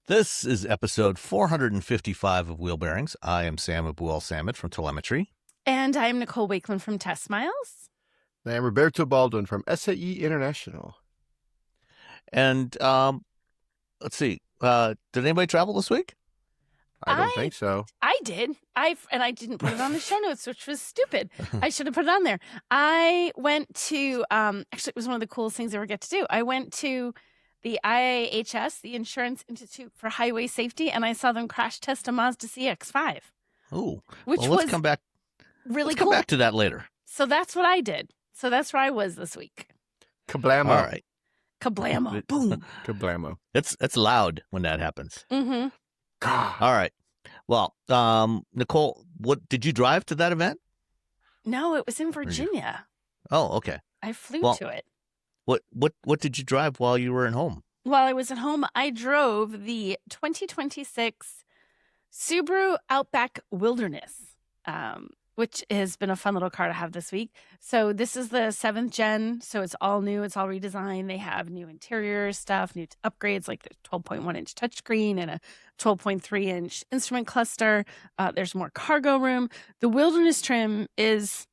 This is episode 455 of Wheel Bearings. I am Sam Abuel-Samad from Telemetry. And I'm Nicole Wakeland from Test Miles. And I'm Roberto Baldwin from SAE International. And let's see, did anybody travel this week? I don't think so. I did. I didn't put it on the show notes, which was stupid. I should have put it on there. I went to, actually, it was one of the coolest things I ever get to do. I went to the IIHS, the Insurance Institute for Highway Safety, and I saw them crash test a Mazda CX-5. Oh, which well, was let's come back. Really let's cool. Come back to that later. So that's what I did. So that's where I was this week. Kablamo. All right. Kablamo. Boom. Kablamo. It's loud when that happens. Mm-hmm. All right. Well, Nicole, what did you drive to that event? No, it was in Virginia. Oh, okay. I flew to it. What did you drive while you were at home? While I was at home, I drove the 2026 Subaru Outback Wilderness, which has been a fun little car to have this week. So this is the 7th gen, so it's all new. It's all redesigned. They have new interior stuff, new upgrades like the 12.1-inch touchscreen and a 12.3-inch instrument cluster. There's more cargo room. The Wilderness trim is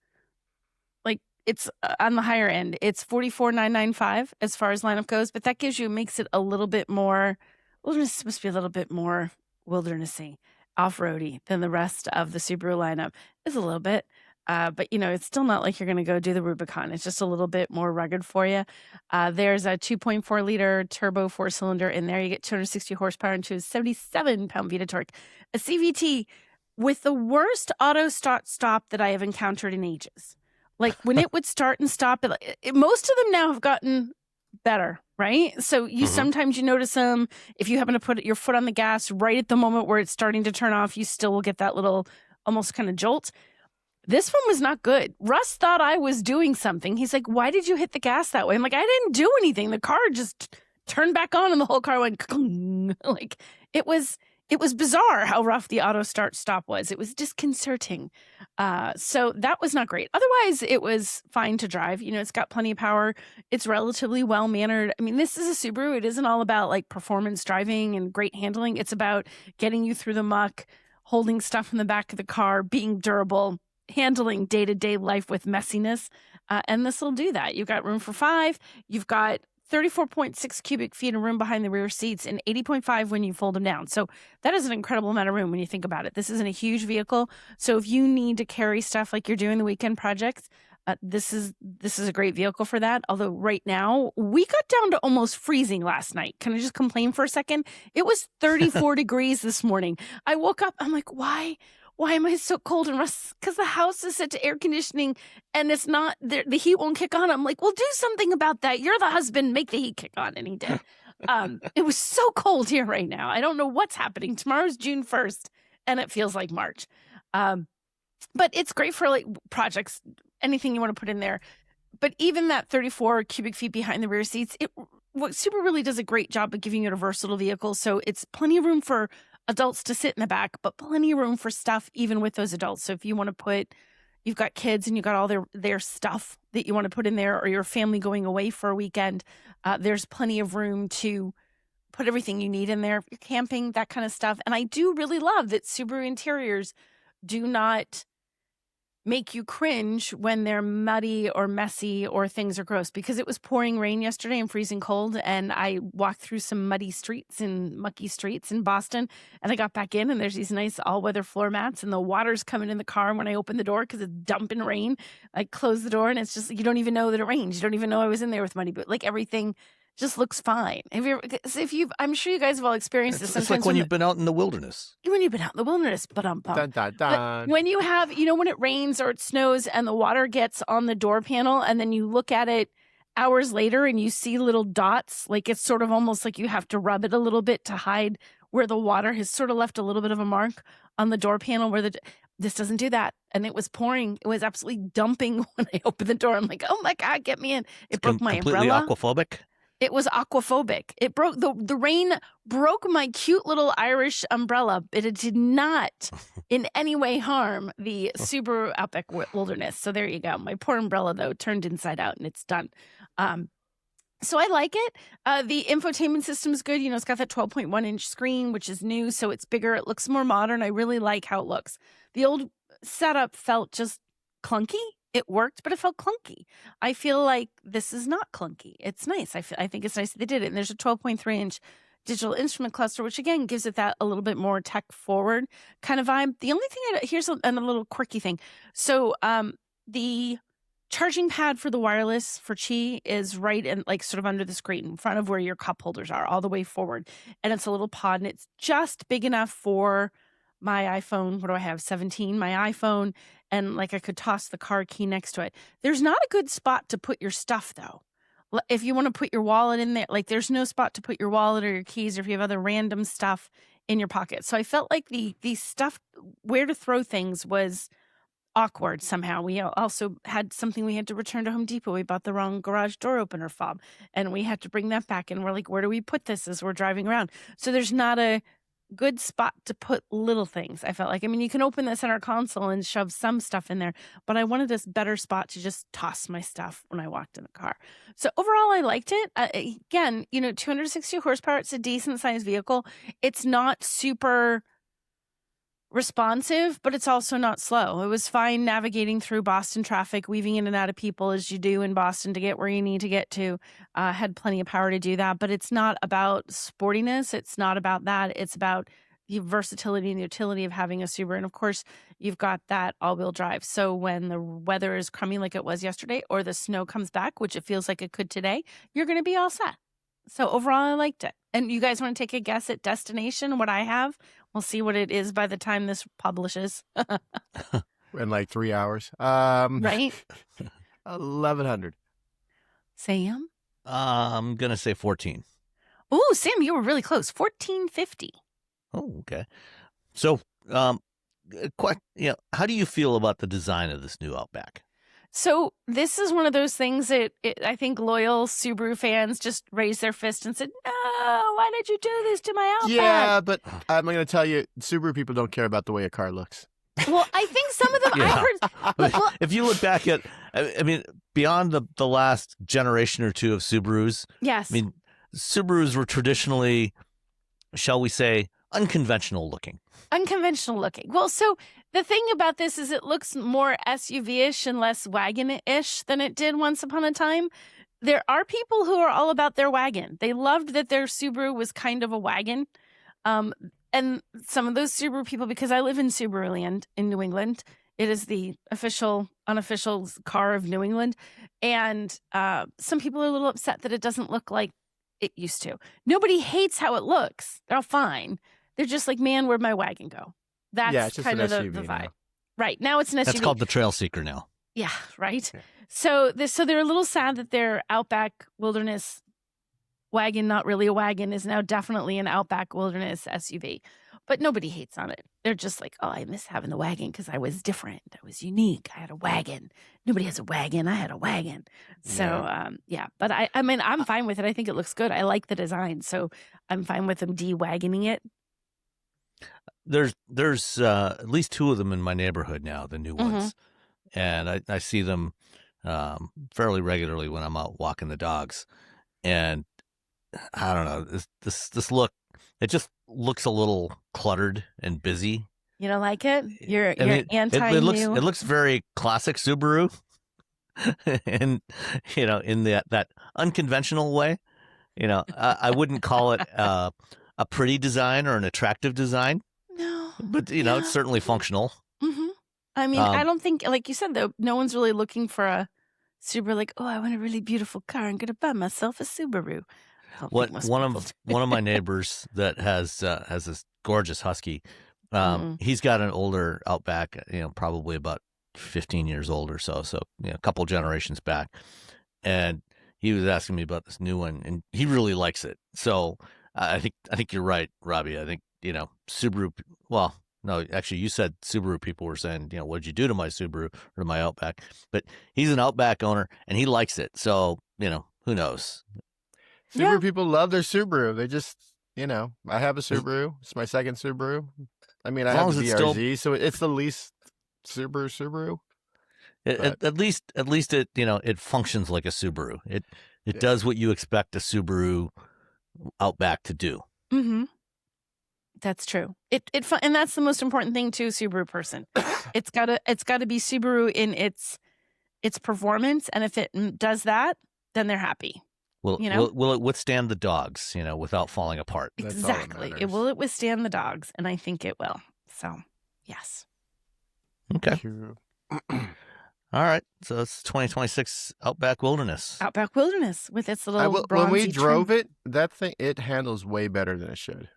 it's on the higher end. It's $44,995 as far as lineup goes, but that makes it a little bit more, Wilderness is supposed to be a little bit more wildernessy, off-roady than the rest of the Subaru lineup. It's a little bit, but it's still not like you're going to go do the Rubicon. It's just a little bit more rugged for you. There's a 2.4-liter turbo 4-cylinder in there. You get 260 horsepower and 277 pound-feet of torque. A CVT with the worst auto stop that I have encountered in ages. Like when it would start and stop, most of them now have gotten better, right? So sometimes you notice them. If you happen to put your foot on the gas right at the moment where it's starting to turn off, you still will get that little almost kind of jolt. This one was not good. Russ thought I was doing something. He's like, "Why did you hit the gas that way?" I'm like, "I didn't do anything. The car just turned back on and the whole car went like it was bizarre how rough the auto start stop was. It was disconcerting. So that was not great. Otherwise, it was fine to drive. It's got plenty of power. It's relatively well-mannered. I mean, this is a Subaru. It isn't all about like performance driving and great handling. It's about getting you through the muck, holding stuff in the back of the car, being durable, handling day-to-day life with messiness. And this will do that. You've got room for 5. You've got 34.6 cubic feet of room behind the rear seats and 80.5 when you fold them down. So that is an incredible amount of room when you think about it. This isn't a huge vehicle. So if you need to carry stuff like you're doing the weekend projects, this is a great vehicle for that. Although right now, we got down to almost freezing last night. Can I just complain for a second? It was 34 degrees this morning. I woke up, I'm like, why am I so cold? And Russ, because the house is set to air conditioning and it's not, the heat won't kick on. I'm like, well, do something about that. You're the husband, make the heat kick on. And he did. It was so cold here right now. I don't know what's happening. Tomorrow's June 1st and it feels like March. But it's great for like projects, anything you want to put in there. But even that 34 cubic feet behind the rear seats, Subaru really does a great job of giving you a versatile vehicle. So it's plenty of room for adults to sit in the back, but plenty of room for stuff even with those adults. So if you want to you've got kids and you've got all their stuff that you want to put in there, or your family going away for a weekend, there's plenty of room to put everything you need in there. If you're camping, that kind of stuff. And I do really love that Subaru interiors do not make you cringe when they're muddy or messy or things are gross, because it was pouring rain yesterday and freezing cold, and I walked through some muddy streets and mucky streets in Boston, and I got back in and there's these nice all-weather floor mats and the water's coming in the car, and when I open the door because it's dumping rain, I close the door and it's just, you don't even know that it rains. You don't even know I was in there with muddy, but like everything just looks fine. I'm sure you guys have all experienced this. It's like when you've been out in the wilderness. When you've been out in the wilderness, Dun, dun, dun. when you have, when it rains or it snows and the water gets on the door panel, and then you look at it hours later and you see little dots, like it's sort of almost like you have to rub it a little bit to hide where the water has sort of left a little bit of a mark on the door panel this doesn't do that. And it was pouring. It was absolutely dumping when I opened the door. I'm like, oh my God, get me in. It broke my completely umbrella. Aquaphobic. It was aquaphobic. It broke the rain broke my cute little Irish umbrella, but it did not in any way harm the Subaru Outback Wilderness. So there you go. My poor umbrella though turned inside out and it's done. So I like it. The infotainment system is good. You know, it's got that 12.1-inch screen, which is new, so it's bigger. It looks more modern. I really like how it looks. The old setup felt just clunky. It worked, but it felt clunky. I feel like this is not clunky. It's nice. I think it's nice that they did it. And there's a 12.3-inch digital instrument cluster, which again gives it that a little bit more tech forward kind of vibe. The only thing here's a little quirky thing. So the charging pad for the wireless for Qi is right in like sort of under the screen in front of where your cup holders are, all the way forward. And it's a little pod, and it's just big enough for my iPhone. What do I have? 17, my iPhone. And like I could toss the car key next to it. There's not a good spot to put your stuff though. If you want to put your wallet in there, like there's no spot to put your wallet or your keys, or if you have other random stuff in your pocket. So I felt like the stuff, where to throw things was awkward somehow. We also had something we had to return to Home Depot. We bought the wrong garage door opener fob, and we had to bring that back. And we're like, where do we put this as we're driving around? So there's not a good spot to put little things. I felt like, I mean, you can open the center console and shove some stuff in there, but I wanted this better spot to just toss my stuff when I walked in the car. So overall, I liked it. Again, you know, 260 horsepower. It's a decent sized vehicle. It's not super responsive, but it's also not slow. It was fine navigating through Boston traffic, weaving in and out of people as you do in Boston to get where you need to get to. Had plenty of power to do that, but it's not about sportiness. It's not about that. It's about the versatility and the utility of having a Subaru. And of course, you've got that all-wheel drive. So when the weather is crummy like it was yesterday, or the snow comes back, which it feels like it could today, you're going to be all set. So overall, I liked it. And you guys want to take a guess at destination, what I have? We'll see what it is by the time this publishes. In like 3 hours. Right? 1,100. Sam? I'm going to say 14. Oh, Sam, you were really close. 1450. Oh, okay. So, how do you feel about the design of this new Outback? So this is one of those things that I think loyal Subaru fans just raised their fist and said, no, why did you do this to my Outback? Yeah, but I'm going to tell you, Subaru people don't care about the way a car looks. Well, I think some of them, Yeah. I heard. Well, If you look back at, I mean, beyond the last generation or two of Subarus, yes. I mean, Subarus were traditionally, shall we say, unconventional looking. Unconventional looking. Well, so the thing about this is it looks more SUV-ish and less wagon-ish than it did once upon a time. There are people who are all about their wagon. They loved that their Subaru was kind of a wagon. And some of those Subaru people, because I live in Subaru land in New England, it is the official, unofficial car of New England. And some people are a little upset that it doesn't look like it used to. Nobody hates how it looks. They're all fine. They're just like, man, where'd my wagon go? That's Yeah, it's just kind an of the SUV vibe. now. Right. Now it's an SUV. That's called the Trail Seeker now. Yeah, right. Yeah. So they're a little sad that their Outback Wilderness wagon, not really a wagon, is now definitely an Outback Wilderness SUV. But nobody hates on it. They're just like, oh, I miss having the wagon because I was different. I was unique. I had a wagon. Nobody has a wagon. I had a wagon. So, yeah. But I mean, I'm fine with it. I think it looks good. I like the design. So I'm fine with them de-wagoning it. There's at least two of them in my neighborhood now, the new ones, and I see them fairly regularly when I'm out walking the dogs. And I don't know, this look, it just looks a little cluttered and busy. You don't like it? You're It looks very classic Subaru, and in that unconventional way. I wouldn't call it a pretty design or an attractive design. No, but it's certainly functional. Mm-hmm. I mean, I don't think, like you said, though, no one's really looking for a Subaru. Like, oh, I want a really beautiful car. I'm gonna buy myself a Subaru. One of my neighbors that has this gorgeous husky. He's got an older Outback, probably about 15 years old or so. So a couple generations back, and he was asking me about this new one, and he really likes it. So I think you're right, Robbie. I think Subaru. Well, no, actually, you said Subaru people were saying, what'd you do to my Subaru or to my Outback? But he's an Outback owner, and he likes it. So who knows? Subaru people love their Subaru. They just, I have a Subaru. It's my second Subaru. I mean, I have the VRZ, so it's the least Subaru. At least it it functions like a Subaru. It does what you expect a Subaru Outback to do. Mm-hmm. That's true. And that's the most important thing to a Subaru person. It's gotta be Subaru in its performance, and if it does that, then they're happy. Will it withstand the dogs, without falling apart? Exactly. Will it withstand the dogs? And I think it will. So, yes. Okay. All right. So it's 2026 Outback Wilderness. Outback Wilderness with its little when we bronzy drove trim. it, that thing, it handles way better than it should.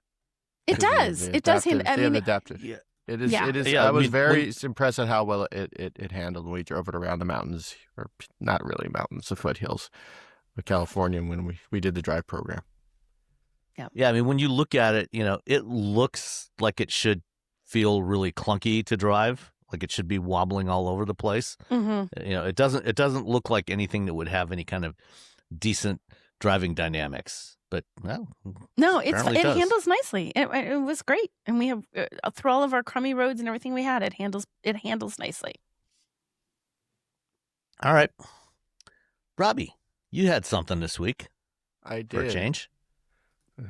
It does. It does handle. I mean, adaptive. Yeah. It is. Yeah. It is. Yeah, I was very impressed at how well it handled when we drove it around the mountains, or not really mountains, the foothills of California when we did the drive program. Yeah. Yeah. I mean, when you look at it, it looks like it should feel really clunky to drive, like it should be wobbling all over the place. Mm-hmm. It doesn't look like anything that would have any kind of decent driving dynamics. But no, it handles nicely. It was great, and we have through all of our crummy roads and everything we had, it handles nicely. All right, Robbie, you had something this week. I did. For a change.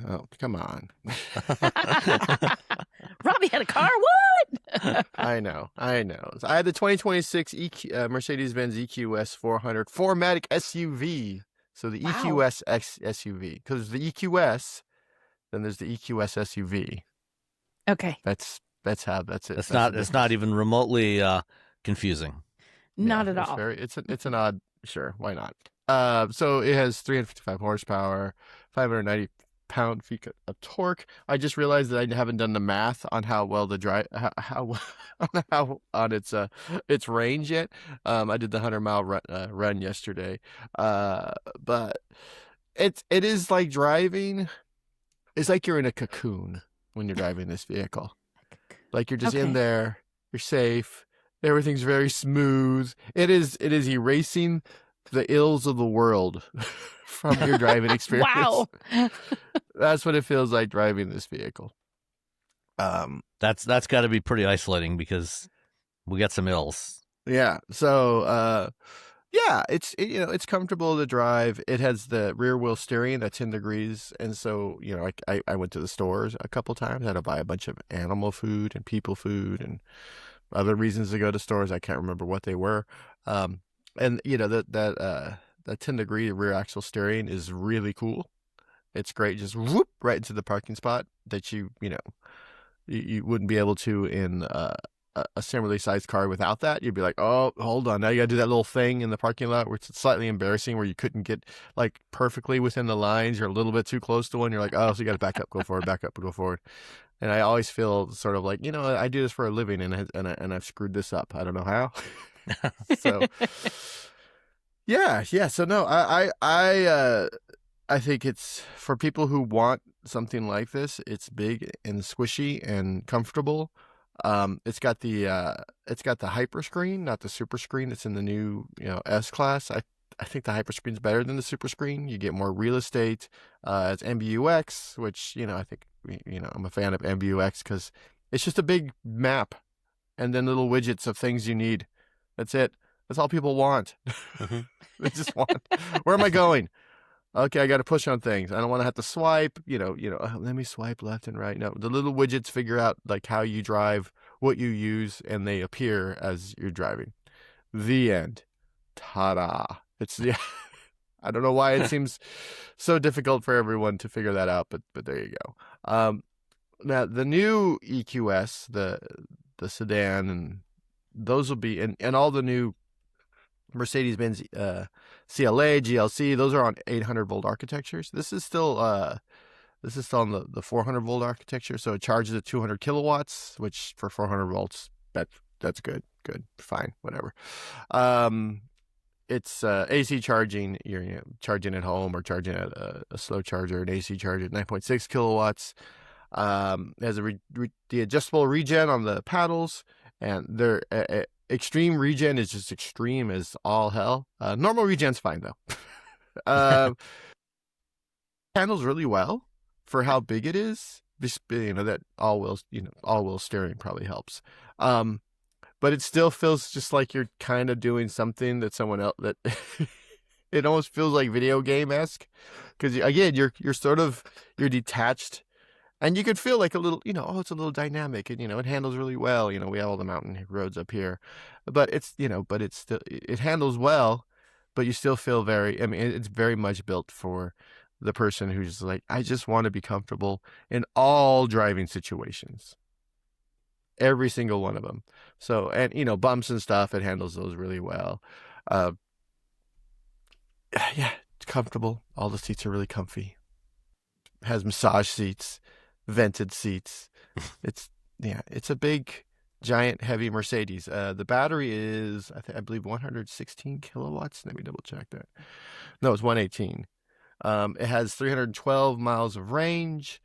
Oh, come on. Robbie had a car. What? I know. So I had the 2026 Mercedes-Benz EQS 400 4MATIC SUV. So the EQS X SUV, because the EQS, then there's the EQS SUV. Okay. That's it. It's not even remotely confusing. Not at all. It's an odd. Sure, why not? So it has 355 horsepower, 590 pound-feet of torque. I just realized that I haven't done the math on how well the drive, how on its range yet. I did the 100-mile run yesterday, but it is like driving. It's like you're in a cocoon when you're driving this vehicle. Like you're just in there. You're safe. Everything's very smooth. It is erasing the ills of the world from your driving experience. Wow. That's what it feels like driving this vehicle. That's got to be pretty isolating because we got some ills. Yeah. So, it's comfortable to drive. It has the rear wheel steering that's 10 degrees. And so, I went to the stores a couple times. I had to buy a bunch of animal food and people food and other reasons to go to stores. I can't remember what they were. And that 10-degree rear axle steering is really cool. It's great. Just whoop right into the parking spot that you wouldn't be able to in a similarly sized car without that. You'd be like, oh, hold on. Now you got to do that little thing in the parking lot where it's slightly embarrassing, where you couldn't get like perfectly within the lines. You're a little bit too close to one. You're like, oh, so you got to back up, go forward, back up, go forward. And I always feel sort of like, I do this for a living and I've screwed this up. I don't know how. So yeah. So no, I think it's for people who want something like this. It's big and squishy and comfortable. It's got the hyper screen, not the super screen that's in the new S class. I think the hyper screen's better than the super screen. You get more real estate. It's MBUX, which I think I'm a fan of MBUX because it's just a big map and then little widgets of things you need. That's it. That's all people want. Mm-hmm. They just want, where am I going? Okay, I got to push on things. I don't want to have to swipe, let me swipe left and right. No, the little widgets figure out like how you drive, what you use, and they appear as you're driving. The end. Ta-da. I don't know why it seems so difficult for everyone to figure that out, but there you go. Now the new EQS, the sedan, and those will be, and all the new Mercedes-Benz CLA, GLC, those are on 800-volt architectures. This is still on the 400-volt architecture, so it charges at 200 kilowatts, which for 400 volts, that's good, fine, whatever. It's AC charging. You're charging at home or charging at a slow charger, an AC charger at 9.6 kilowatts. It has the adjustable regen on the paddles, and their extreme regen is just extreme as all hell. Normal regen's fine though. Handles really well for how big it is. That all wheel steering probably helps. But it still feels just like you're kind of doing something that someone else that It almost feels like video game-esque because again, you're detached, and you could feel like a little, it's a little dynamic, and it handles really well. We have all the mountain roads up here, but it's still, it handles well, but you still feel very. I mean, it's very much built for the person who's like, I just want to be comfortable in all driving situations. Every single one of them. So, and bumps and stuff, it handles those really well. Yeah, it's comfortable. All the seats are really comfy. It has massage seats, vented seats. It's a big, giant, heavy Mercedes. The battery is, I believe, 116 kilowatts. Let me double check that. No, it's 118. It has 312 miles of range.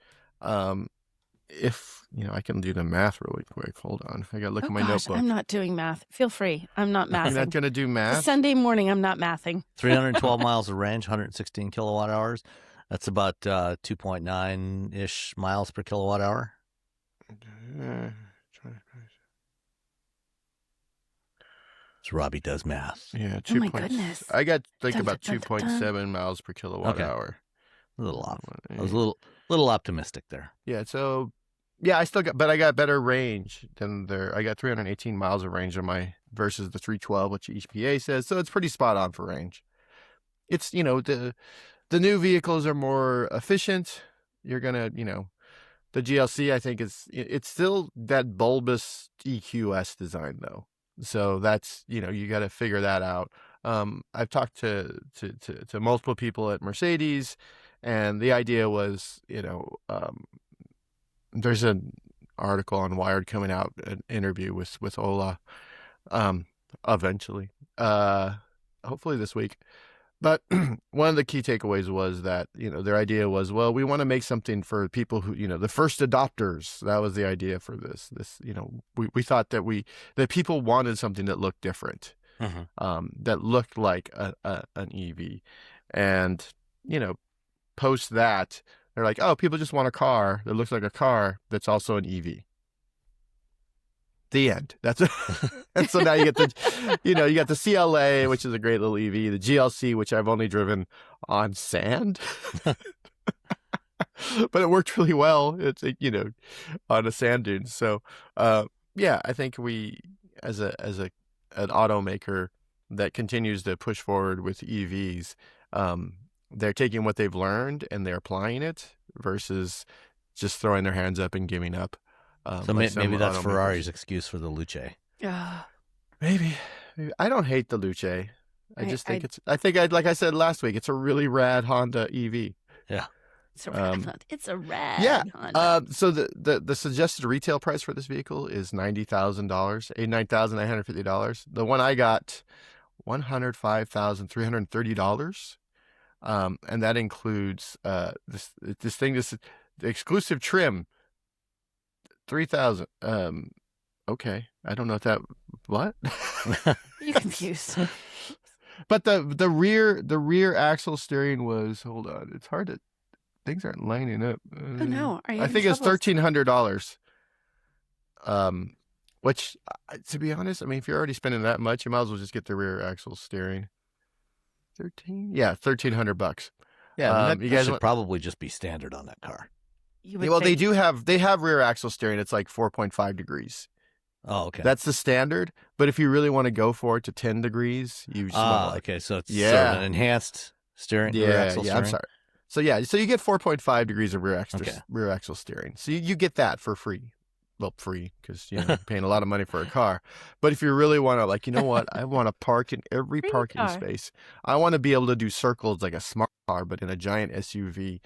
If I can do the math really quick. Hold on, I gotta look at my notebook. I'm not doing math. Feel free. I'm not mathing. You're not gonna do math? It's Sunday morning. I'm not mathing. 312 miles of range, 116 kilowatt hours. That's about 2.9-ish miles per kilowatt hour. So Robbie does math. Yeah, oh my goodness. I got about 2.7 miles per kilowatt hour. A little off. I was a little optimistic there. Yeah, so yeah, I got better range than I got 318 miles of range on my versus the 312, which EPA says. So it's pretty spot on for range. It's the new vehicles are more efficient. You're gonna the GLC, I think it's still that bulbous EQS design though. So that's you got to figure that out. I've talked to multiple people at Mercedes, and the idea was there's an article on Wired coming out, an interview with Ola, eventually, hopefully this week. But one of the key takeaways was that, their idea was, well, we want to make something for people who, the first adopters. That was the idea for this. We thought that people wanted something that looked different, that looked like an EV. And, post that, they're like, oh, people just want a car that looks like a car that's also an EV. The end. That's it. And so now you get you got the CLA, which is a great little EV, the GLC, which I've only driven on sand, but it worked really well. It's on a sand dune. So yeah, I think we as an automaker that continues to push forward with EVs, they're taking what they've learned and they're applying it versus just throwing their hands up and giving up. So maybe that's Ferrari's excuse for the Luce. Maybe. I don't hate the Luce. I just think like I said last week, it's a really rad Honda EV. Yeah. It's a rad Honda. It's a rad Honda. So the suggested retail price for this vehicle is $90,000, $89,950. The one I got, $105,330. And that includes this the exclusive trim, $3,000. Okay, I don't know what. You confused. But the rear axle steering was, hold on, it's hard to, things aren't lining up. Oh no, are you? I think it's $1,300. Which, to be honest, I mean, if you're already spending that much, you might as well just get the rear axle steering. $1,300. Yeah, you guys should probably just be standard on that car. Well, they have rear axle steering. It's like 4.5 degrees. Oh, okay. That's the standard. But if you really want to go for it to 10 degrees, you just okay. So it's sort of an enhanced steering. Rear axle steering. I'm sorry. So so you get 4.5 degrees of rear axle steering. So you get that for free. Well, free because you're paying a lot of money for a car. But if you really want to, you know what? I want to park in every parking space. I want to be able to do circles like a smart car, but in a giant SUV.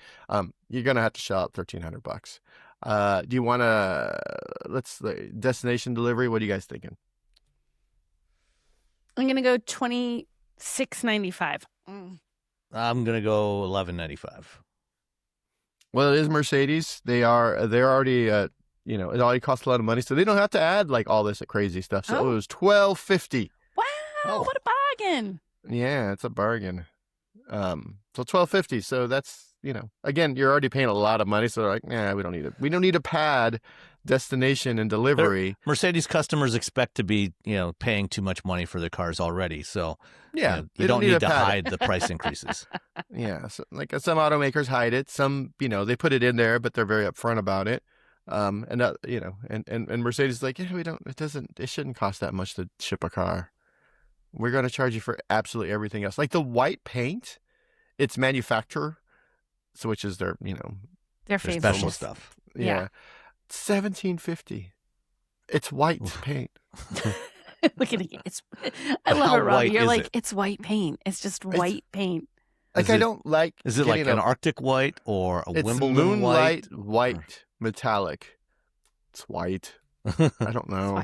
You're gonna have to shell out $1,300. Do you want to destination delivery? What are you guys thinking? I'm gonna go $26.95. I'm gonna go $11.95. Well, it is Mercedes. They're already it already costs a lot of money, so they don't have to add all this crazy stuff. So it was $12.50. Wow, what a bargain! Yeah, it's a bargain. So $12.50. So that's again, you're already paying a lot of money. So they're like, we don't need it. We don't need a pad destination and delivery. Mercedes customers expect to be, paying too much money for their cars already. So Yeah, you don't need to hide the price increases. Yeah, so, like some automakers hide it. Some, they put it in there, but they're very upfront about it. And Mercedes is like, yeah, it shouldn't cost that much to ship a car. We're going to charge you for absolutely everything else. Like the white paint, it's manufacturer, so which is their special stuff. Yeah. $1,750. It's white paint. Look at it. I love it, Robbie. You're like, it's white paint. It's just white paint. Like I don't like. Is it like an Arctic white or a Wimbledon moonlight white metallic? It's white. I don't know.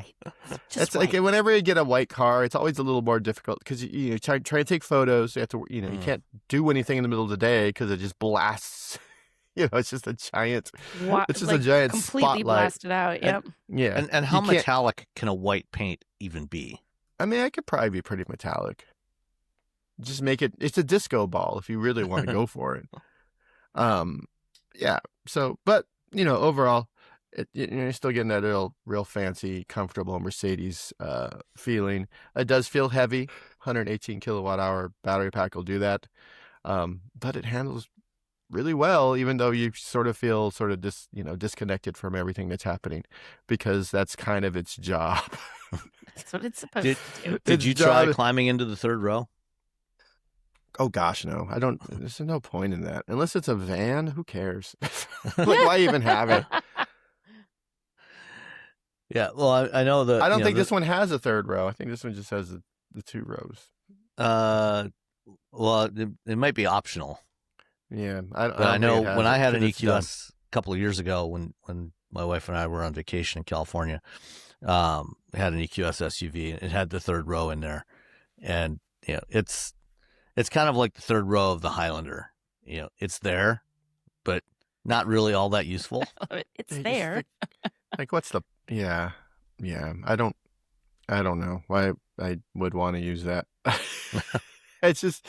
It's like whenever you get a white car, it's always a little more difficult because you try to take photos. You have to, you can't do anything in the middle of the day because it just blasts. It's just a giant. It's just a giant completely spotlight. Blasted out. Yep. And how metallic can a white paint even be? I mean, I could probably be pretty metallic. Just make it. It's a disco ball if you really want to go for it. Yeah. So, but overall, you're still getting that real fancy, comfortable Mercedes feeling. It does feel heavy. 118 kilowatt hour battery pack will do that. But it handles really well, even though you sort of feel disconnected from everything that's happening, because that's kind of its job. That's what it's supposed to do. Did you try climbing into the third row? Oh gosh, no. I don't. There's no point in that unless it's a van. Who cares? Why even have it? Yeah, well, I know that. I don't think this one has a third row. I think this one just has the two rows. Well, it might be optional. Yeah, I know when I had an EQS a couple of years ago, when my wife and I were on vacation in California, we had an EQS SUV. It had the third row in there, and it's kind of like the third row of the Highlander. It's there, but not really all that useful. It's there. Like what's the yeah. I don't know why I would want to use that. It's just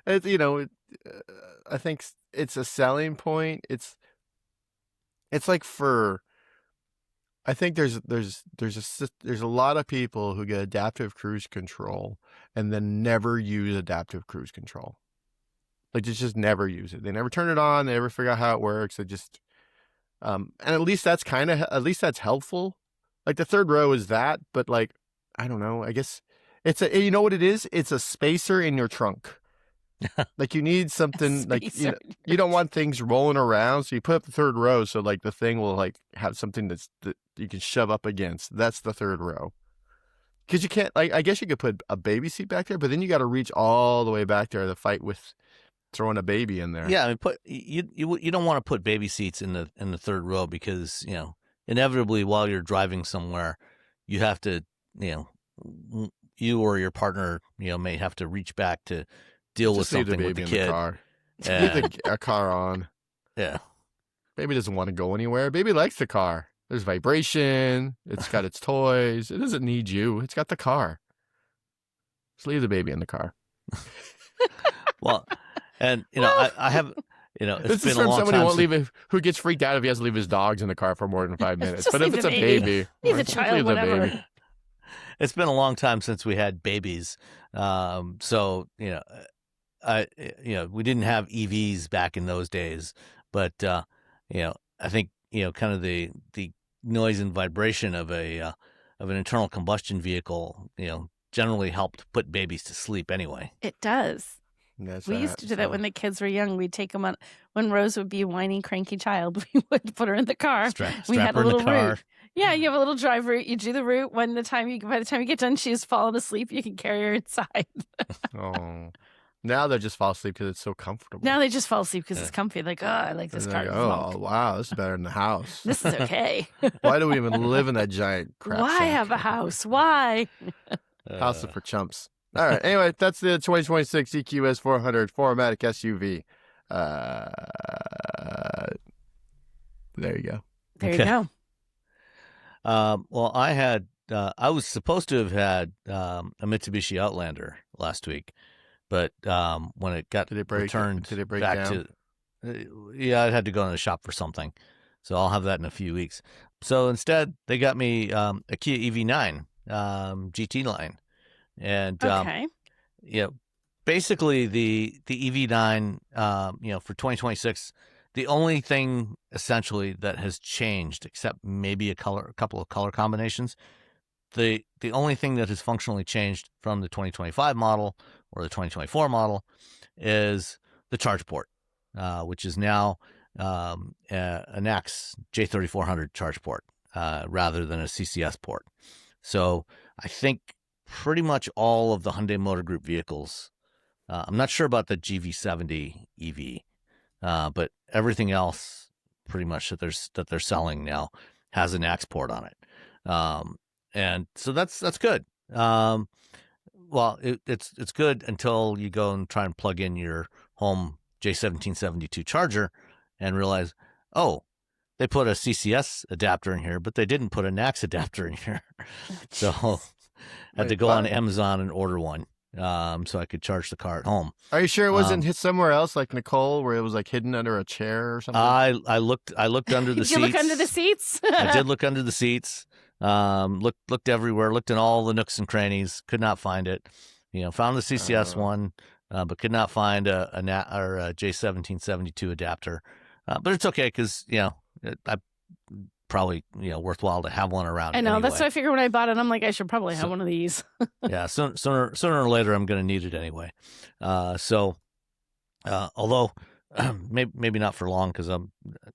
I think it's a selling point. It's like I think there's a lot of people who get adaptive cruise control and then never use adaptive cruise control. Like they just never use it. They never turn it on. They never figure out how it works. They just and at least that's helpful. Like the third row is that, but like I don't know. I guess it's you know what it is? It's a spacer in your trunk. Like you need something like you don't want things rolling around, so you put up the third row so like the thing will like have something that you can shove up against. That's the third row. Because you can't I guess you could put a baby seat back there, but then you got to reach all the way back there to fight with throwing a baby in there. Yeah, I mean, you don't want to put baby seats in the third row because inevitably while you're driving somewhere, you have to you or your partner may have to reach back to deal with something with the kid. The car. Leave the car on. Yeah. Baby doesn't want to go anywhere. Baby likes the car. There's vibration. It's got its toys. It doesn't need you. It's got the car. Just leave the baby in the car. Well, and I have it's this is been from a long somebody time who gets freaked out if he has to leave his dogs in the car for more than 5 minutes. Just But if it's a baby, leave a child, whatever. It's been a long time since we had babies, so we didn't have EVs back in those days, but I think kind of the noise and vibration of an internal combustion vehicle generally helped put babies to sleep anyway. It does. We used to do that when the kids were young. We'd take them on when Rose would be a whiny, cranky child. We would put her in the car. Strap we had her a little in the car. route. Yeah, you have a little drive route. You do the route. By the time you get done, she's fallen asleep. You can carry her inside. Oh, now they just fall asleep because it's so comfortable. Now they just fall asleep because it's comfy. Like, oh, I like this car. Like, oh, wow, this is better than the house. This is okay. Why do we even live in that giant crap? Why shack? have a house? Why? House is for chumps. All right. Anyway, that's the 2026 EQS 400 4MATIC SUV. There you go. There you go. Well, I was supposed to have had a Mitsubishi Outlander last week, but when it got returned did it break back down? to, I had to go in the shop for something. So I'll have that in a few weeks. So instead, they got me a Kia EV9 GT line, and Okay. basically the EV9, for 2026, the only thing essentially that has changed, except maybe a couple of color combinations, the only thing that has functionally changed from the 2025 model or the 2024 model is the charge port, which is now an X J3400 charge port rather than a CCS port. So I think pretty much all of the Hyundai Motor Group vehicles, I'm not sure about the GV70 EV, but everything else pretty much that they're selling now has an X port on it. And so that's good. Well, it's good until you go and try and plug in your home J1772 charger and realize, oh, they put a CCS adapter in here, but they didn't put a NACS adapter in here. So I had to go on Amazon and order one so I could charge the car at home. Are you sure it wasn't hit somewhere else, like Nicole, where it was like hidden under a chair or something? I looked under the seats. Did you look under the seats? I did look under the seats. Looked everywhere. Looked in all the nooks and crannies. Could not find it. Found the CCS one, but could not find a J1772 adapter. But it's okay because I probably worthwhile to have one around. I know anyway. that's what I figured when I bought it. I'm like, I should probably have one of these. Yeah, sooner or later I'm going to need it anyway. Although maybe not for long because I'm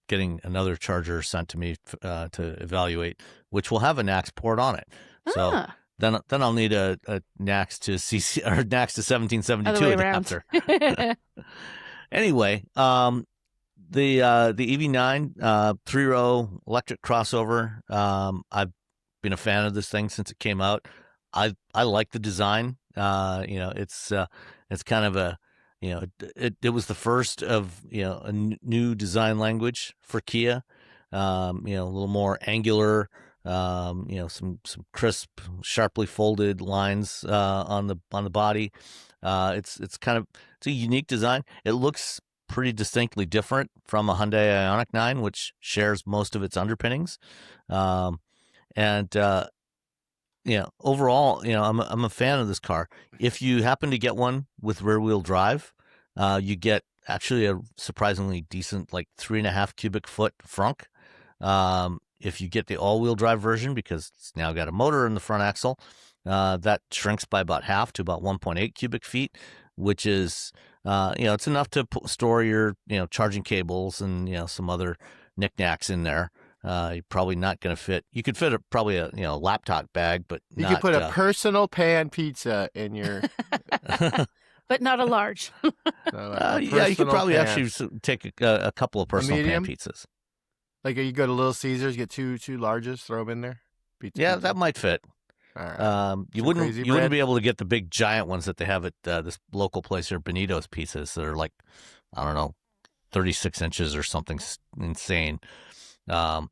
getting another charger sent to me to evaluate, which will have a NACS port on it. So then I'll need a NACS to CC or NACS to 1772 adapter. Anyway, the EV9 3-row electric crossover. I've been a fan of this thing since it came out. I like the design. It's kind of a it was the first of a new design language for Kia. A little more angular. Some crisp, sharply folded lines on the body. It's a unique design. It looks pretty distinctly different from a Hyundai Ioniq 9, which shares most of its underpinnings. Overall, I'm a fan of this car. If you happen to get one with rear-wheel drive, you get actually a surprisingly decent, like 3.5 cubic foot frunk. If you get the all-wheel drive version, because it's now got a motor in the front axle, that shrinks by about half to about 1.8 cubic feet, which is, it's enough to store your, charging cables and, some other knickknacks in there. You're probably not going to fit. You could fit probably a laptop bag, but you could put a personal pan pizza in your. But not a large. Yeah, you could probably actually take a couple of personal pan pizzas. Like you go to Little Caesars, get two larges, throw them in there. Pizza. That might fit. All right. You wouldn't be able to get the big giant ones that they have at this local place here, Benito's Pizzas. That are like, I don't know, 36 inches or something insane. So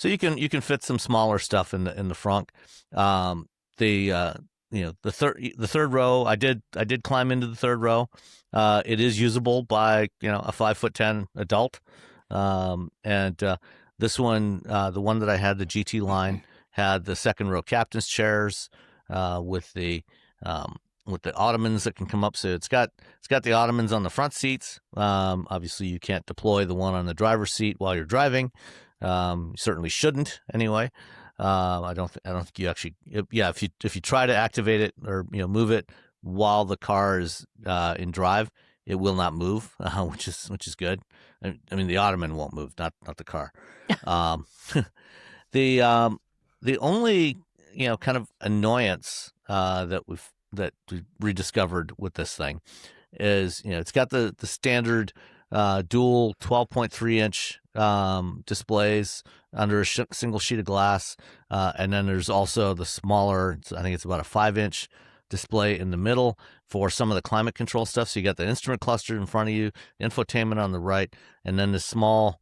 you can fit some smaller stuff in the front. The third row, I did climb into the third row. It is usable by a 5'10" adult. This one, the one that I had, the GT line, had the second row captain's chairs with the ottomans that can come up. So it's got the ottomans on the front seats. Obviously, you can't deploy the one on the driver's seat while you're driving. You certainly shouldn't anyway. I don't think you actually. If you try to activate it or move it while the car is in drive, it will not move, which is good. I mean, the ottoman won't move, not the car. The only kind of annoyance that we rediscovered with this thing is it's got the standard dual 12.3 inch displays under a single sheet of glass, and then there's also the smaller, I think it's about a 5-inch display in the middle for some of the climate control stuff. So you got the instrument cluster in front of you, infotainment on the right, and then the small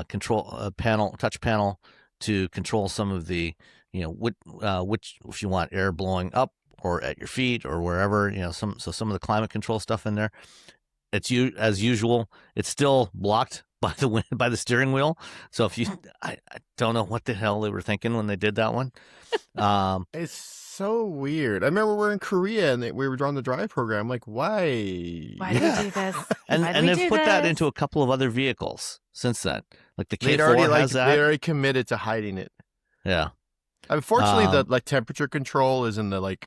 control touch panel to control some of the which if you want air blowing up or at your feet or wherever, some of the climate control stuff in there. as usual. It's still blocked by the steering wheel. So if you, I don't know what the hell they were thinking when they did that one. It's so weird. I remember we were in Korea and we were on the drive program. Like, why? Why do we do this? And they've put that into a couple of other vehicles since then. Like the K4 has that. They already committed to hiding it. Yeah. Unfortunately, the temperature control is in the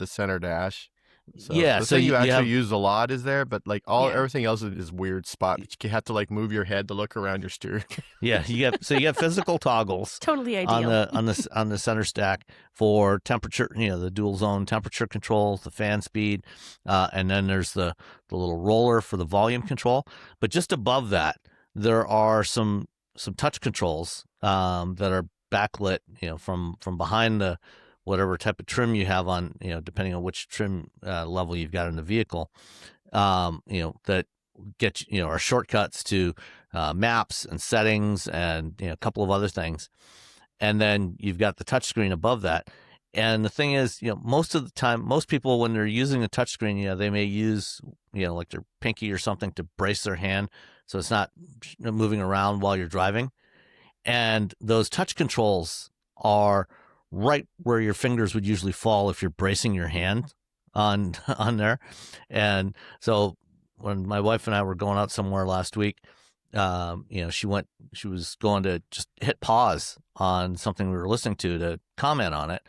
center dash. So yeah, the so thing you actually use a lot is there, but everything else is this weird spot. You have to move your head to look around your steering. Yeah, you get physical toggles. Totally ideal. on the center stack for temperature. The dual zone temperature control, the fan speed, and then there's the little roller for the volume control. But just above that, there are some touch controls that are backlit. From behind the whatever type of trim you have on, depending on which trim level you've got in the vehicle, that get are shortcuts to maps and settings and a couple of other things. And then you've got the touchscreen above that. And the thing is, most of the time, most people when they're using a touchscreen, they may use like their pinky or something to brace their hand so it's not moving around while you're driving. And those touch controls are right where your fingers would usually fall if you're bracing your hand on there. And so when my wife and I were going out somewhere last week, she was going to just hit pause on something we were listening to comment on it.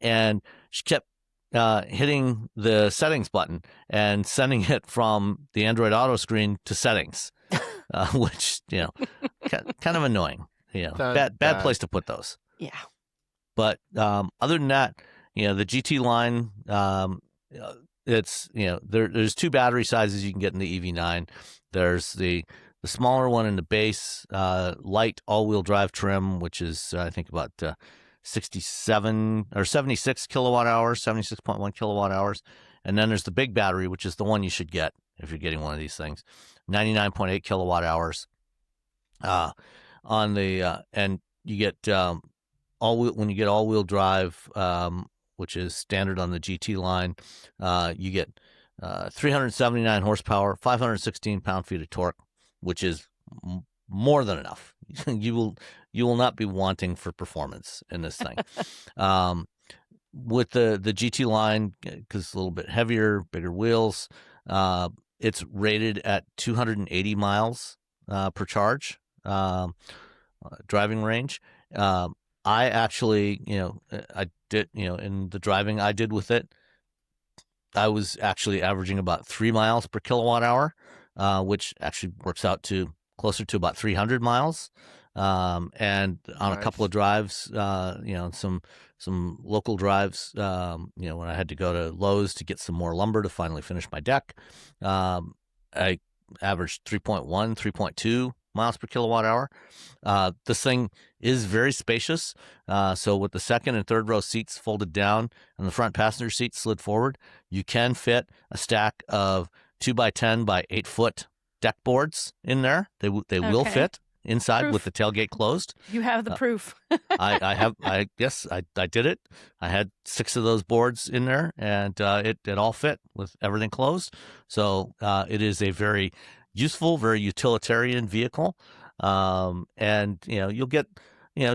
And she kept hitting the settings button and sending it from the Android Auto screen to settings, which, kind of annoying. Bad place to put those. Yeah. But other than that, the GT line, it's there's two battery sizes you can get in the EV9. There's the smaller one in the base light all-wheel drive trim, which is I think about 67 or 76 kilowatt hours, 76.1 kilowatt hours, and then there's the big battery, which is the one you should get if you're getting one of these things, 99.8 kilowatt hours. On the and you get when you get all-wheel drive, which is standard on the GT line, you get 379 horsepower, 516 pound-feet of torque, which is more than enough. You will not be wanting for performance in this thing. With the GT line, because it's a little bit heavier, bigger wheels, it's rated at 280 miles per charge driving range. I actually, I did, in the driving I did with it, I was actually averaging about 3 miles per kilowatt hour, which actually works out to closer to about 300 miles. And on a couple of drives, some local drives, when I had to go to Lowe's to get some more lumber to finally finish my deck, I averaged 3.1, 3.2 miles per kilowatt hour. This thing is very spacious. So with the second and third row seats folded down and the front passenger seat slid forward, you can fit a stack of 2x10 by 8 foot deck boards in there. They will fit inside proof. With the tailgate closed. You have the proof. I did it. I had 6 of those boards in there, and it all fit with everything closed. So it is a very useful, very utilitarian vehicle. And you'll get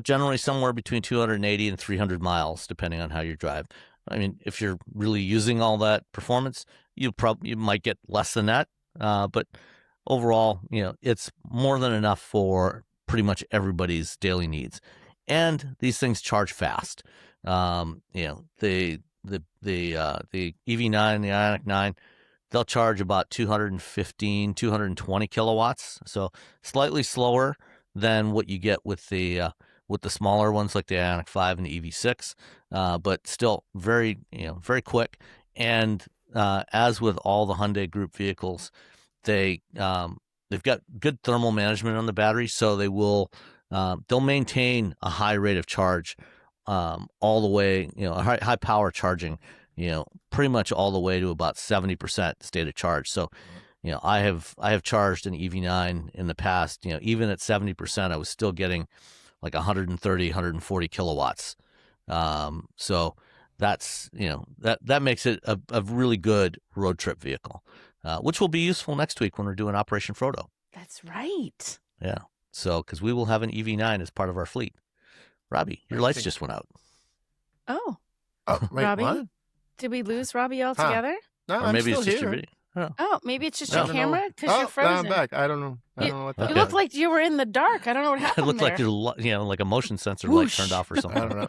generally somewhere between 280 and 300 miles depending on how you drive. I mean, if you're really using all that performance, you might get less than that. But overall, it's more than enough for pretty much everybody's daily needs. And these things charge fast. The EV9, the Ioniq 9, they'll charge about 215, 220 kilowatts. So slightly slower than what you get with the smaller ones like the Ioniq 5 and the EV6, but still very quick. And as with all the Hyundai Group vehicles, they've got good thermal management on the battery, so they'll maintain a high rate of charge all the way, high power charging, pretty much all the way to about 70% state of charge. So, I have charged an EV9 in the past, even at 70%, I was still getting like 130, 140 kilowatts. So that's, that makes it a really good road trip vehicle. which will be useful next week when we're doing Operation Frodo. That's right. Yeah. So, because we will have an EV9 as part of our fleet. Robbie, your lights just went out. Oh, wait, Robbie? what? Did we lose Robbie altogether? No, Or maybe I'm it's still just your here. video. Oh, maybe it's just I your don't know. camera because Oh, you're frozen. now I'm back. I don't know. I don't know what that You Okay. looked like you were in the dark. I don't know what It happened looked there. like your, like a motion sensor Whoosh. light turned off or something. I don't know.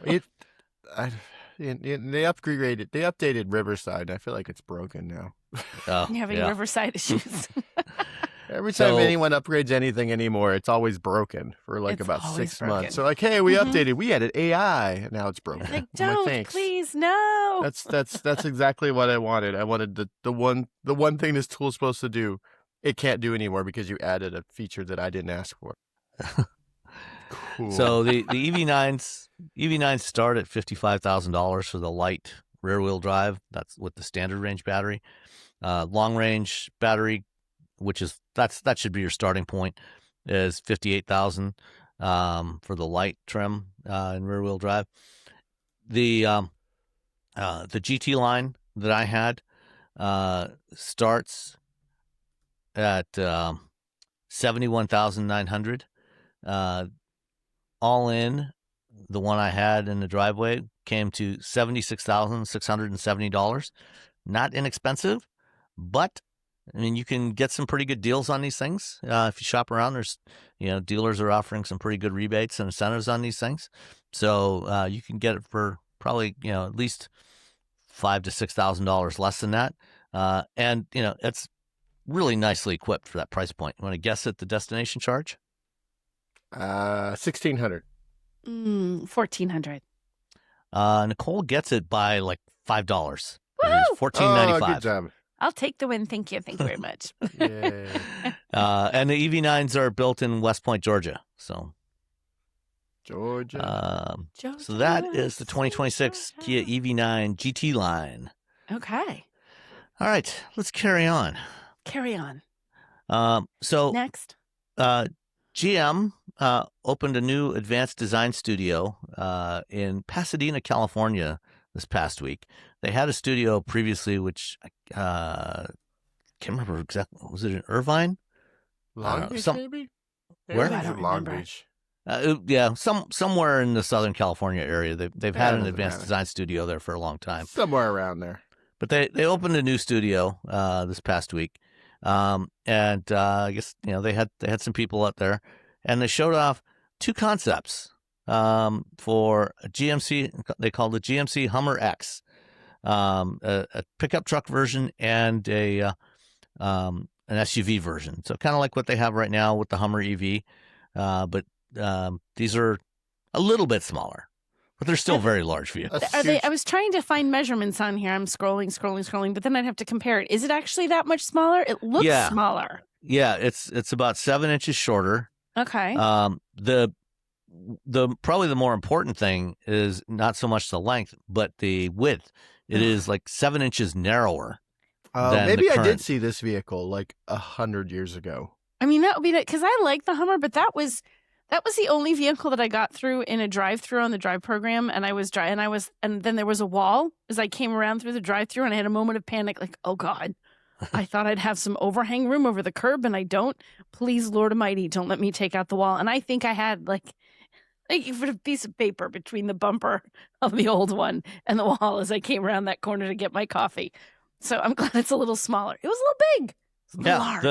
They upgraded. They updated Riverside. I feel like it's broken now. Oh, You're having yeah. Riverside issues. Every time So- anyone upgrades anything anymore, it's always broken for like It's about always 6 broken. months. So like, hey, we Mhm. updated. We added AI, and now it's broken. Like, I'm don't, thanks. please, no. That's exactly what I wanted. I wanted the one thing this tool's supposed to do. It can't do anymore because you added a feature that I didn't ask for. Cool. So the EV9s start at $55,000 for the light rear wheel drive. That's with the standard range battery. Long range battery, which is that should be your starting point, is $58,000 for the light trim and rear wheel drive. The GT line that I had starts at $71,900. All in, the one I had in the driveway came to $76,670. Not inexpensive, but I mean, you can get some pretty good deals on these things. If you shop around, there's, dealers are offering some pretty good rebates and incentives on these things. So you can get it for probably, at least $5,000 to $6,000 less than that. And it's really nicely equipped for that price point. You want to guess at the destination charge? 1,600. $1,400. Nicole gets it by like $5. Woo! $14.95. Oh, good job. I'll take the win. Thank you. Thank you very much. Yay. And the EV9s are built in West Point, Georgia. So, Georgia. so that is the 2026 Kia EV9 GT line. Okay. All right, let's carry on. Carry on. So Next. GM opened a new Advanced Design Studio in Pasadena, California this past week. They had a studio previously, which I can't remember exactly. Was it in Irvine? Long Beach, maybe? Where? I think I it's don't Long remember. Beach. Yeah, somewhere in the Southern California area. They've had an doesn't Advanced matter. Design Studio there for a long time. Somewhere around there. But they opened a new studio this past week, and I guess they had some people out there, and they showed off two concepts for a GMC. They called the GMC HUMMER X, a pickup truck version and an SUV version. So kind of like what they have right now with the Hummer EV, but these are a little bit smaller. But they're still very large vehicles. Are they? I was trying to find measurements on here. I'm scrolling, but then I'd have to compare it. Is it actually that much smaller? It looks Yeah. smaller. Yeah, it's about 7 inches shorter. Okay. The probably the more important thing is not so much the length, but the width. It is like 7 inches narrower. than Maybe the I did current. see this vehicle like 100 years ago. I mean, that would be because I like the Hummer, but that was the only vehicle that I got through in a drive-through on the drive program, and and then there was a wall as I came around through the drive-through, and I had a moment of panic, like, oh God, I thought I'd have some overhang room over the curb, and I don't. Please, Lord Almighty, don't let me take out the wall. And I think I had like you put a piece of paper between the bumper of the old one and the wall as I came around that corner to get my coffee. So I'm glad it's a little smaller. It was a little big. It's a little large.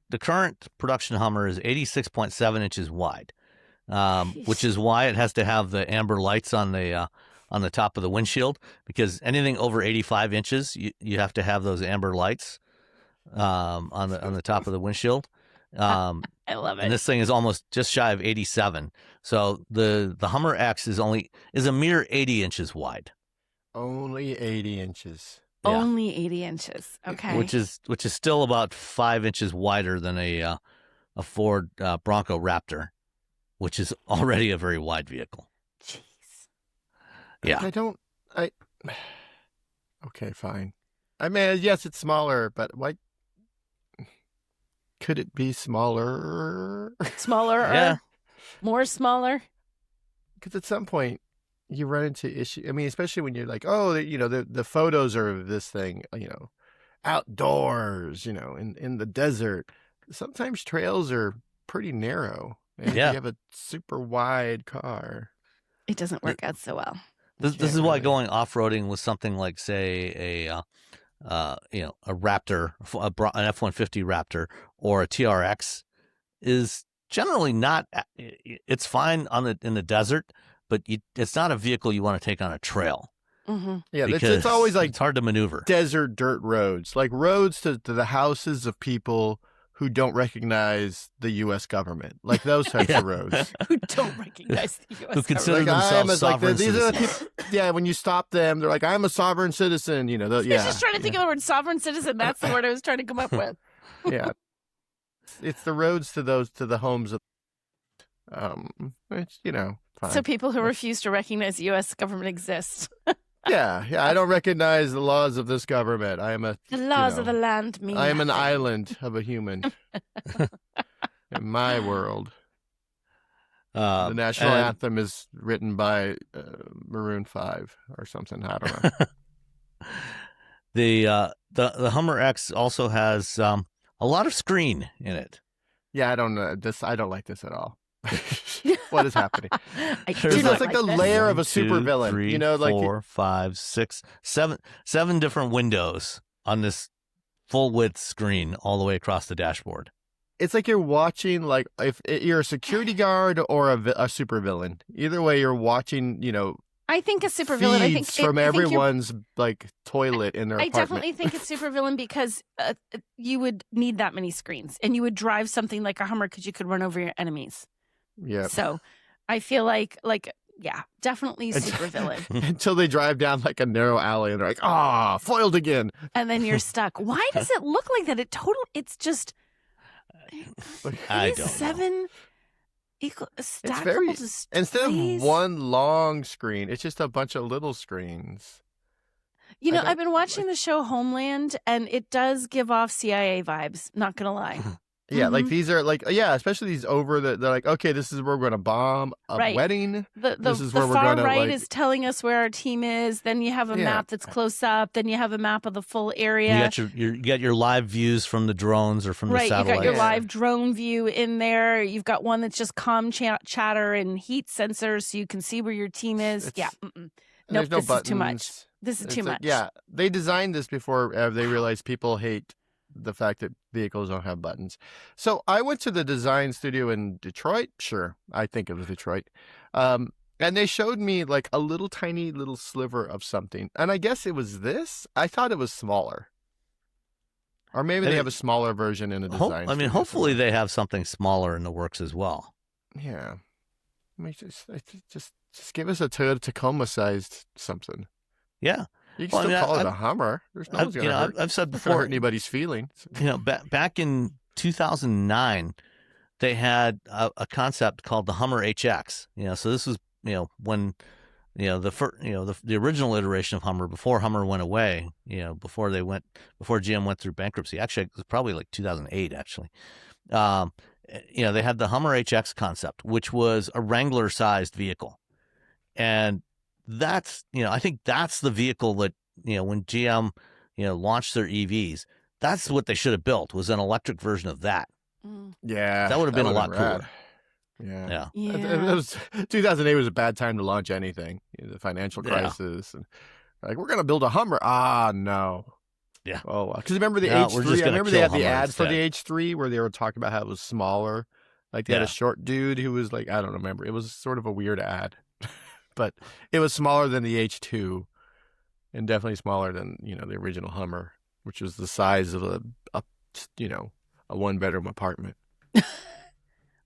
The current production Hummer is 86.7 inches wide, which is why it has to have the amber lights on the top of the windshield, because anything over 85 inches, you have to have those amber lights on the top of the windshield. I love it. And this thing is almost just shy of 87. So the Hummer X is a mere 80 inches wide. Only 80 inches. Yeah. Only 80 inches. Okay. Which is still about 5 inches wider than a Ford Bronco Raptor, which is already a very wide vehicle. Jeez. Yeah. Okay, fine. I mean, yes, it's smaller, but why could it be smaller? Smaller Yeah. or more smaller? Because at some point you run into issue. I mean, especially when you're like, oh, the photos are of this thing, outdoors, in the desert. Sometimes trails are pretty narrow. And if you have a super wide car, it doesn't work out so well. This is why going off-roading with something like, say, a Raptor, an F-150 Raptor, or a TRX is generally not. It's fine in the desert, but it's not a vehicle you want to take on a trail. Mm-hmm. Yeah, it's always like it's hard to maneuver. Desert dirt roads, like roads to the houses of people who don't recognize the U.S. government, like those types of roads. Who don't recognize the U.S. Who consider government. themselves sovereign these citizens. are the people, when you stop them, they're like, I'm a sovereign citizen. I was just trying to think of the word sovereign citizen. That's the word I was trying to come up with. Yeah. It's the roads to the homes of, it's, fine. So people who refuse to recognize the U.S. government exist. Yeah, I don't recognize the laws of this government. I am The laws of the land mean I am an nothing. island of a human in my world. The national anthem is written by Maroon 5 or something. I don't know. The Hummer X also has a lot of screen in it. Yeah, I don't know this. I don't like this at all. What is happening? It's like the layer of a supervillain. 3, 4, 5, 6, 7 different windows on this full width screen all the way across the dashboard. It's like you're watching, like, if you're a security guard or a supervillain. Either way, you're watching, I think a supervillain. I think from everyone's like toilet in their I apartment. definitely think it's supervillain because you would need that many screens, and you would drive something like a Hummer because you could run over your enemies. Yeah. So I feel like yeah, definitely supervillain. Until they drive down like a narrow alley and they're like, foiled again. And then you're stuck. Why does it look like that? It's just I don't know. 7 stackable displays. Instead of one long screen, it's just a bunch of little screens. I've been watching the show Homeland, and it does give off CIA vibes, not gonna lie. Yeah, like these are like, especially these they're like, okay, this is where we're going to bomb a wedding. This is where we're far going to right is telling us where our team is. Then you have a map that's close up. Then you have a map of the full area. You got your live views from the drones or from the satellites. You got your live drone view in there. You've got one that's just comm chatter and heat sensors, so you can see where your team is. Nope, this is too much. This is too much. Yeah, they designed this before they realized people hate the fact that vehicles don't have buttons. So I went to the design studio in Detroit. Sure, I think it was Detroit. And they showed me like a little tiny little sliver of something. And I guess it was this. I thought it was smaller. Or maybe they have a smaller version in a design studio. Hopefully they have something smaller in the works as well. Yeah. I mean, just give us a Toyota Tacoma-sized something. Yeah. You can still call it a Hummer. There's no one's going to hurt. I've said It's before, not hurt anybody's feelings. Back in 2009, they had a concept called the HUMMER HX. So this was when the original iteration of Hummer before Hummer went away. Before GM went through bankruptcy. Actually, it was probably like 2008. Actually, they had the HUMMER HX concept, which was a Wrangler-sized vehicle, and that's I think that's the vehicle that when GM launched their EVs, that's what they should have built, was an electric version of that. Yeah, that would have been a lot cooler. Yeah. It was 2008 was a bad time to launch anything. The financial crisis, and like, we're gonna build a Hummer. No. Yeah. Oh, because remember the H3? I remember they had the ad for the H3 where they were talking about how it was smaller. Like they had a short dude who was like, I don't remember. It was sort of a weird ad. But it was smaller than the H2, and definitely smaller than the original Hummer, which was the size of a one-bedroom apartment.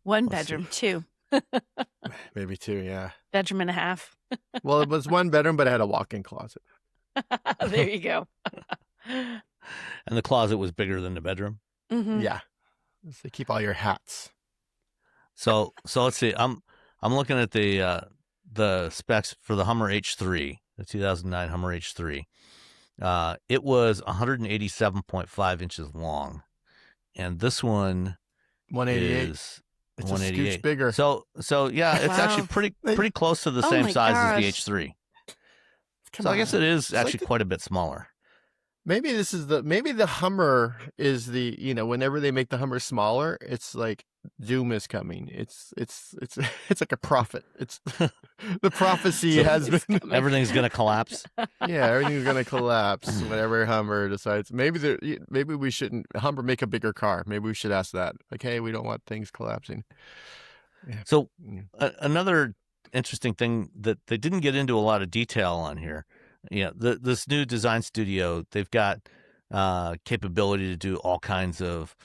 One bedroom, 2. Maybe 2, yeah. Bedroom and a half. Well, it was one bedroom, but it had a walk-in closet. There you go. And the closet was bigger than the bedroom. Mm-hmm. Yeah, so they keep all your hats. So let's see. I'm looking at the specs for the Hummer H3, the 2009 Hummer H3. It was 187.5 inches long, and this one 188 is it's 188. A scooch bigger. So yeah, it's actually pretty close to the same size as the H3. So I guess it is actually quite a bit smaller. Maybe the Hummer is whenever they make the Hummer smaller, it's like doom is coming. It's like a prophet. It's the prophecy So has been. everything's going to collapse. Yeah, everything's gonna collapse whenever Hummer decides. Maybe we shouldn't Hummer make a bigger car. Maybe we should ask that. Like, hey, we don't want things collapsing. Yeah. So another interesting thing that they didn't get into a lot of detail on here. This new design studio, they've got capability to do all kinds of,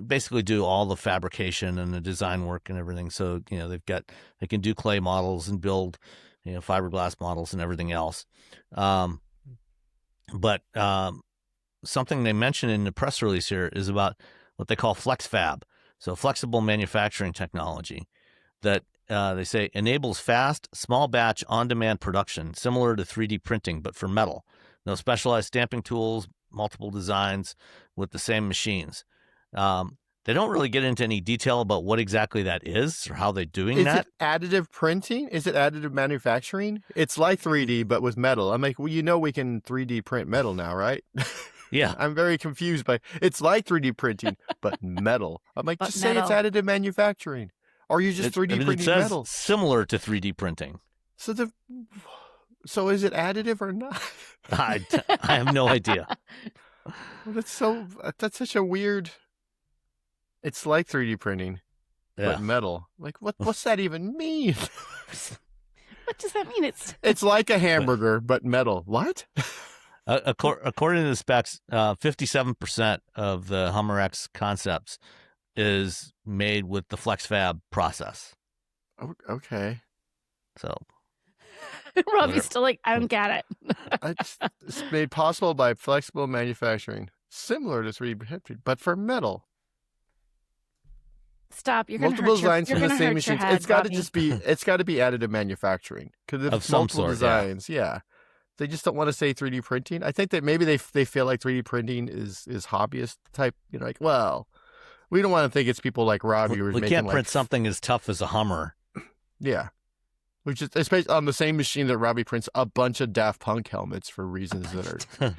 basically do all the fabrication and the design work and everything. So, they can do clay models and build, fiberglass models and everything else. But something they mentioned in the press release here is about what they call flex fab. So flexible manufacturing technology that they say enables fast, small batch, on-demand production, similar to 3D printing, but for metal. No specialized stamping tools, multiple designs with the same machines. They don't really get into any detail about what exactly that is or how they're doing that. Is it additive printing? Is it additive manufacturing? It's like 3D, but with metal. I'm like, well, we can 3D print metal now, right? Yeah. I'm very confused by it's like 3D printing, but metal. I'm like, just say it's additive manufacturing. Or you just 3D printing metal. Similar to 3D printing. So is it additive or not? I have no idea. Well, that's such a weird. It's like 3D printing, but metal. Like, what's that even mean? What does that mean? It's like a hamburger, but metal. What? According to the specs, 57% of the HUMMER X concepts is made with the flex fab process. Okay. So Robbie's still like, I don't get it. It's made possible by flexible manufacturing, similar to 3D printing, but for metal. Stop! You're going to hurt multiple designs from the same machines. Head, it's got to Robbie. just be. It's got to be additive manufacturing because Of it's some multiple sort, designs. Yeah. They just don't want to say 3D printing. I think that maybe they feel like 3D printing is hobbyist type. Like, well, we don't want to think it's people like Robbie who's we making can't print something as tough as a Hummer. Yeah. Which is especially on the same machine that Robbie prints a bunch of Daft Punk helmets for reasons that are.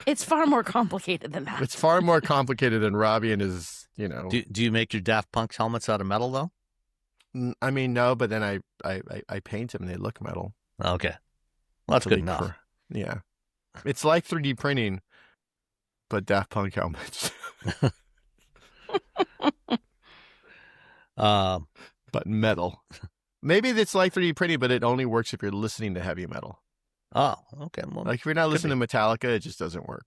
It's far more complicated than that. It's far more complicated than Robbie and his. Do you make your Daft Punk helmets out of metal though? I mean, no, but then I paint them and they look metal. Okay, well that's good enough. Yeah, it's like 3D printing, but Daft Punk helmets. But metal. Maybe it's like 3D printing, but it only works if you're listening to heavy metal. Oh, okay. Well, like if you're not listening to Metallica, it just doesn't work.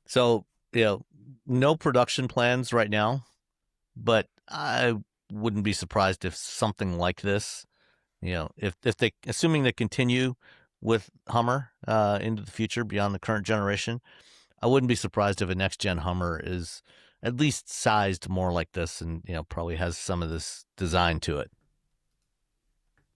So, no production plans right now, but I wouldn't be surprised if something like this, if they, assuming they continue with Hummer into the future beyond the current generation, I wouldn't be surprised if a next gen Hummer is at least sized more like this and, probably has some of this design to it.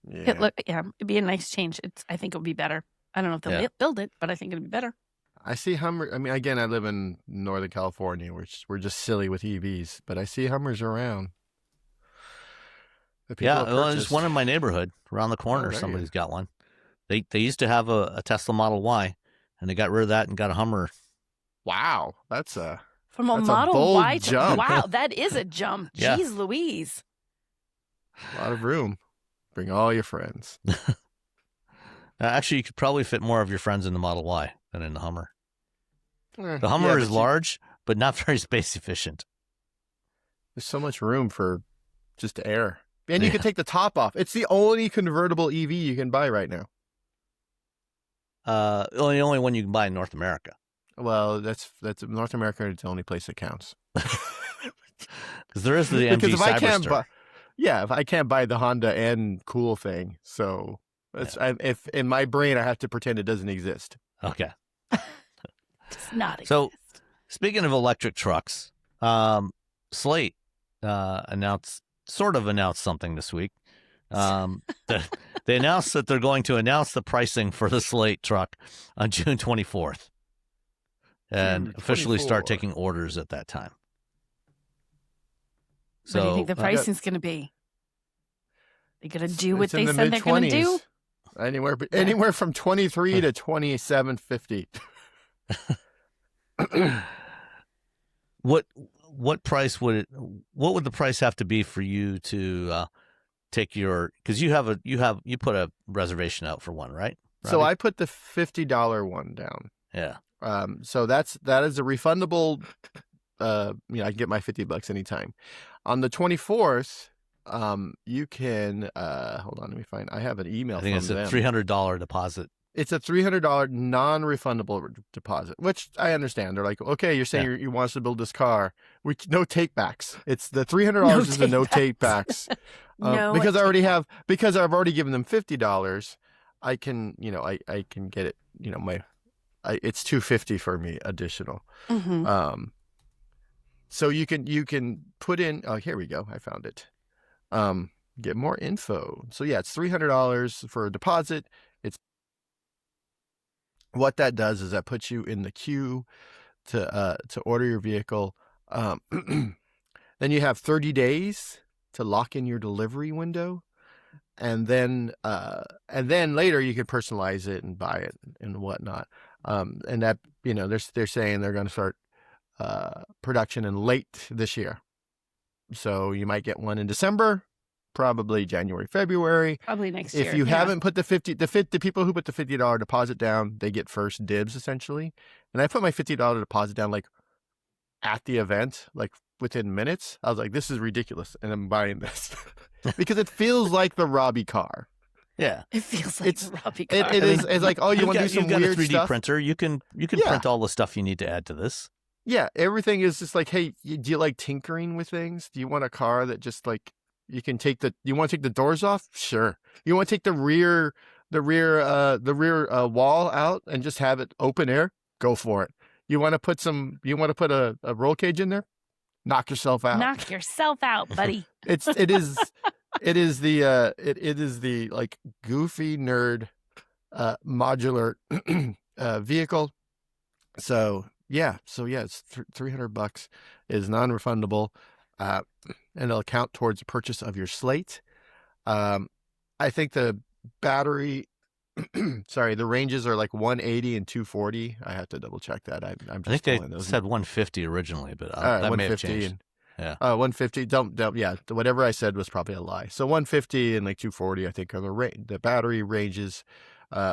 Yeah. It'd be a nice change. I think it would be better. I don't know if they'll build it, but I think it'd be better. I see Hummer. I mean, again, I live in Northern California, which we're just silly with EVs, but I see Hummers around. There's one in my neighborhood around the corner. Somebody's got one. They used to have a Tesla Model Y, and they got rid of that and got a Hummer. Wow, that's a Model Y to jump. wow, that is a jump. Yeah. Jeez Louise. A lot of room. Bring all your friends. Actually, you could probably fit more of your friends in the Model Y than in the Hummer. The Hummer Yeah, is large, but not very space efficient. There's so much room for just air. And you can take the top off. It's the only convertible EV you can buy right now. The only one you can buy in North America. Well, that's North America. It's the only place that counts. Because there is the MG Cyberster. If I can't buy the Honda and cool thing, so if in my brain I have to pretend it doesn't exist. Okay. Does not exist. So, speaking of electric trucks, Slate announced something this week. They announced that they're going to announce the pricing for the Slate truck on June 24th and officially start taking orders at that time. What do you think the pricing's going to be? They going to do what they said they're going to do? Anywhere from 23 to 2750. What price would what would the price have to be for you to take your, because you put a reservation out for one, right? Robbie? So I put the $50 one down. Yeah. So that is a refundable. I can get my $50 anytime. On the 24th, you can hold on, let me find. I have an email. I think it's a $300 deposit. It's a $300 non-refundable deposit, which I understand. They're like, okay, you're saying you want us to build this car. No takebacks. It's the $300 is the no takebacks. Because I've already given them $50. I can get it. It's $250 for me additional. Mm-hmm. So you can put in. Oh, here we go. I found it. Get more info. So yeah, it's $300 for a deposit. What that does is that puts you in the queue to order your vehicle. Then you have 30 days to lock in your delivery window, and then later you can personalize it and buy it and whatnot. And that they're saying they're going to start production in late this year, so you might get one in December. Probably January, February. Probably next year. If you haven't put the people who put the $50 deposit down, they get first dibs essentially. And I put my $50 deposit down like at the event, like within minutes. I was like, this is ridiculous, and I'm buying this because it feels like the Robbie car. Yeah, it feels like the Robbie car. It is. It's like, oh, you want to do some weird a 3D stuff? printer. You can print all the stuff you need to add to this. Yeah, everything is just like, hey, do you like tinkering with things? Do you want a car that just like you want to take the doors off? Sure. You want to take the rear wall out and just have it open air? Go for it. You want to put a roll cage in there? Knock yourself out. Knock yourself out, buddy. It is the like goofy nerd modular vehicle. So it's $300 is non-refundable. And it'll count towards the purchase of your Slate. I think the battery, the ranges are like 180 and 240. I have to double check that. I think they said 150 originally, but that may have changed. 150. Don't. Yeah, whatever I said was probably a lie. So 150 and like 240, I think, are the battery ranges.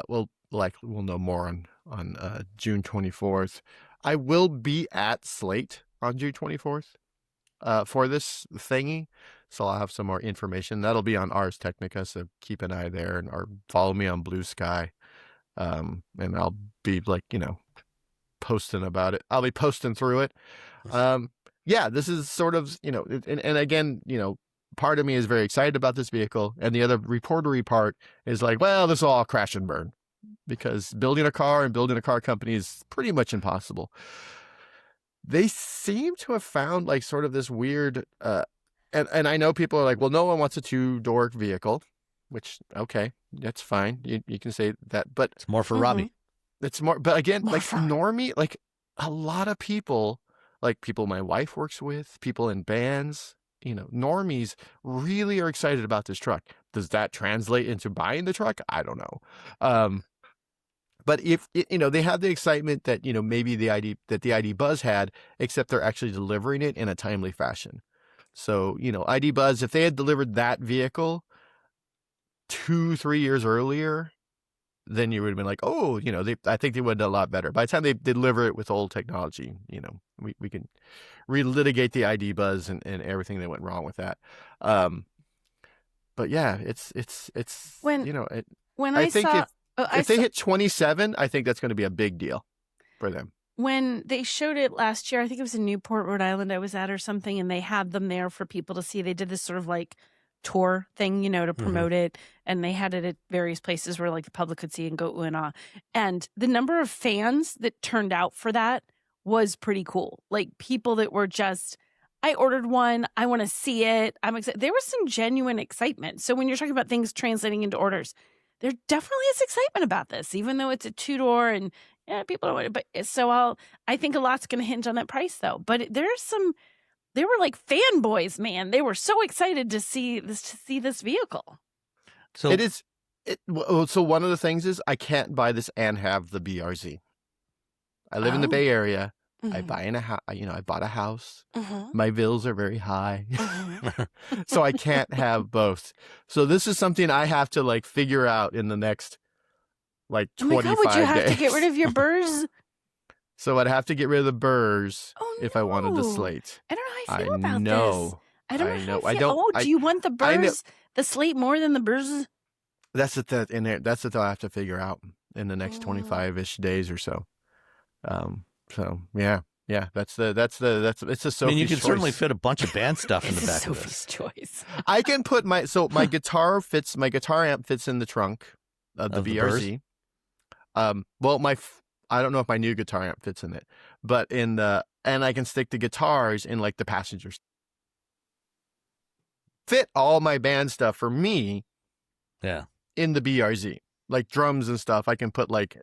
We'll know more on June 24th. I will be at Slate on June 24th. For this thingy, so I'll have some more information. That'll be on Ars Technica, so keep an eye there, or follow me on Blue Sky, and I'll be posting about it. I'll be posting through it. This is sort of and again, part of me is very excited about this vehicle, and the other reportery part is like, well, this will all crash and burn, because building a car and building a car company is pretty much impossible. They seem to have found like sort of this weird, and I know people are like, well, no one wants a 2-door vehicle, which, okay, that's fine. You can say that, but it's more for Robbie. It's more, but again, like normie, like a lot of people, like people my wife works with, people in bands, normies really are excited about this truck. Does that translate into buying the truck? I don't know. But if they have the excitement that maybe the ID Buzz had, except they're actually delivering it in a timely fashion. So ID Buzz, if they had delivered that vehicle 2-3 years earlier, then you would have been like, oh, I think they would have done a lot better. By the time they deliver it with old technology, we can relitigate the ID Buzz and everything that went wrong with that. But yeah, it's if they hit 27, I think that's going to be a big deal for them. When they showed it last year, I think it was in Newport, Rhode Island I was at or something, and they had them there for people to see. They did this sort of like tour thing, to promote it, and they had it at various places where like the public could see and go ooh and ah. And the number of fans that turned out for that was pretty cool. Like people that were just, I ordered one, I want to see it, I'm excited. There was some genuine excitement. So when you're talking about things translating into orders, there definitely is excitement about this, even though it's a 2-door and people don't want it. But so I think a lot's going to hinge on that price though. But they were like fanboys, man. They were so excited to see this vehicle. So it is So one of the things is I can't buy this and have the BRZ. I live in the Bay Area. I bought a house. My bills are very high. So I can't have both. So this is something I have to like figure out in the next like 25 days. Would you have to get rid of your burrs? So I'd have to get rid of the burrs if I wanted the Slate. I don't know how I feel about this. I don't know. How I feel. Do you want the burrs, the Slate more than the burrs? That's the thing I have to figure out in the next 25-ish days or so. So yeah, it's a Sophie's choice. I mean, you can certainly fit a bunch of band stuff in the back of this. Sophie's choice. I can put my guitar amp fits in the trunk of the BRZ. I don't know if my new guitar amp fits in it, but and I can stick the guitars in like the passengers. Fit all my band stuff for me. Yeah. In the BRZ, like drums and stuff, I can put like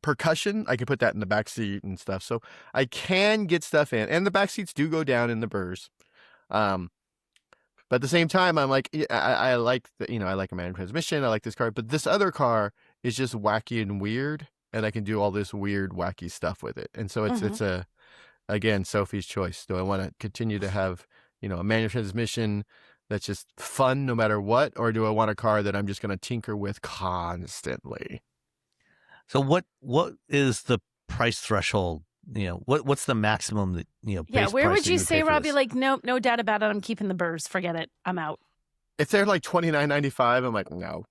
percussion. I can put that in the back seat and stuff. So I can get stuff in, and the back seats do go down in the burrs. But at the same time, I'm like, I like I like a manual transmission. I like this car, but this other car is just wacky and weird, and I can do all this weird, wacky stuff with it. And so it's again Sophie's choice. Do I want to continue to have a manual transmission that's just fun no matter what, or do I want a car that I'm just going to tinker with constantly? So what is the price threshold? What's the maximum that base where price would you that say, pay for Robbie? this? Like, no doubt about it. I'm keeping the burrs. Forget it. I'm out. If they're like $29.95, I'm like, no.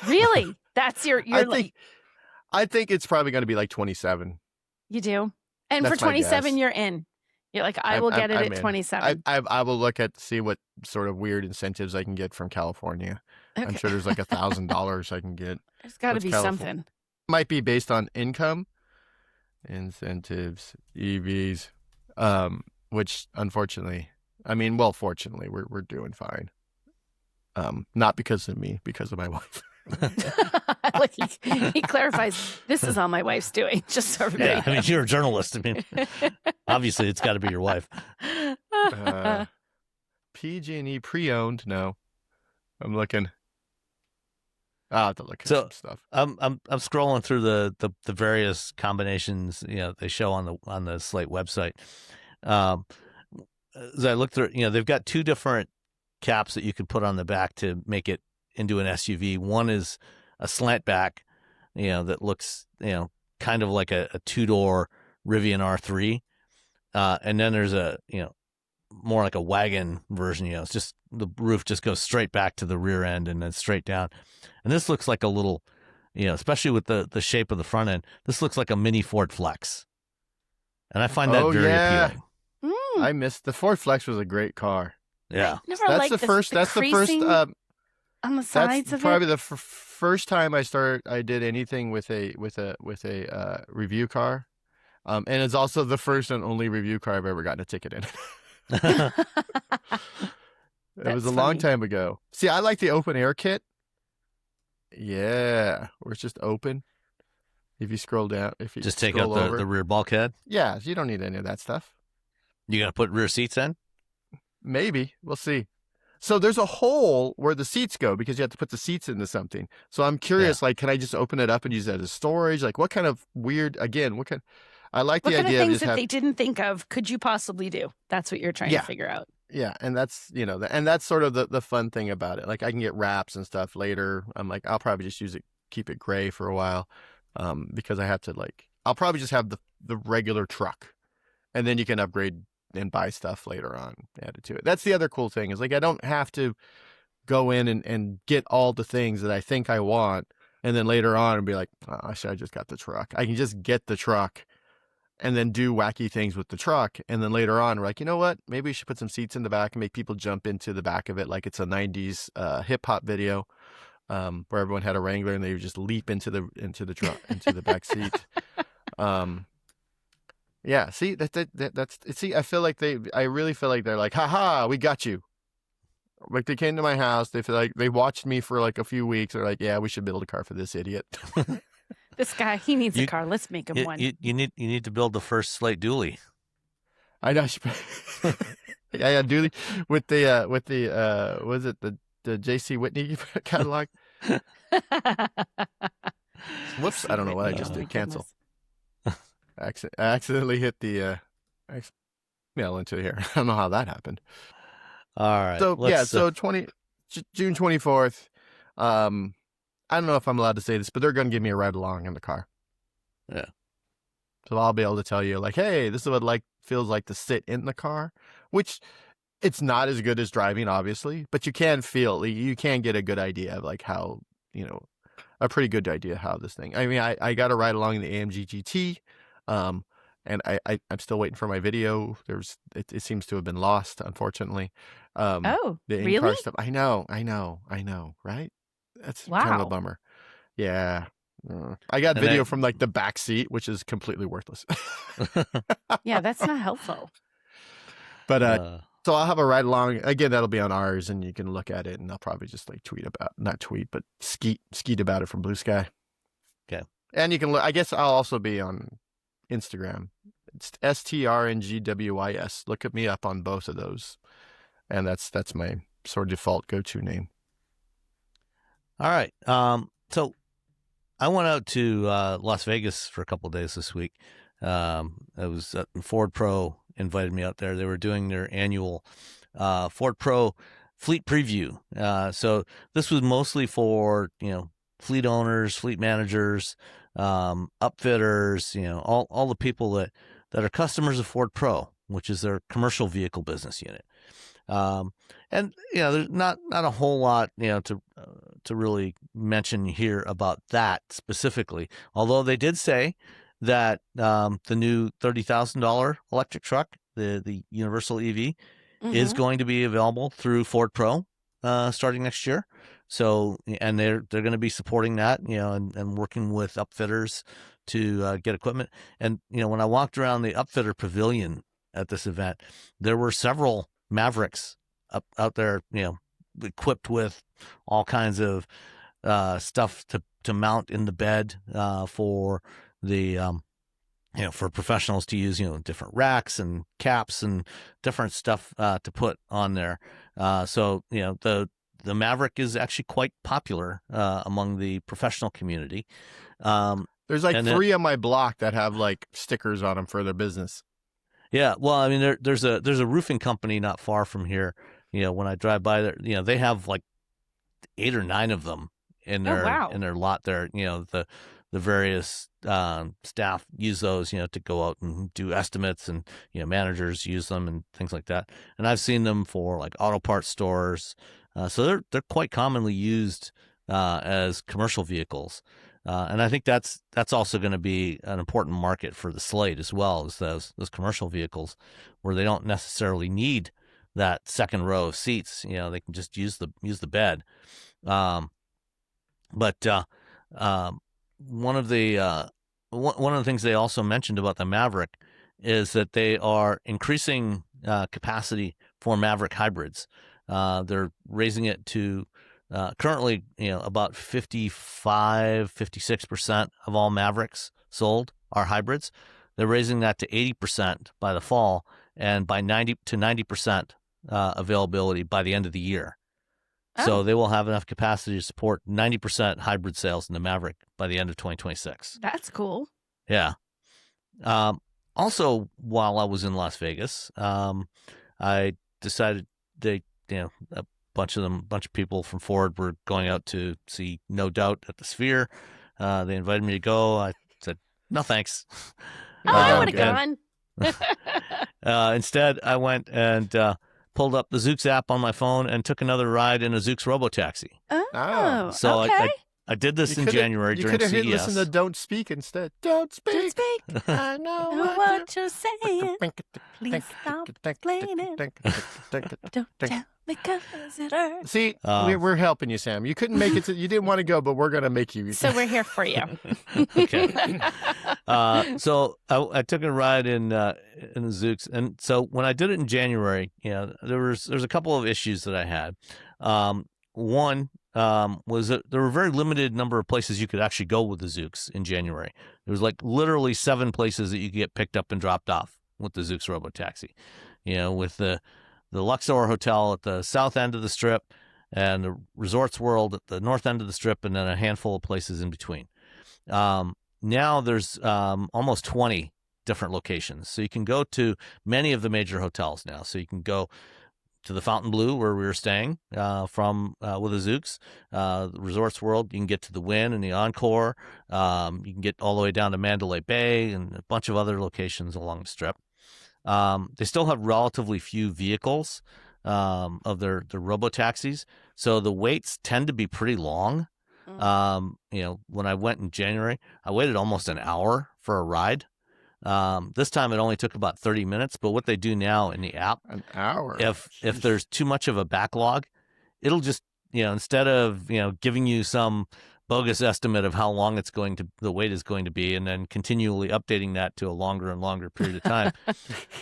Really? That's your I think it's probably going to be like 27. You do, and That's for 27, guess. you're in. You're like, I will get it at 27. I will look see what sort of weird incentives I can get from California. Okay. I'm sure there's like $1,000 I can get. There's got to be something. Might be based on income, incentives, EVs, which unfortunately, fortunately, we're doing fine. Not because of me, because of my wife. He clarifies, this is all my wife's doing, just so everybody knows. I mean, you're a journalist. I mean, obviously it's got to be your wife. PG&E pre-owned? No. I'm looking. I'll have to look at some stuff. I'm scrolling through the various combinations they show on the Slate website. As I look through, they've got two different caps that you could put on the back to make it into an SUV. One is a slant back, that looks, kind of like a two-door Rivian R3. And then there's a, more like a wagon version, it's just the roof just goes straight back to the rear end and then straight down. And this looks like a little, especially with the shape of the front end, this looks like a mini Ford Flex. And I find that very appealing. I missed the Ford Flex was a great car. Yeah. That's the first on the sides that's of probably it. the first time I did anything with a review car, and it's also the first and only review car I've ever gotten a ticket in. It was a long time ago. See, I like the open air kit. Yeah, where it's just open. If you scroll down, if you just take out the rear bulkhead. Yeah, you don't need any of that stuff. You gonna put rear seats in? Maybe. We'll see. So there's a hole where the seats go because you have to put the seats into something. So I'm curious, can I just open it up and use that as storage? Like what kind of weird, I like the idea of things that they didn't think of could you possibly do? That's what you're trying to figure out. Yeah. And that's, and that's sort of the fun thing about it. Like I can get wraps and stuff later. I'm like, I'll probably just use it, keep it gray for a while. Because I have to I'll probably just have the regular truck and then you can upgrade and buy stuff later on added to it. That's the other cool thing is I don't have to go in and get all the things that I think I want and then later on and be like, oh, I should have just got the truck. I can just get the truck and then do wacky things with the truck. And then later on, we're like, you know what? Maybe we should put some seats in the back and make people jump into the back of it like it's a 90s hip hop video where everyone had a Wrangler and they would just leap into the truck, into the back seat. Yeah, see that's see. I really feel like they're like, haha, we got you. Like they came to my house. They feel like they watched me for like a few weeks. They're like, yeah, we should build a car for this idiot. This guy, he needs a car. Let's make him one. You need to build the first Slate dually. I know. Yeah, dually with the was it the J.C. Whitney catalog? Whoops! I don't know what I just did. Cancel. I accidentally hit the into here. I don't know how that happened. All right. So so June 24th. I don't know if I'm allowed to say this, but they're going to give me a ride along in the car. Yeah. So I'll be able to tell you, like, hey, this is what it feels like to sit in the car, which it's not as good as driving, obviously, but you can get a good idea of like how, a pretty good idea how this thing. I mean, I got a ride along in the AMG GT, and I'm still waiting for my video. It seems to have been lost, unfortunately. Oh, the really? in-car stuff. I know, right? That's kind of a bummer. Yeah. I got video from like the back seat, which is completely worthless. Yeah, that's not helpful. But so I'll have a ride along. Again, that'll be on ours, and you can look at it, and I'll probably just like skeet about it from Blue Sky. Okay. And you can look. I guess I'll also be on Instagram. It's STRNGWYS. Look at me up on both of those, and that's my sort of default go-to name. All right. So I went out to Las Vegas for a couple of days this week. Ford Pro invited me out there. They were doing their annual Ford Pro fleet preview. So this was mostly for, fleet owners, fleet managers, upfitters, all the people that are customers of Ford Pro, which is their commercial vehicle business unit. And there's not a whole lot to really mention here about that specifically. Although they did say that the new $30,000 electric truck, the Universal EV, is going to be available through Ford Pro starting next year. So, and they're going to be supporting that, and working with upfitters to get equipment. And when I walked around the upfitter pavilion at this event, there were several Mavericks out there, equipped with all kinds of stuff to mount in the bed for the for professionals to use, different racks and caps and different stuff to put on there. So the Maverick is actually quite popular among the professional community. There's like 3 on my block that have like stickers on them for their business. Yeah, well, I mean, there's a roofing company not far from here. When I drive by there, they have like 8 or 9 of them in their lot there. The various staff use those, to go out and do estimates, and managers use them and things like that. And I've seen them for like auto parts stores, so they're quite commonly used as commercial vehicles. And I think that's also going to be an important market for the Slate as well, as those commercial vehicles where they don't necessarily need that second row of seats. They can just use the bed. But one of the things they also mentioned about the Maverick is that they are increasing capacity for Maverick hybrids. They're raising it to currently, about 56% of all Mavericks sold are hybrids. They're raising that to 80% by the fall, and by 90% availability by the end of the year. Oh. So they will have enough capacity to support 90% hybrid sales in the Maverick by the end of 2026. That's cool. Yeah. Also, while I was in Las Vegas, I decided a bunch of people from Ford were going out to see No Doubt at the Sphere. They invited me to go. I said, no, thanks. I would have gone. Instead, I went and pulled up the Zoox app on my phone and took another ride in a Zoox Robotaxi. Oh, so okay. I did this in January during CES. You could have listened to Don't Speak instead. Don't speak. I know what you're saying. Please stop complaining. Don't tell me 'cause it hurts. See, we're helping you, Sam. You couldn't make it. You didn't want to go, but we're going to make you. So we're here for you. Okay. So I took a ride in the Zoox, and so when I did it in January, there's a couple of issues that I had. One was that there were a very limited number of places you could actually go with the Zoox in January. There was like literally 7 places that you could get picked up and dropped off with the Zoox Robotaxi. With the Luxor Hotel at the south end of the Strip, and the Resorts World at the north end of the Strip, and then a handful of places in between. Now there's almost 20 different locations. So you can go to many of the major hotels now. So you can go to the Fontainebleau where we were staying from with the Zoox, the Resorts World. You can get to the Wynn and the Encore. You can get all the way down to Mandalay Bay and a bunch of other locations along the Strip. They still have relatively few vehicles of their Robotaxis, so the waits tend to be pretty long. When I went in January, I waited almost an hour for a ride. This time it only took about 30 minutes, but what they do now in the app, an hour. If there's too much of a backlog, it'll just, instead of, giving you some bogus estimate of how long the wait is going to be, and then continually updating that to a longer and longer period of time,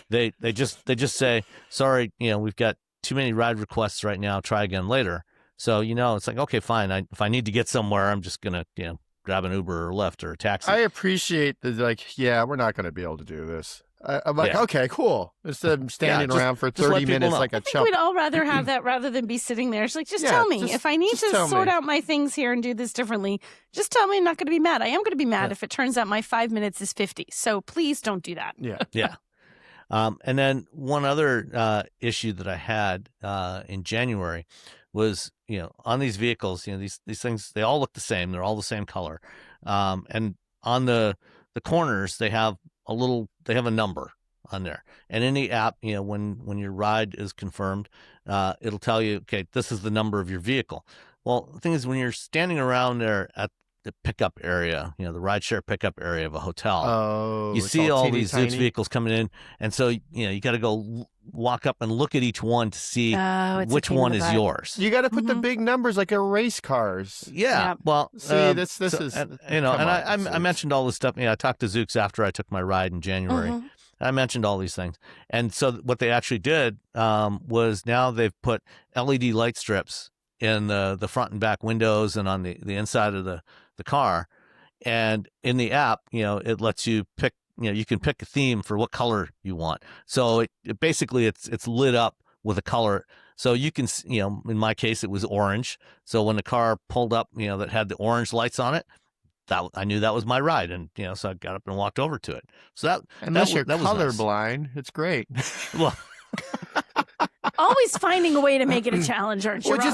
they just say, sorry, we've got too many ride requests right now. Try again later. So, it's like, okay, fine. If I need to get somewhere, I'm just going to, grab an Uber or Lyft or a taxi. I appreciate we're not going to be able to do this. I'm like, okay, cool. Instead of standing around for 30 minutes like a chump. We'd all rather have that rather than be sitting there. It's like, just tell me. If I need to sort out my things here and do this differently, just tell me. I'm not going to be mad. I am going to be mad if it turns out my 5 minutes is 50. So please don't do that. Yeah. Yeah. And then one other issue that I had in January was, on these vehicles, these things, they all look the same. They're all the same color. And on the corners, they have a number on there. And in the app, when your ride is confirmed, it'll tell you, okay, this is the number of your vehicle. Well, the thing is, when you're standing around there at the pickup area, the rideshare pickup area of a hotel, you see all these Zoox vehicles coming in. And so, you got to go walk up and look at each one to see which one is yours. You got to put the big numbers like a race cars. Yeah. Well, see, this is, I mentioned all this stuff. I talked to Zoox after I took my ride in January. I mentioned all these things. And so what they actually did was now they've put LED light strips in the front and back windows and on the inside of the car. And in the app, it lets you pick, you can pick a theme for what color you want. So it basically it's lit up with a color. So you can, in my case, it was orange. So when the car pulled up, that had the orange lights on it, I knew that was my ride. And, so I got up and walked over to it. So unless you're that was colorblind, nice. It's great. Well, always finding a way to make it a challenge, aren't you? Well, it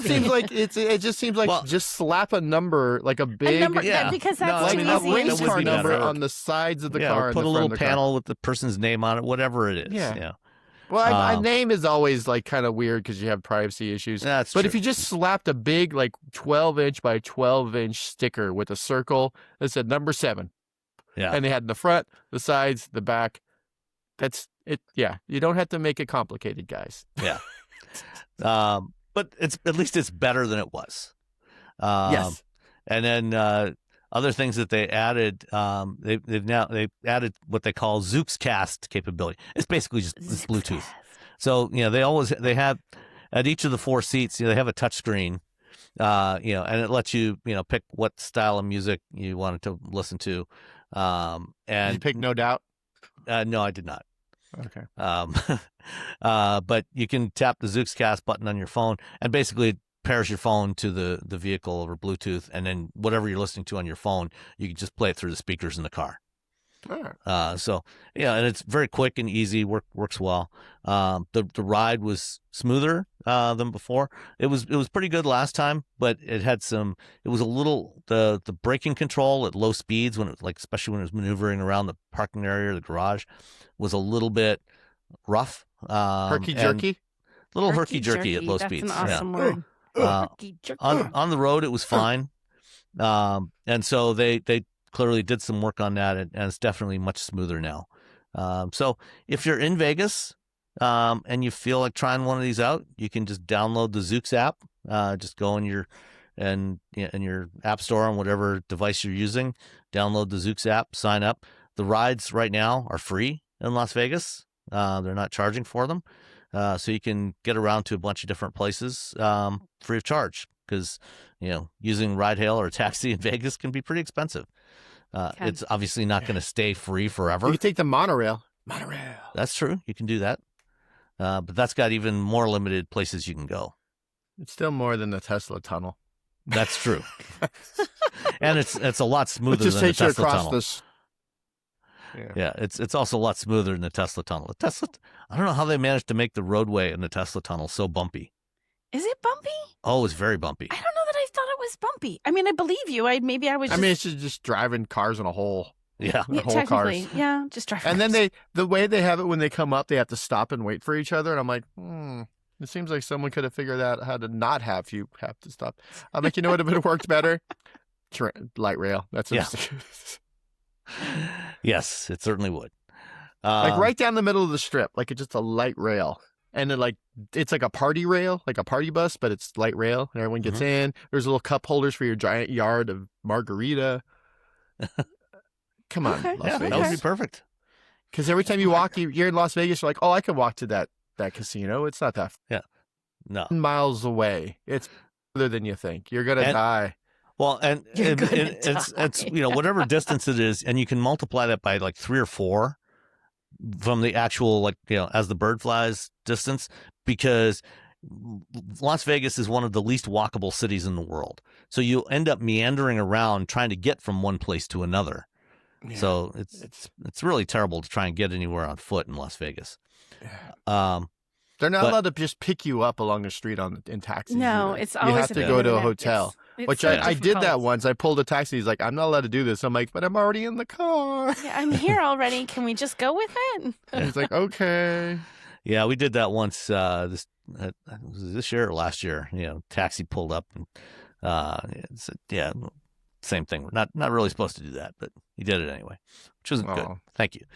just seems like just slap a number, like a big number, because that's too a easy. race car number on the sides of the car. Or put a little panel with the person's name on it, whatever it is. Yeah. Well, a name is always kind of weird because you have privacy issues. That's but true. if you just slapped a big 12-inch by 12-inch sticker with a circle that said number 7, and they had the front, the sides, the back, that's it. Yeah, you don't have to make it complicated, guys. Yeah. But at least it's better than it was. Yes. And then other things that they added, they've added what they call Zoox Cast capability. It's basically just Bluetooth. So they have at each of the 4 seats, they have a touch screen, and it lets you pick what style of music you wanted to listen to. And did you pick No Doubt? No, I did not. Okay. But you can tap the Zoox Cast button on your phone, and basically it pairs your phone to the vehicle over Bluetooth, and then whatever you're listening to on your phone, you can just play it through the speakers in the car. So and it's very quick and easy. Works well. The ride was smoother than before. It was pretty good last time, but it was a little the braking control at low speeds when it especially when it was maneuvering around the parking area or the garage was a little bit rough. Herky-jerky? A little herky-jerky at low speeds. That's an awesome word. On the road, it was fine. And so they clearly did some work on that, and it's definitely much smoother now. So if you're in Vegas and you feel like trying one of these out, you can just download the Zoox app. Just go in your app store on whatever device you're using, download the Zoox app, sign up. The rides right now are free in Las Vegas. They're not charging for them. So you can get around to a bunch of different places free of charge, because using ride hail or a taxi in Vegas can be pretty expensive. It's obviously not going to stay free forever. You can take the monorail. That's true. You can do that. But that's got even more limited places you can go. It's still more than the Tesla tunnel. That's true. And it's a lot smoother It just than the takes you Tesla across tunnel. this. Yeah, it's also a lot smoother than the Tesla tunnel. I don't know how they managed to make the roadway in the Tesla tunnel so bumpy. Is it bumpy? Oh, it's very bumpy. I don't know that I thought it was bumpy. I mean, I believe you. I mean, it's just driving cars in a hole. Yeah, whole technically, cars. yeah, just driving. And cars. then the way they have it when they come up, they have to stop and wait for each other. And I'm like, it seems like someone could have figured out how to not have you have to stop. I'm like, you know what would have worked better? Light rail. That's Yes, it certainly would. Like right down the middle of the strip, like it's just a light rail. And then it's like a party rail, like a party bus, but it's light rail. And everyone gets in. There's little cup holders for your giant yard of margarita. Come on, Okay. Las Vegas. That would be perfect. Because every time you walk, you're in Las Vegas, you're like, oh, I could walk to that casino. It's not that No. miles away. It's further than you think. You're going to die. Well, and it's whatever distance it is, and you can multiply that by like 3 or 4 from the actual as the bird flies distance, because Las Vegas is one of the least walkable cities in the world. So you end up meandering around trying to get from one place to another. Yeah, so it's really terrible to try and get anywhere on foot in Las Vegas. Yeah. They're not allowed to just pick you up along the street in taxis. No, either. it's always you have to go to a hotel. Which I did that once. I pulled a taxi. He's like, I'm not allowed to do this. I'm like, but I'm already in the car. Yeah, I'm here already. Can we just go with it? And he's like, okay. Yeah, we did that once. This year or last year. Taxi pulled up and same thing. We're not really supposed to do that, but he did it anyway, which was good. Thank you.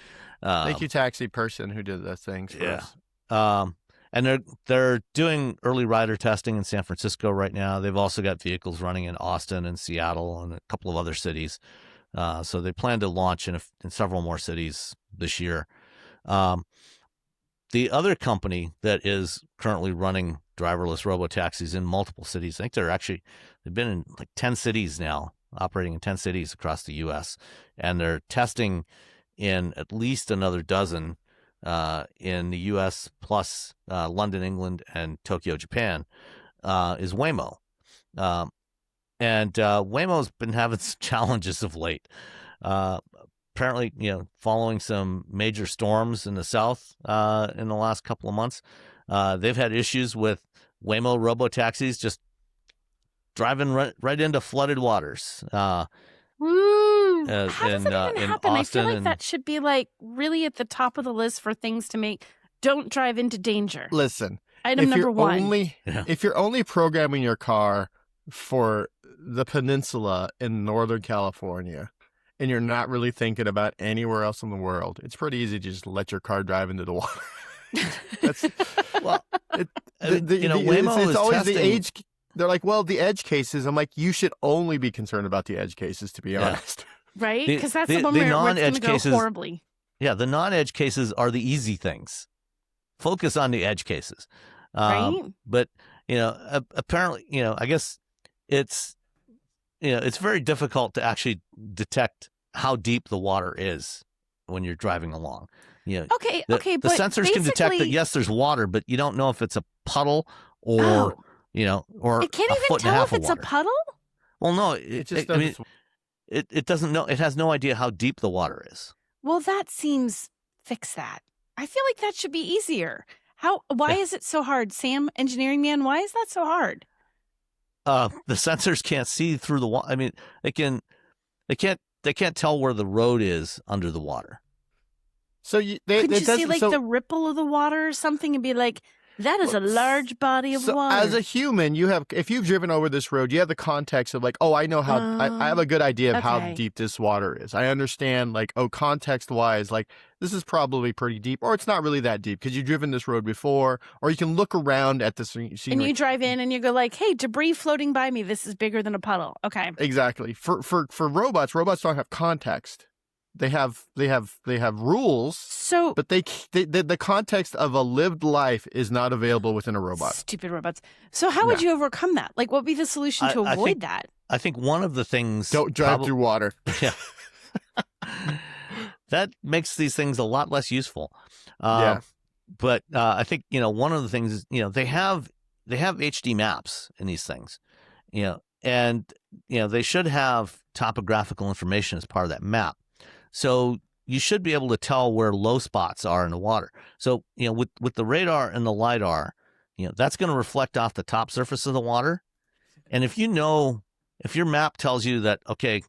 Thank you, taxi person who did those things for us. And they're doing early rider testing in San Francisco right now. They've also got vehicles running in Austin and Seattle and a couple of other cities. So they plan to launch in several more cities this year. The other company that is currently running driverless robotaxis in multiple cities, I think they've been in like 10 cities now, operating in 10 cities across the U.S., and they're testing in at least another dozen in the U.S. plus London, England, and Tokyo, Japan, is Waymo. And Waymo's been having some challenges of late. Apparently, following some major storms in the south in the last couple of months, they've had issues with Waymo robotaxis just driving right into flooded waters. How does that even happen? I feel like and that should be like really at the top of the list for things to make. Don't drive into danger. Listen, item number 1. If you're only programming your car for the peninsula in Northern California, and you're not really thinking about anywhere else in the world, it's pretty easy to just let your car drive into the water. Waymo is always testing. the age. They're like, well, the edge cases. I'm like, you should only be concerned about the edge cases, to be honest. Right? Because that's the one where it's going to go horribly. Yeah, the non-edge cases are the easy things. Focus on the edge cases. Right? But, apparently, I guess it's very difficult to actually detect how deep the water is when you're driving along. Okay, the but sensors can detect that, yes, there's water, but you don't know if it's a puddle or, or it can't a even foot and tell a half if it's of a water. puddle? Well, no, It just doesn't. It doesn't know. It has no idea how deep the water is. Well, that seems fix that. I feel like that should be easier. Why is it so hard? Sam, engineering man, why is that so hard? The sensors can't see through the water. I mean, they can't tell where the road is under the water. So Could you see the ripple of the water or something and be like, that is a large body of water. As a human, if you've driven over this road, you have the context of like, oh, I know how, I have a good idea of how deep this water is. I understand context wise, this is probably pretty deep, or it's not really that deep because you've driven this road before, or you can look around at the scenery. And you drive in and you go like, hey, debris floating by me. This is bigger than a puddle. Okay. Exactly. For robots don't have context. They have rules. So, but the context of a lived life is not available within a robot. Stupid robots. So how would you overcome that? What would be the solution to avoid that? I think one of the things, don't drive through water. Yeah, that makes these things a lot less useful. Yeah. But I think one of the things is they have they have HD maps in these things, and they should have topographical information as part of that map. So you should be able to tell where low spots are in the water. So with the radar and the LiDAR, that's going to reflect off the top surface of the water. And if your map tells you that, okay,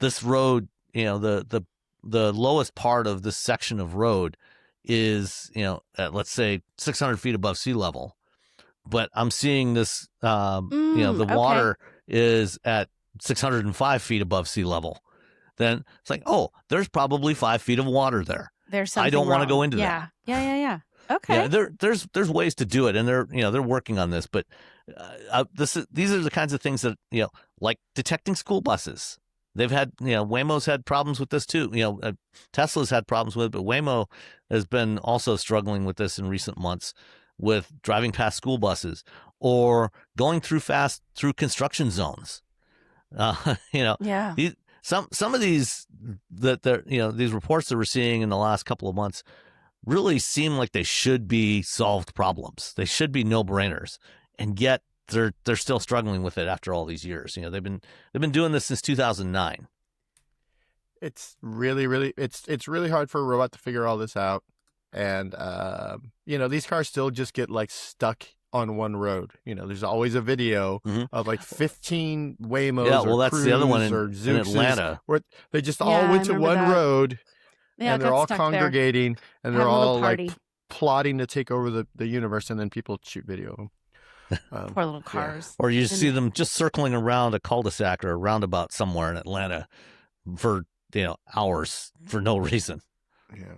this road, the lowest part of this section of road is, at, let's say 600 feet above sea level, but I'm seeing this, the water is at 605 feet above sea level, then it's like, oh, there's probably 5 feet of water there. There's something I don't want to wrong. go into that. Yeah. Okay. Yeah, there's ways to do it, and they're working on this. But these are the kinds of things that like detecting school buses. They've had Waymo's had problems with this too. Tesla's had problems with it, but Waymo has been also struggling with this in recent months, with driving past school buses or going fast through construction zones. Yeah. Some of these these reports that we're seeing in the last couple of months really seem like they should be solved problems. They should be no-brainers, and yet they're still struggling with it after all these years. They've been doing this since 2009. It's really it's really hard for a robot to figure all this out, and these cars still just get like stuck on one road. There's always a video of like 15 Waymos. Yeah, well, or that's the other one in Zooxes, Atlanta, where they just all went to one road. Yeah, and they're all congregating, and they're all like plotting to take over the universe, and then people shoot video of them. Poor little cars. Or you see them just circling around a cul-de-sac or a roundabout somewhere in Atlanta for hours for no reason. Yeah,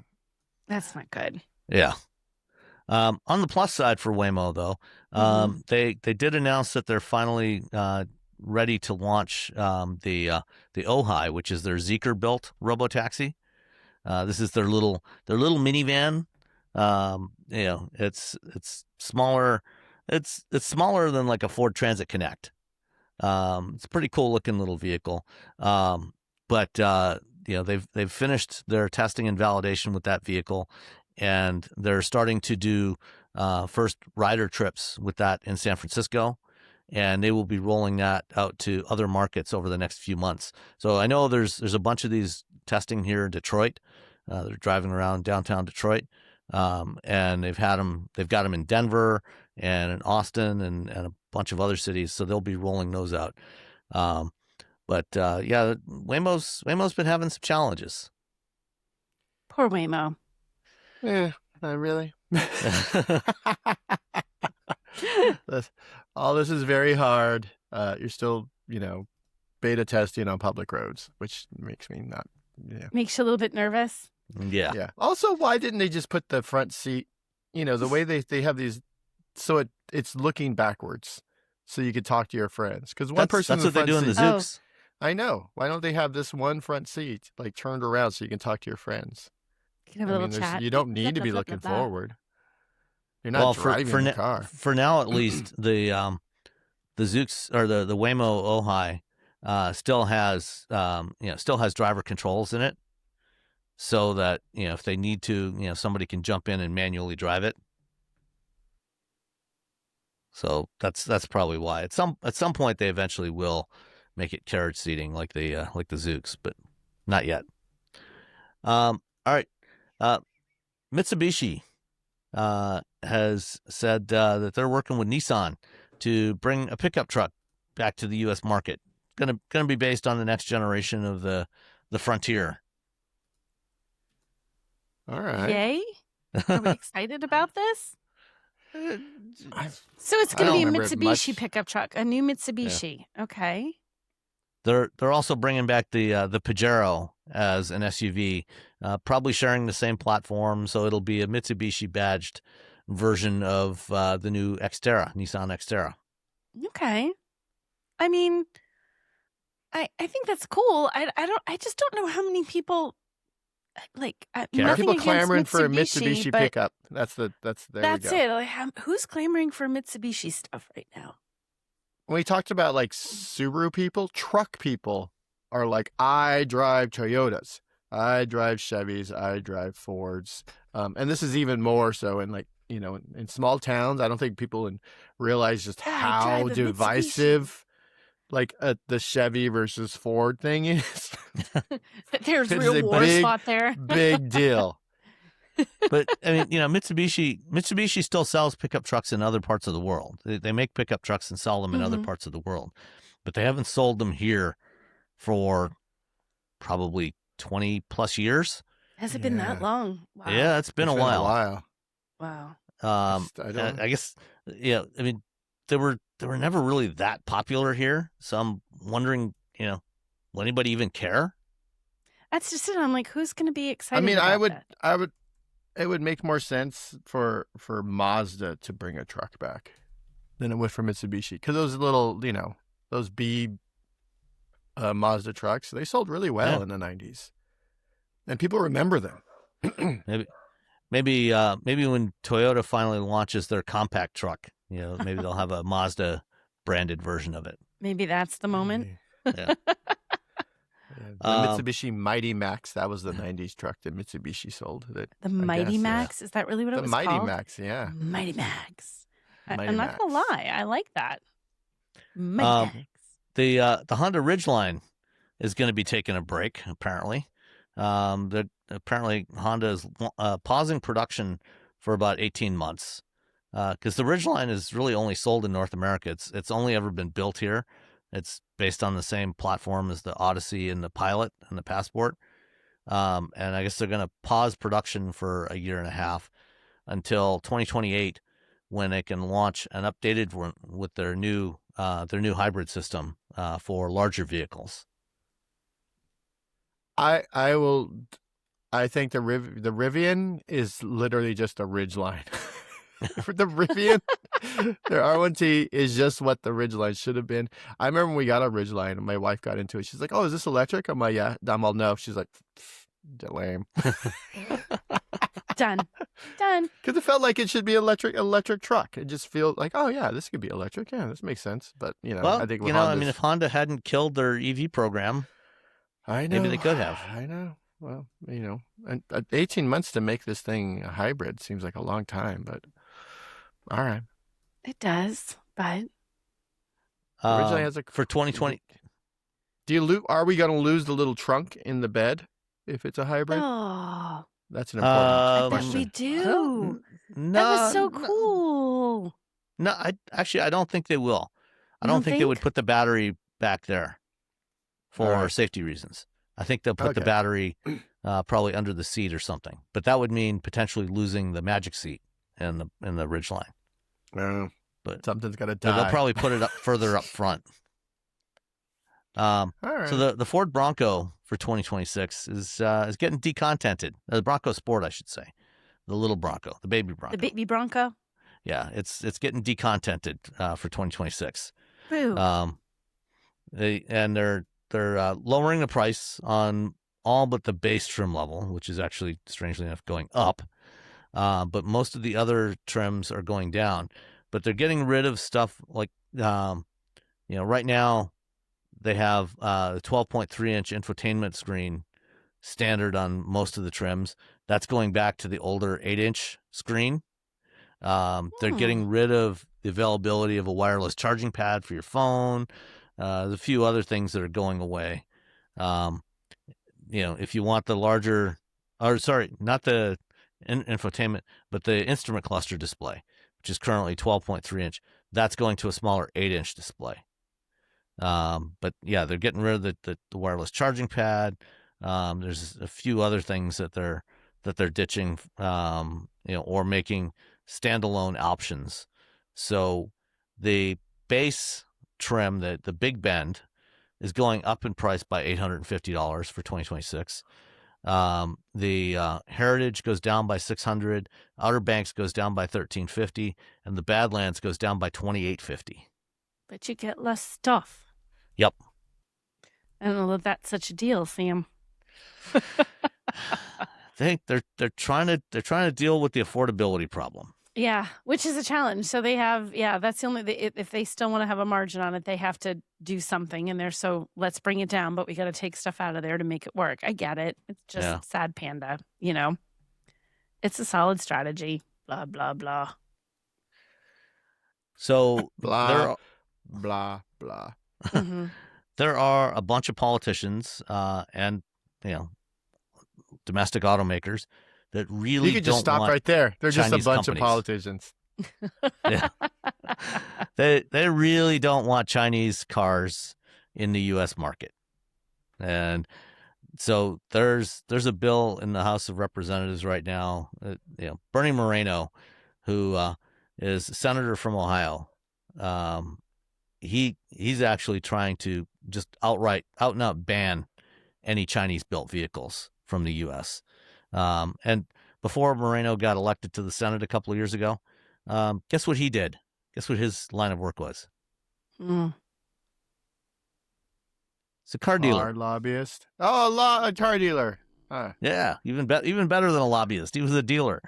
that's not good. Yeah. On the plus side for Waymo, though, they did announce that they're finally ready to launch the Ojai, which is their Zeekr-built robotaxi. This is their little minivan. It's smaller. It's smaller than like a Ford Transit Connect. It's a pretty cool looking little vehicle. But they've finished their testing and validation with that vehicle, and they're starting to do first rider trips with that in San Francisco. And they will be rolling that out to other markets over the next few months. So I know there's a bunch of these testing here in Detroit. They're driving around downtown Detroit, and they've got them in Denver and in Austin and a bunch of other cities. So they'll be rolling those out. But Waymo's been having some challenges. Poor Waymo. Yeah, not really. All this is very hard. You're still, beta testing on public roads, which makes me not. Yeah. Makes you a little bit nervous. Yeah. Yeah. Also, why didn't they just put the front seat? The way they have these, so it's looking backwards, so you could talk to your friends. Because That's what they do in the Zoox. I know. Why don't they have this one front seat like turned around so you can talk to your friends? You can have a little chat. You don't need to be looking forward. You're not driving the car. For now, at least, the Zoox or the Waymo Ojai still has driver controls in it, so that if they need to, somebody can jump in and manually drive it. So that's probably why. At some point they eventually will make it carriage seating like the Zoox, but not yet. All right, Mitsubishi has said that they're working with Nissan to bring a pickup truck back to the U.S. market. Gonna be based on the next generation of the Frontier. All right. Yay! Are we excited about this? So it's going to be a Mitsubishi pickup truck, a new Mitsubishi. Yeah. Okay. They're also bringing back the Pajero as an SUV, probably sharing the same platform, so it'll be a Mitsubishi badged version of the new Xterra, Nissan Xterra. Okay. I mean, I think that's cool. I just don't know how many people like people clamoring for a Mitsubishi pickup. That's it. Like, who's clamoring for Mitsubishi stuff right now? When we talked about like Subaru people, truck people are like, I drive Toyotas, I drive Chevys, I drive Fords, and this is even more so in like in small towns, I don't think people realize just I how drive a divisive like the Chevy versus Ford thing is. There's It's real a war fought there. big deal. But I mean, Mitsubishi still sells pickup trucks in other parts of the world. They make pickup trucks and sell them in other parts of the world, but they haven't sold them here for probably 20 plus years. Has it been that long? Wow. Yeah, it's been a while. Wow. I guess, yeah. I mean, they were never really that popular here, so I'm wondering, will anybody even care? That's just it. I'm like, who's going to be excited? I mean, about it would make more sense for Mazda to bring a truck back than it would for Mitsubishi, because those little, those B Mazda trucks, they sold really well in the 90s, and people remember them. Maybe when Toyota finally launches their compact truck, maybe they'll have a Mazda branded version of it. Maybe that's the moment. Yeah. The Mitsubishi Mighty Max, that was the 90s truck that Mitsubishi sold. The Mighty Max? Is that really what it was called? The Mighty Max, yeah. Mighty Max. I'm not going to lie. I like that. Mighty Max. The Honda Ridgeline is going to be taking a break, apparently. Apparently Honda is pausing production for about 18 months because the Ridgeline is really only sold in North America. It's only ever been built here. It's based on the same platform as the Odyssey and the Pilot and the Passport. And I guess they're going to pause production for a year and a half until 2028, when they can launch an updated one with their new hybrid system for larger vehicles. I think the Rivian is literally just a Ridgeline. The Rivian, their R1T is just what the Ridgeline should have been. I remember when we got a Ridgeline and my wife got into it. She's like, "Oh, is this electric?" I'm like, "Yeah." I'm all, "No." She's like, "Lame." Done. Because it felt like it should be electric truck. It just feels like, oh yeah, this could be electric. Yeah, this makes sense. But I think if Honda hadn't killed their EV program, I know, maybe they could have. I know. Well, and 18 months to make this thing a hybrid seems like a long time, but all right. It does, but originally has for 2020. Are we going to lose the little trunk in the bed if it's a hybrid? Oh, that's an important question. I bet we do. No, that was so cool. No, I don't think they will. I don't think they would put the battery back there for safety reasons. I think they'll put the battery probably under the seat or something. But that would mean potentially losing the magic seat in the Ridgeline. But something's got to die. They'll probably put it up further up front. All right. So the Ford Bronco for 2026 is getting decontented. The Bronco Sport, I should say, the little Bronco, the baby Bronco. The baby Bronco. Yeah, it's getting decontented for 2026. Boo. They're lowering the price on all but the base trim level, which is actually, strangely enough, going up. But most of the other trims are going down. But they're getting rid of stuff like, right now they have a 12.3-inch infotainment screen standard on most of the trims. That's going back to the older 8-inch screen. They're getting rid of the availability of a wireless charging pad for your phone. There's a few other things that are going away. If you want the larger, not the infotainment, but the instrument cluster display, which is currently 12.3-inch, that's going to a smaller 8-inch display. But yeah, they're getting rid of the wireless charging pad. There's a few other things that they're ditching, or making standalone options. So the base trim, the Big Bend, is going up in price by $850 for 2026. The Heritage goes down by $600. Outer Banks goes down by $1,350, and the Badlands goes down by $2,850. But you get less stuff. Yep. I don't know if that's such a deal, Sam. They're trying to deal with the affordability problem. Yeah, which is a challenge. So they have, that's the only, if they still want to have a margin on it, they have to do something in there. So let's bring it down, but we got to take stuff out of there to make it work. I get it. It's just sad panda, It's a solid strategy. Blah, blah, blah. So Blah, blah, blah. Mm-hmm. there are a bunch of politicians and domestic automakers that really You could just don't stop want right there. They're just a Chinese bunch of companies. politicians. Yeah. They really don't want Chinese cars in the U.S. market. And so there's a bill in the House of Representatives right now. Bernie Moreno, who is a senator from Ohio, he's actually trying to just out and out ban any Chinese-built vehicles from the U.S. And before Moreno got elected to the Senate a couple of years ago, guess what he did? Guess what his line of work was? It's a car dealer. Car lobbyist. Oh, a car dealer. Yeah, even better than a lobbyist. He was a dealer.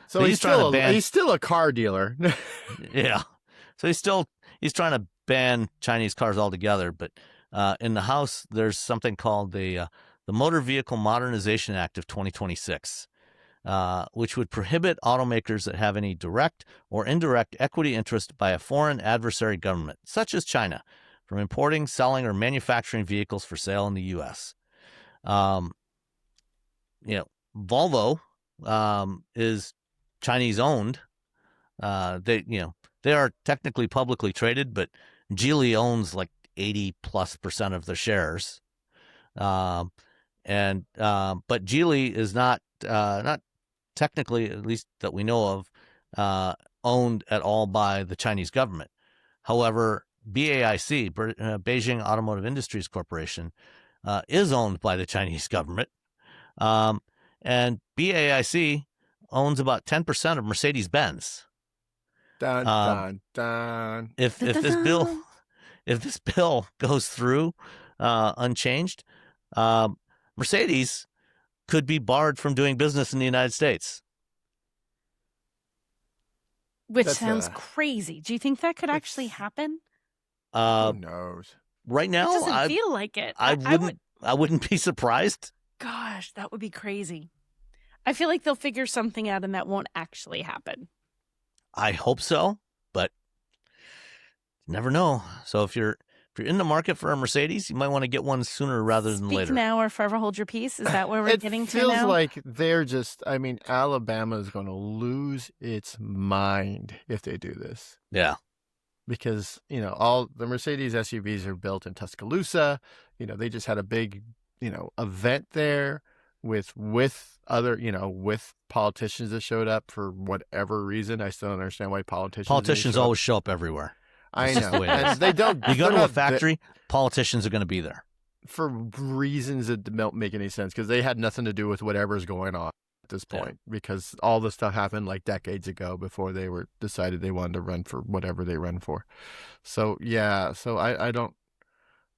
So he's still a car dealer. Yeah. So he's trying to ban Chinese cars altogether. But in the House, there's something called the Motor Vehicle Modernization Act of 2026, which would prohibit automakers that have any direct or indirect equity interest by a foreign adversary government, such as China, from importing, selling, or manufacturing vehicles for sale in the U.S. Volvo is Chinese owned. They are technically publicly traded, but Geely owns like 80+% of the shares. But Geely is not technically, at least that we know of, owned at all by the Chinese government. However, BAIC, Beijing Automotive Industries Corporation, is owned by the Chinese government. And BAIC owns about 10% of Mercedes-Benz. Dun, dun, dun. If this bill goes through unchanged, Mercedes could be barred from doing business in the United States. Which sounds crazy. Do you think that could actually happen? Who knows? Right now, it doesn't feel like it. I wouldn't be surprised. Gosh, that would be crazy. I feel like they'll figure something out and that won't actually happen. I hope so, but you never know. So if you're in the market for a Mercedes, you might want to get one sooner rather than later. Speak now or forever hold your peace. Is that where we're getting to now? It feels like they're just, Alabama is going to lose its mind if they do this. Yeah. Because, all the Mercedes SUVs are built in Tuscaloosa. They just had a big, event there with other, with politicians that showed up for whatever reason. I still don't understand why politicians always show up everywhere. I know. And they don't. You go to a factory, politicians are going to be there. For reasons that don't make any sense, because they had nothing to do with whatever's going on at this point, because all this stuff happened like decades ago before they decided they wanted to run for whatever they run for. So, yeah. So I don't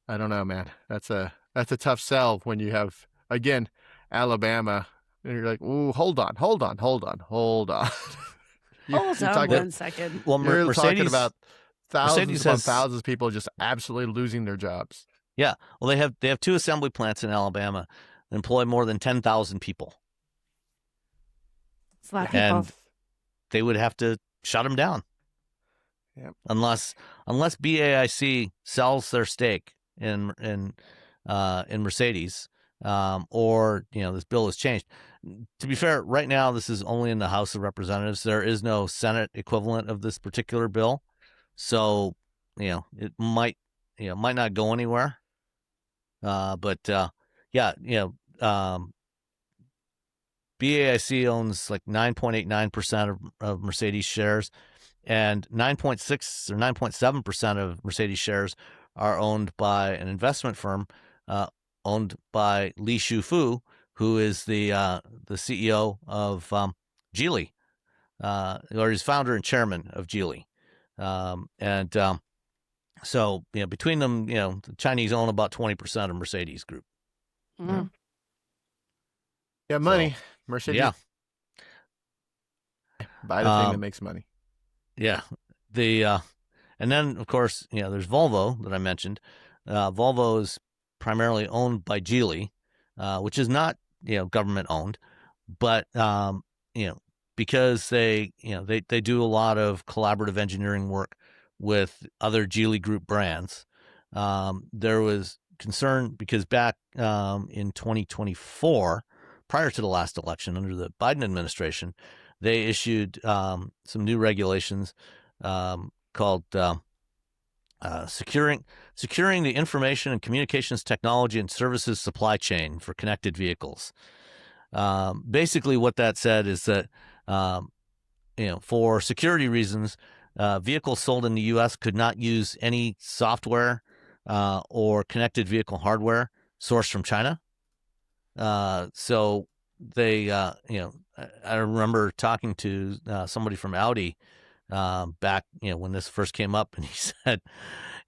know, man. That's a tough sell when you have, again, Alabama, and you're like, ooh, hold on. Hold on 1 second. Well, you're talking about thousands of people just absolutely losing their jobs. Yeah. Well, they have 2 assembly plants in Alabama that employ more than 10,000 people. It's a lot of people. And they would have to shut them down. Yep. Unless BAIC sells their stake in Mercedes, or this bill is changed. To be fair, right now this is only in the House of Representatives. There is no Senate equivalent of this particular bill, so it might not go anywhere. BAIC owns like 9.89% of Mercedes shares, and 9.6 or 9.7% of Mercedes shares are owned by an investment firm owned by Li Shufu, who is the CEO of Geely, or he's founder and chairman of Geely. So between them, the Chinese own about 20% of Mercedes Group. Mm-hmm. Yeah, money. Mercedes. Yeah. Buy the thing that makes money. Yeah. And then of course, there's Volvo that I mentioned. Volvo is primarily owned by Geely, which is not, government owned, but, because they do a lot of collaborative engineering work with other Geely Group brands. There was concern because back in 2024, prior to the last election under the Biden administration, they issued some new regulations called securing the information and communications technology and services supply chain for connected vehicles. Basically, what that said is that for security reasons, vehicles sold in the U.S. could not use any software or connected vehicle hardware sourced from China. So they, I remember talking to somebody from Audi back, when this first came up, and he said,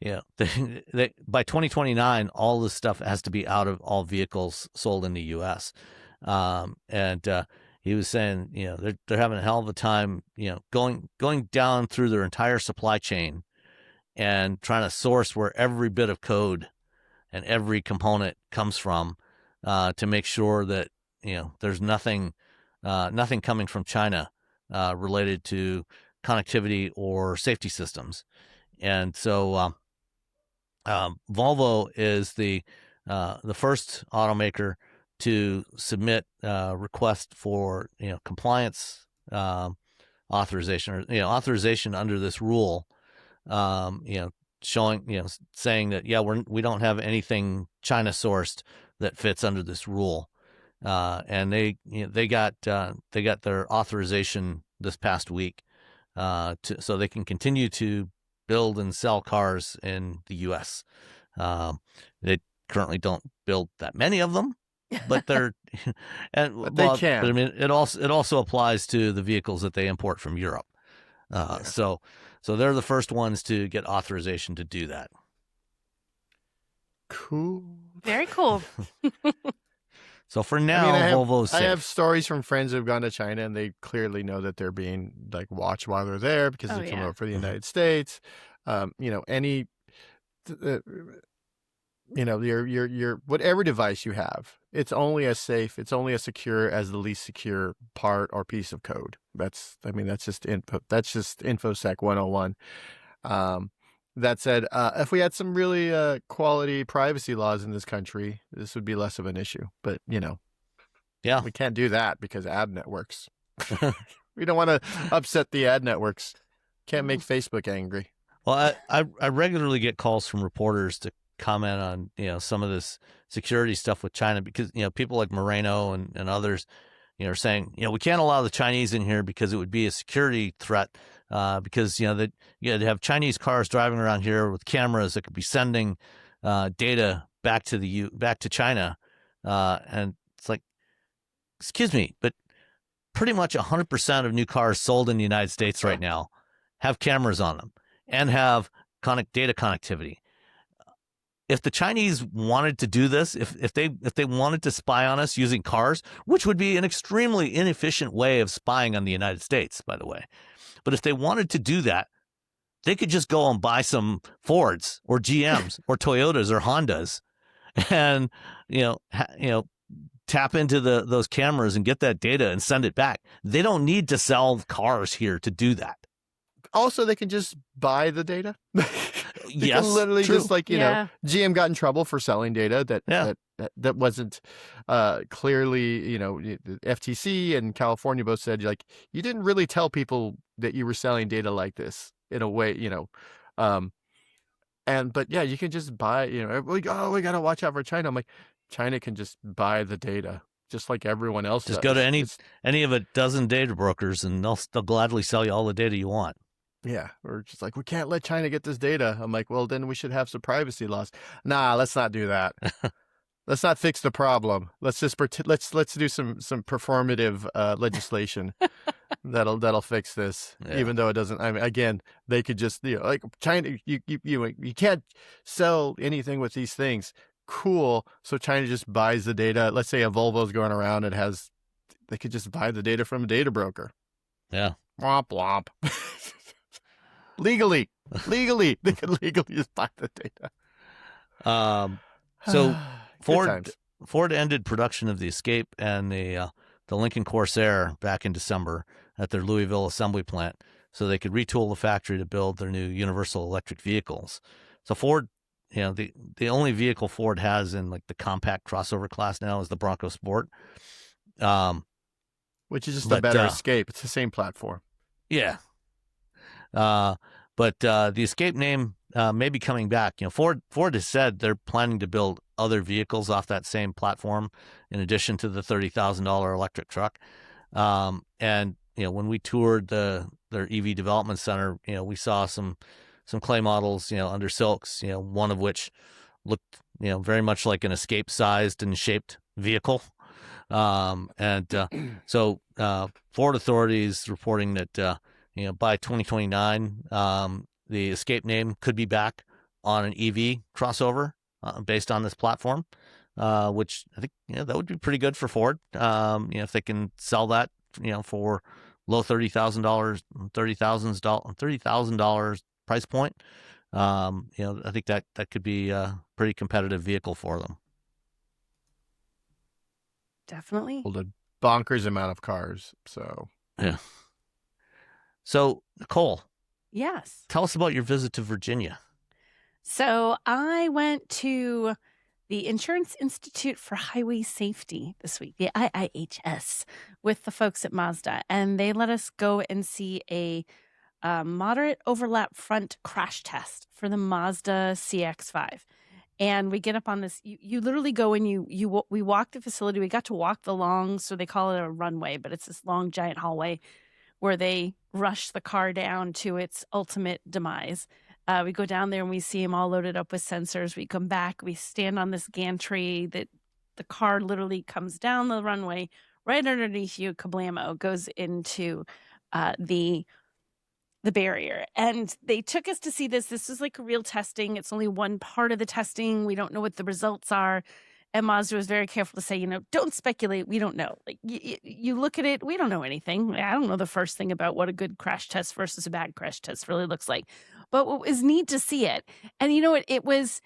they, by 2029, all this stuff has to be out of all vehicles sold in the U.S. And he was saying, they're having a hell of a time, going down through their entire supply chain and trying to source where every bit of code and every component comes from to make sure that there's nothing coming from China related to connectivity or safety systems. And so Volvo is the first automaker to submit request for compliance authorization, or authorization under this rule. Showing, saying that we don't have anything China sourced that fits under this rule, and they got their authorization this past week, so they can continue to build and sell cars in the U.S. They currently don't build that many of them, but they're but they can. But, I mean, it also applies to the vehicles that they import from Europe. So they're the first ones to get authorization to do that. Cool. Very cool. So for now, Volvo's safe. I have stories from friends who've gone to China, and they clearly know that they're being watched while they're there because they come over for the United States. Your whatever device you have, it's only as safe, it's only as secure as the least secure part or piece of code. That's just InfoSec 101. That said, if we had some really quality privacy laws in this country, this would be less of an issue. But we can't do that because ad networks. We don't want to upset the ad networks. Can't make Facebook angry. Well, I regularly get calls from reporters to comment on some of this security stuff with China, because people like Moreno and others are saying we can't allow the Chinese in here because it would be a security threat, because that you'd have Chinese cars driving around here with cameras that could be sending data back to China, and it's like, excuse me, but pretty much 100% of new cars sold in the United States right now have cameras on them and have data connectivity. If the Chinese wanted to do this, if they wanted to spy on us using cars, which would be an extremely inefficient way of spying on the United States, by the way, but if they wanted to do that, they could just go and buy some Fords or GMs or Toyotas or Hondas, and tap into those cameras and get that data and send it back. They don't need to sell cars here to do that. Also, they can just buy the data. Yes, can literally true. just GM got in trouble for selling data that wasn't clearly, the FTC and California both said you didn't really tell people that you were selling data like this in a way, but you can just buy, we got to watch out for China. I'm like, China can just buy the data just like everyone else just does. Go to any of a dozen data brokers and they'll gladly sell you all the data you want. Yeah, or just we can't let China get this data. I'm like, well, then we should have some privacy laws. Nah, let's not do that. Let's not fix the problem. Let's just let's do some performative legislation that'll fix this. Yeah. Even though it doesn't. I mean, again, they could just China. You can't sell anything with these things. Cool. So China just buys the data. Let's say a Volvo's going around and they could just buy the data from a data broker. Yeah. Womp womp. Legally, they could legally just buy the data. So Ford ended production of the Escape and the Lincoln Corsair back in December. at their Louisville assembly plant so they could retool the factory to build their new universal electric vehicles. So Ford, the only vehicle Ford has in like the compact crossover class now is the Bronco Sport. Which is just a better Escape. It's the same platform. Yeah. But the Escape name may be coming back. Ford has said they're planning to build other vehicles off that same platform in addition to the $30,000 electric truck. And when we toured their EV development center, we saw some clay models, under Zoox, one of which looked, very much like an Escape-sized and shaped vehicle. So Ford authorities reporting that by 2029, the Escape name could be back on an EV crossover based on this platform, which I think that would be pretty good for Ford. If they can sell that, for low $30,000 price point, I think that could be a pretty competitive vehicle for them. Definitely. Well, a bonkers amount of cars. So yeah. So Nicole, yes, tell us about your visit to Virginia. So I went to the Insurance Institute for Highway Safety this week, the IIHS, with the folks at Mazda, and they let us go and see a moderate overlap front crash test for the Mazda CX-5. And we get up on this, you literally go and we walk the facility. We got to walk the long, so they call it a runway, but it's this long giant hallway where they rush the car down to its ultimate demise. We go down there and we see them all loaded up with sensors. We come back, we stand on this gantry that the car literally comes down the runway right underneath you, kablamo, goes into the barrier. And they took us to see this. This is like real testing. It's only one part of the testing. We don't know what the results are. And Mazda was very careful to say, don't speculate. We don't know. Like you look at it, we don't know anything. I don't know the first thing about what a good crash test versus a bad crash test really looks like. But what was neat to see it. And it was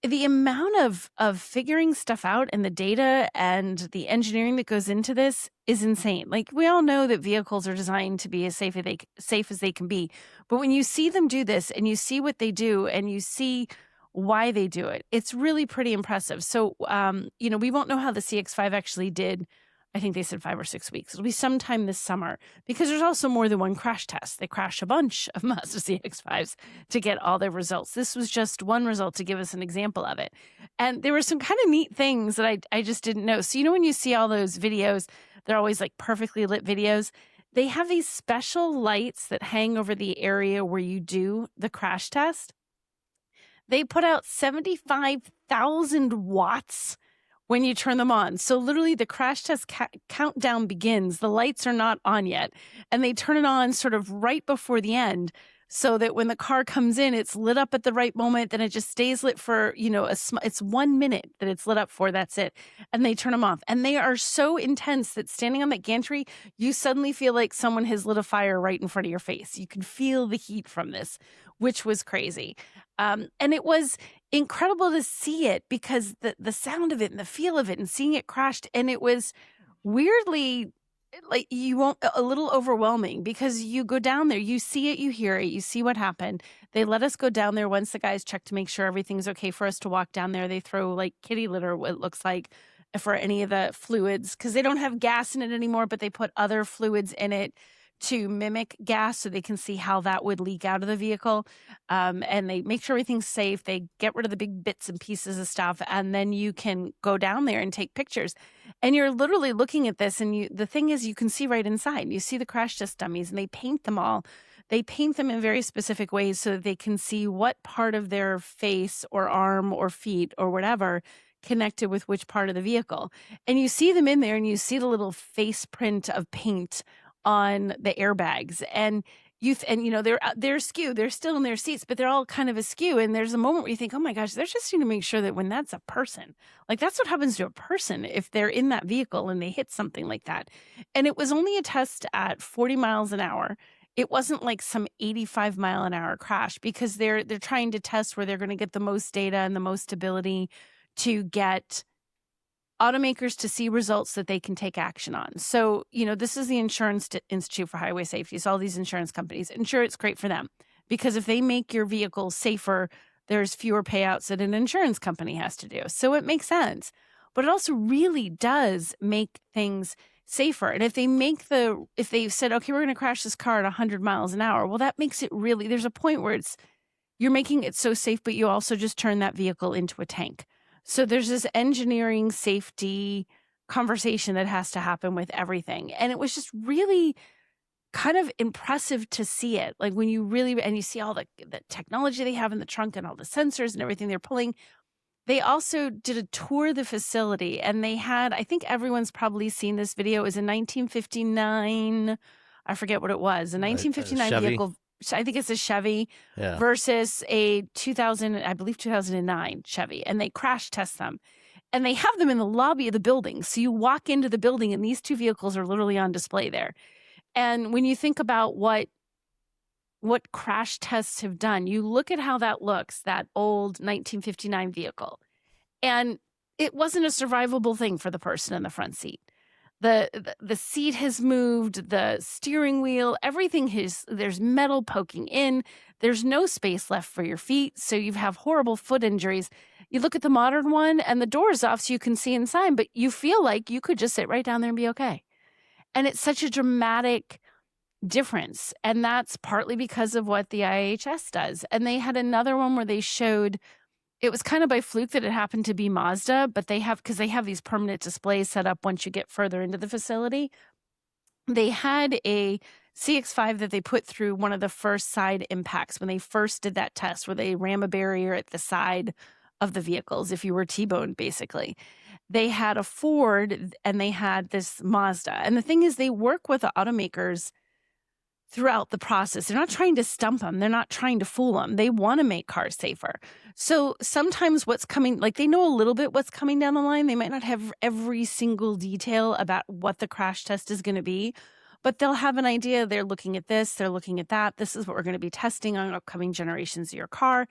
the amount of figuring stuff out and the data and the engineering that goes into this is insane. Like, we all know that vehicles are designed to be as safe as they can be. But when you see them do this and you see what they do and you see why they do it, it's really pretty impressive. So, we won't know how the CX-5 actually did. I think they said 5 or 6 weeks. It'll be sometime this summer because there's also more than one crash test. They crash a bunch of Mazda CX-5s to get all their results. This was just one result to give us an example of it. And there were some kind of neat things that I just didn't know. So, when you see all those videos, they're always like perfectly lit videos. They have these special lights that hang over the area where you do the crash test. They put out 75,000 watts when you turn them on. So literally the crash test countdown begins. The lights are not on yet. And they turn it on sort of right before the end so that when the car comes in, it's lit up at the right moment. Then it just stays lit for, it's 1 minute that it's lit up for. That's it. And they turn them off. And they are so intense that standing on that gantry, you suddenly feel like someone has lit a fire right in front of your face. You can feel the heat from this, which was crazy. And it was incredible to see it because the sound of it and the feel of it and seeing it crashed. And it was weirdly like a little overwhelming because you go down there, you see it, you hear it, you see what happened. They let us go down there once the guys check to make sure everything's okay for us to walk down there. They throw like kitty litter, what it looks like, for any of the fluids because they don't have gas in it anymore, but they put other fluids in it to mimic gas so they can see how that would leak out of the vehicle. And they make sure everything's safe. They get rid of the big bits and pieces of stuff. And then you can go down there and take pictures. And you're literally looking at this. And the thing is, you can see right inside. You see the crash test dummies and they paint them all. They paint them in very specific ways so that they can see what part of their face or arm or feet or whatever connected with which part of the vehicle. And you see them in there and you see the little face print of paint on the airbags and they're askew. They're still in their seats, but they're all kind of askew. And there's a moment where you think, oh my gosh, they're just going to make sure that when that's a person, like that's what happens to a person if they're in that vehicle and they hit something like that. And it was only a test at 40 miles an hour. It wasn't like some 85 mile an hour crash because they're trying to test where they're going to get the most data and the most ability to get automakers to see results that they can take action on. So, this is the Insurance Institute for Highway Safety. So all these insurance companies, and sure, it's great for them because if they make your vehicle safer, there's fewer payouts that an insurance company has to do. So it makes sense. But it also really does make things safer. And if they've said, okay, we're going to crash this car at 100 miles an hour, well, that makes it really, there's a point where you're making it so safe, but you also just turn that vehicle into a tank. So there's this engineering safety conversation that has to happen with everything. And it was just really kind of impressive to see it. Like when you see all the technology they have in the trunk and all the sensors and everything they're pulling. They also did a tour of the facility and they had, I think everyone's probably seen this video. It was a 1959, I forget what it was, a 1959 vehicle. I think it's a Chevy versus a 2009 Chevy. And they crash test them. And they have them in the lobby of the building. So you walk into the building and these two vehicles are literally on display there. And when you think about what crash tests have done, you look at how that looks, that old 1959 vehicle. And it wasn't a survivable thing for the person in the front seat. The seat has moved, the steering wheel, everything there's metal poking in. There's no space left for your feet. So you have horrible foot injuries. You look at the modern one and the door's off so you can see inside, but you feel like you could just sit right down there and be okay. And it's such a dramatic difference. And that's partly because of what the IIHS does. And they had another one where they showed, it was kind of by fluke that it happened to be Mazda, but because they have these permanent displays set up once you get further into the facility. They had a CX-5 that they put through one of the first side impacts when they first did that test where they ram a barrier at the side of the vehicles if you were T-boned, basically. They had a Ford and they had this Mazda. And the thing is, they work with the automakers throughout the process. They're not trying to stump them. They're not trying to fool them. They want to make cars safer. So sometimes what's coming, like they know a little bit what's coming down the line. They might not have every single detail about what the crash test is going to be, but they'll have an idea. They're looking at this, they're looking at that. This is what we're going to be testing on upcoming generations of your car.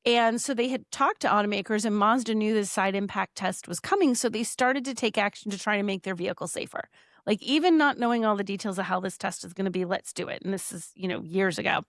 And so they had talked to automakers and Mazda knew the side impact test was coming. So they started to take action to try to make their vehicle safer. Like even not knowing all the details of how this test is going to be, let's do it. And this is, years ago.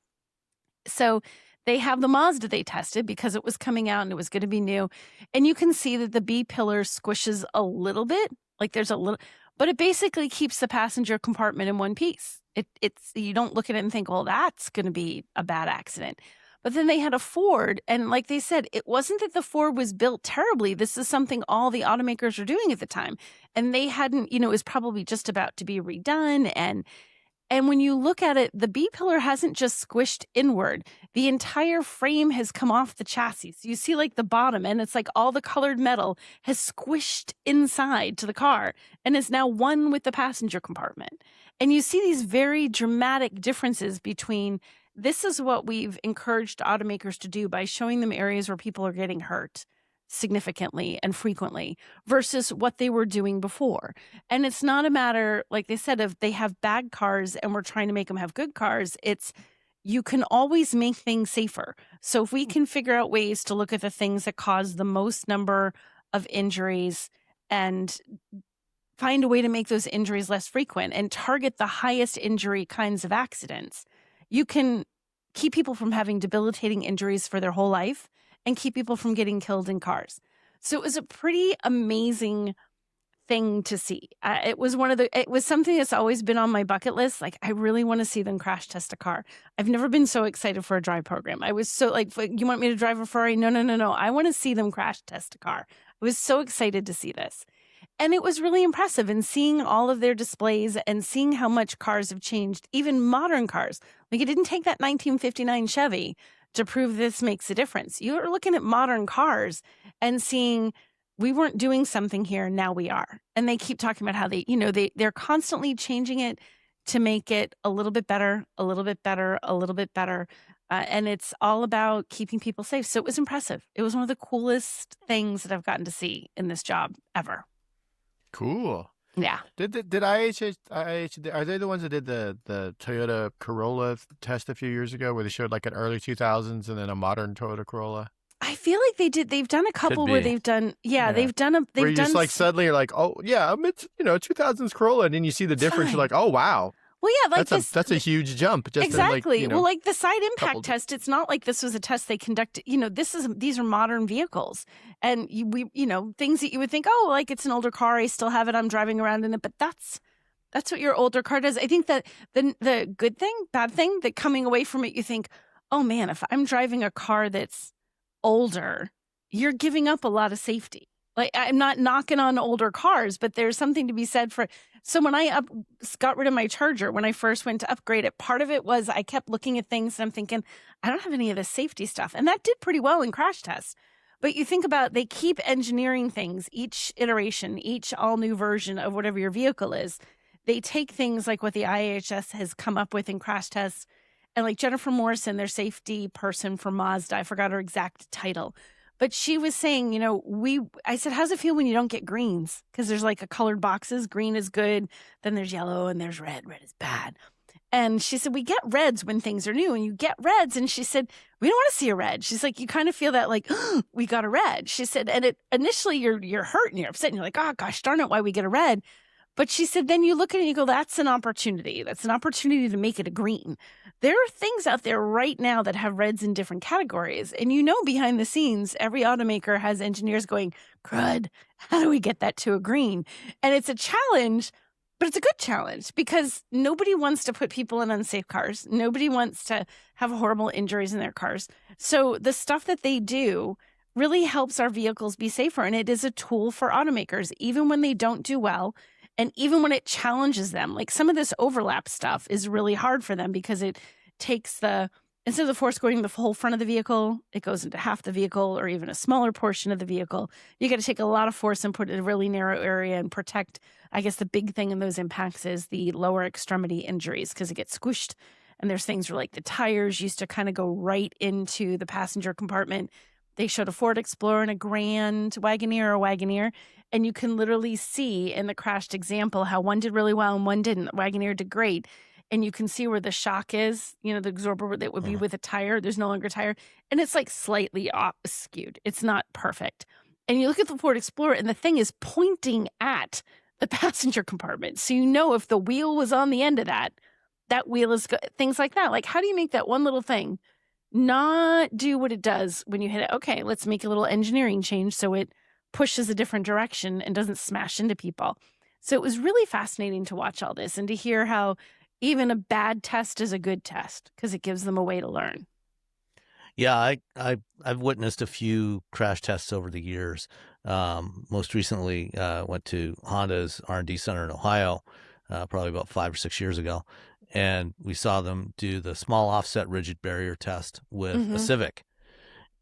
So they have the Mazda they tested because it was coming out and it was going to be new. And you can see that the B pillar squishes a little bit, like there's a little, but it basically keeps the passenger compartment in one piece. It's you don't look at it and think, well, that's going to be a bad accident. But then they had a Ford, and like they said, it wasn't that the Ford was built terribly. This is something all the automakers were doing at the time. And they hadn't, it was probably just about to be redone. And when you look at it, the B-pillar hasn't just squished inward. The entire frame has come off the chassis. So you see like the bottom, and it's like all the colored metal has squished inside to the car and is now one with the passenger compartment. And you see these very dramatic differences between this is what we've encouraged automakers to do by showing them areas where people are getting hurt significantly and frequently versus what they were doing before. And it's not a matter, like they said, if they have bad cars and we're trying to make them have good cars, it's you can always make things safer. So if we can figure out ways to look at the things that cause the most number of injuries and find a way to make those injuries less frequent and target the highest injury kinds of accidents, you can keep people from having debilitating injuries for their whole life and keep people from getting killed in cars. So it was a pretty amazing thing to see. It was something that's always been on my bucket list. Like, I really want to see them crash test a car. I've never been so excited for a drive program. I was so like, you want me to drive a Ferrari? No. I want to see them crash test a car. I was so excited to see this. And it was really impressive in seeing all of their displays and seeing how much cars have changed, even modern cars. Like, it didn't take that 1959 Chevy to prove this makes a difference. You're looking at modern cars and seeing we weren't doing something here, now we are. And they keep talking about how they're constantly changing it to make it a little bit better, a little bit better, a little bit better. And it's all about keeping people safe. So it was impressive. It was one of the coolest things that I've gotten to see in this job ever. Cool. Yeah. Did IIHS, are they the ones that did the Toyota Corolla test a few years ago where they showed like an early 2000s and then a modern Toyota Corolla? I feel like they did. They've done a couple where they've done. Yeah, they've done a. They've where you done just like suddenly you're like, oh yeah, it's 2000s Corolla, and then you see the difference. You're like, oh wow. Well, yeah, like that's a huge jump. Just exactly. In, well, like the side impact test, it's not like this was a test they conducted. These are modern vehicles, and things that you would think, oh, like it's an older car. I still have it. I'm driving around in it, but that's what your older car does. I think that the good thing, bad thing, that coming away from it, you think, oh man, if I'm driving a car that's older, you're giving up a lot of safety. Like, I'm not knocking on older cars, but there's something to be said for. So when I got rid of my Charger, when I first went to upgrade it, part of it was I kept looking at things and I'm thinking, I don't have any of this safety stuff. And that did pretty well in crash tests. But you think about, they keep engineering things, each iteration, each all new version of whatever your vehicle is. They take things like what the IIHS has come up with in crash tests. And like Jennifer Morrison, their safety person for Mazda, I forgot her exact title. But she was saying, I said, how's it feel when you don't get greens? Because there's like a colored boxes. Green is good. Then there's yellow and there's red. Red is bad. And she said, we get reds when things are new and you get reds. And she said, we don't want to see a red. She's like, you kind of feel that like, oh, we got a red. She said, and initially you're hurt and you're upset and you're like, oh gosh, darn it, why we get a red. But she said, then you look at it and you go, that's an opportunity. That's an opportunity to make it a green. There are things out there right now that have reds in different categories. And behind the scenes, every automaker has engineers going, crud, how do we get that to a green? And it's a challenge, but it's a good challenge because nobody wants to put people in unsafe cars. Nobody wants to have horrible injuries in their cars. So the stuff that they do really helps our vehicles be safer. And it is a tool for automakers, even when they don't do well. And even when it challenges them, like some of this overlap stuff is really hard for them because it takes instead of the force going the whole front of the vehicle, it goes into half the vehicle or even a smaller portion of the vehicle. You got to take a lot of force and put it in a really narrow area and protect. I guess the big thing in those impacts is the lower extremity injuries because it gets squished. And there's things where like the tires used to kind of go right into the passenger compartment. They showed a Ford Explorer and a Grand Wagoneer. And you can literally see in the crashed example how one did really well and one didn't. The Wagoneer did great. And you can see where the shock is, the absorber that would be with a tire. There's no longer a tire. And it's like slightly skewed. It's not perfect. And you look at the Ford Explorer and the thing is pointing at the passenger compartment. So if the wheel was on the end of that wheel is things like that. Like, how do you make that one little thing not do what it does when you hit it? Okay, let's make a little engineering change so it pushes a different direction and doesn't smash into people. So it was really fascinating to watch all this and to hear how even a bad test is a good test because it gives them a way to learn. Yeah, I've witnessed a few crash tests over the years. Most recently, went to Honda's R&D center in Ohio, probably about 5 or 6 years ago, and we saw them do the small offset rigid barrier test with a Civic.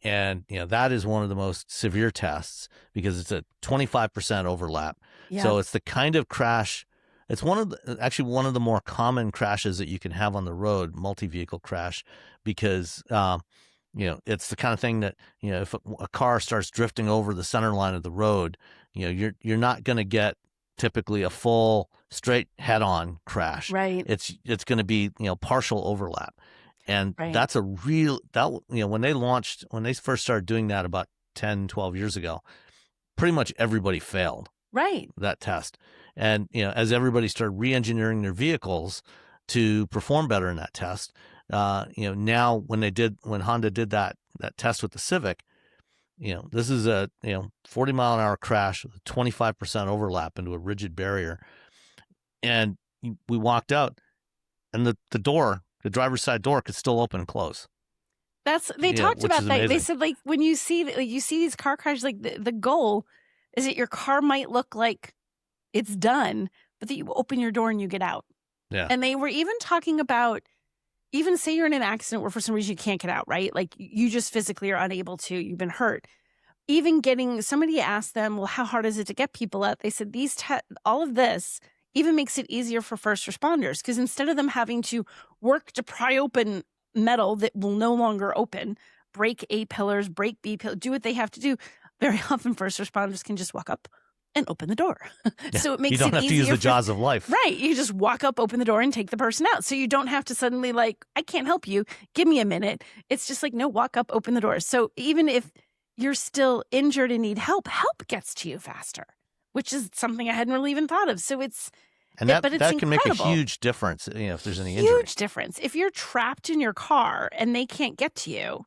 And, that is one of the most severe tests because it's a 25% overlap. Yeah. So it's the kind of crash. It's one of the more common crashes that you can have on the road, multi-vehicle crash, because, it's the kind of thing that, if a car starts drifting over the center line of the road, you're not going to get typically a full straight head-on crash. Right. It's going to be, partial overlap. And that's when they first started doing that about 10, 12 years ago, pretty much everybody failed that test. And, as everybody started re-engineering their vehicles to perform better in that test, now when Honda did that test with the Civic, this is a, 40 mile an hour crash with a 25% overlap into a rigid barrier. And we walked out and the driver's side door could still open and close. They talked about that. Amazing. They said like when you see these car crashes, like the goal is that your car might look like it's done, but that you open your door and you get out. Yeah. And they were even talking about, even say you're in an accident where for some reason you can't get out, right? Like you just physically are unable to, you've been hurt. Even somebody asked them, well, how hard is it to get people out? They said all of this even makes it easier for first responders because instead of them having to work to pry open metal that will no longer open, break A pillars, break B pillars, do what they have to do, very often first responders can just walk up and open the door. Yeah. So it makes it easier. You don't have to use the jaws of life. Right. You just walk up, open the door, and take the person out. So you don't have to suddenly like, I can't help you. Give me a minute. It's just like, no, walk up, open the door. So even if you're still injured and need help, help gets to you faster, which is something I hadn't really even thought of. So it's that it's can make a incredible. huge difference, if there's any injury. Huge difference. If you're trapped in your car and they can't get to you,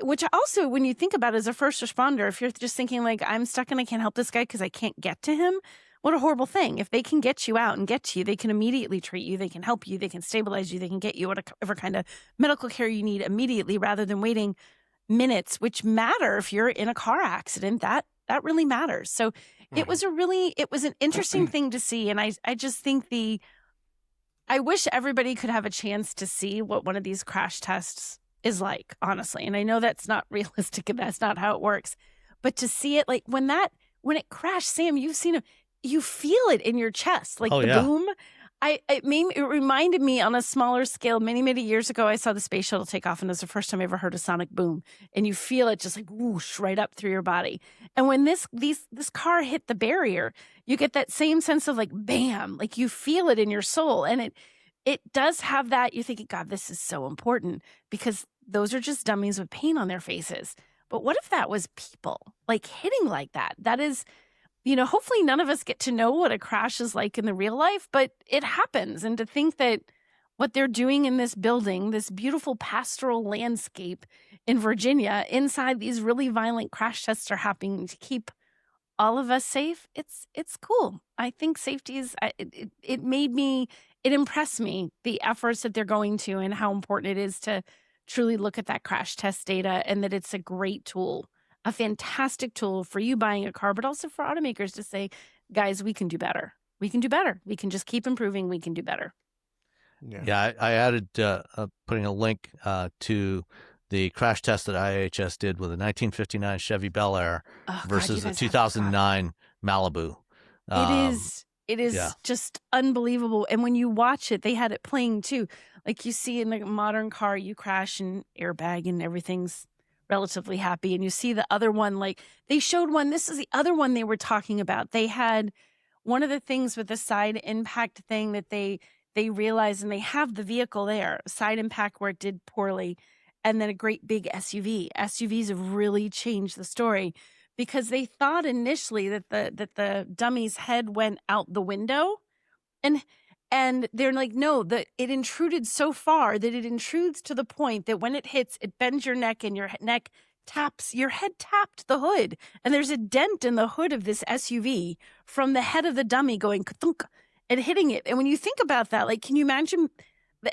which also, when you think about it as a first responder, if you're just thinking like, I'm stuck and I can't help this guy because I can't get to him, what a horrible thing. If they can get you out and get to you, they can immediately treat you, they can help you, they can stabilize you, they can get you whatever kind of medical care you need immediately rather than waiting minutes, which matter if you're in a car accident. That really matters. So it was an interesting thing to see. And I just think I wish everybody could have a chance to see what one of these crash tests is like, honestly. And I know that's not realistic and that's not how it works, but to see it, like when it crashed, Sam, you've seen it, you feel it in your chest, like boom. It reminded me on a smaller scale. Many, many years ago, I saw the space shuttle take off, and it was the first time I ever heard a sonic boom. And you feel it just like whoosh right up through your body. And when this car hit the barrier, you get that same sense of like bam, like you feel it in your soul. And it does have that. You're thinking, God, this is so important because those are just dummies with paint on their faces. But what if that was people like hitting like that? That is, hopefully none of us get to know what a crash is like in the real life, but it happens. And to think that what they're doing in this building, this beautiful pastoral landscape in Virginia, inside these really violent crash tests are happening to keep all of us safe. It's cool. I think safety is, it impressed me, the efforts that they're going to and how important it is to truly look at that crash test data, and that it's a great tool, a fantastic tool for you buying a car, but also for automakers to say, guys, we can do better. We can do better. We can just keep improving. We can do better. Yeah, I added putting a link to the crash test that IIHS did with a 1959 Chevy Bel Air versus a 2009 Malibu. It is just unbelievable. And when you watch it, they had it playing too. Like you see in the modern car, you crash and airbag and everything's relatively happy. And you see the other one, like they showed one. This is the other one they were talking about. They had one of the things with the side impact thing that they realized, and they have the vehicle there, side impact where it did poorly, and then a great big SUV. SUVs have really changed the story because they thought initially that the dummy's head went out the window, and they're like, no, it intruded so far that it intrudes to the point that when it hits, it bends your neck and your head tapped the hood. And there's a dent in the hood of this SUV from the head of the dummy going ka-thunk and hitting it. And when you think about that, like, can you imagine?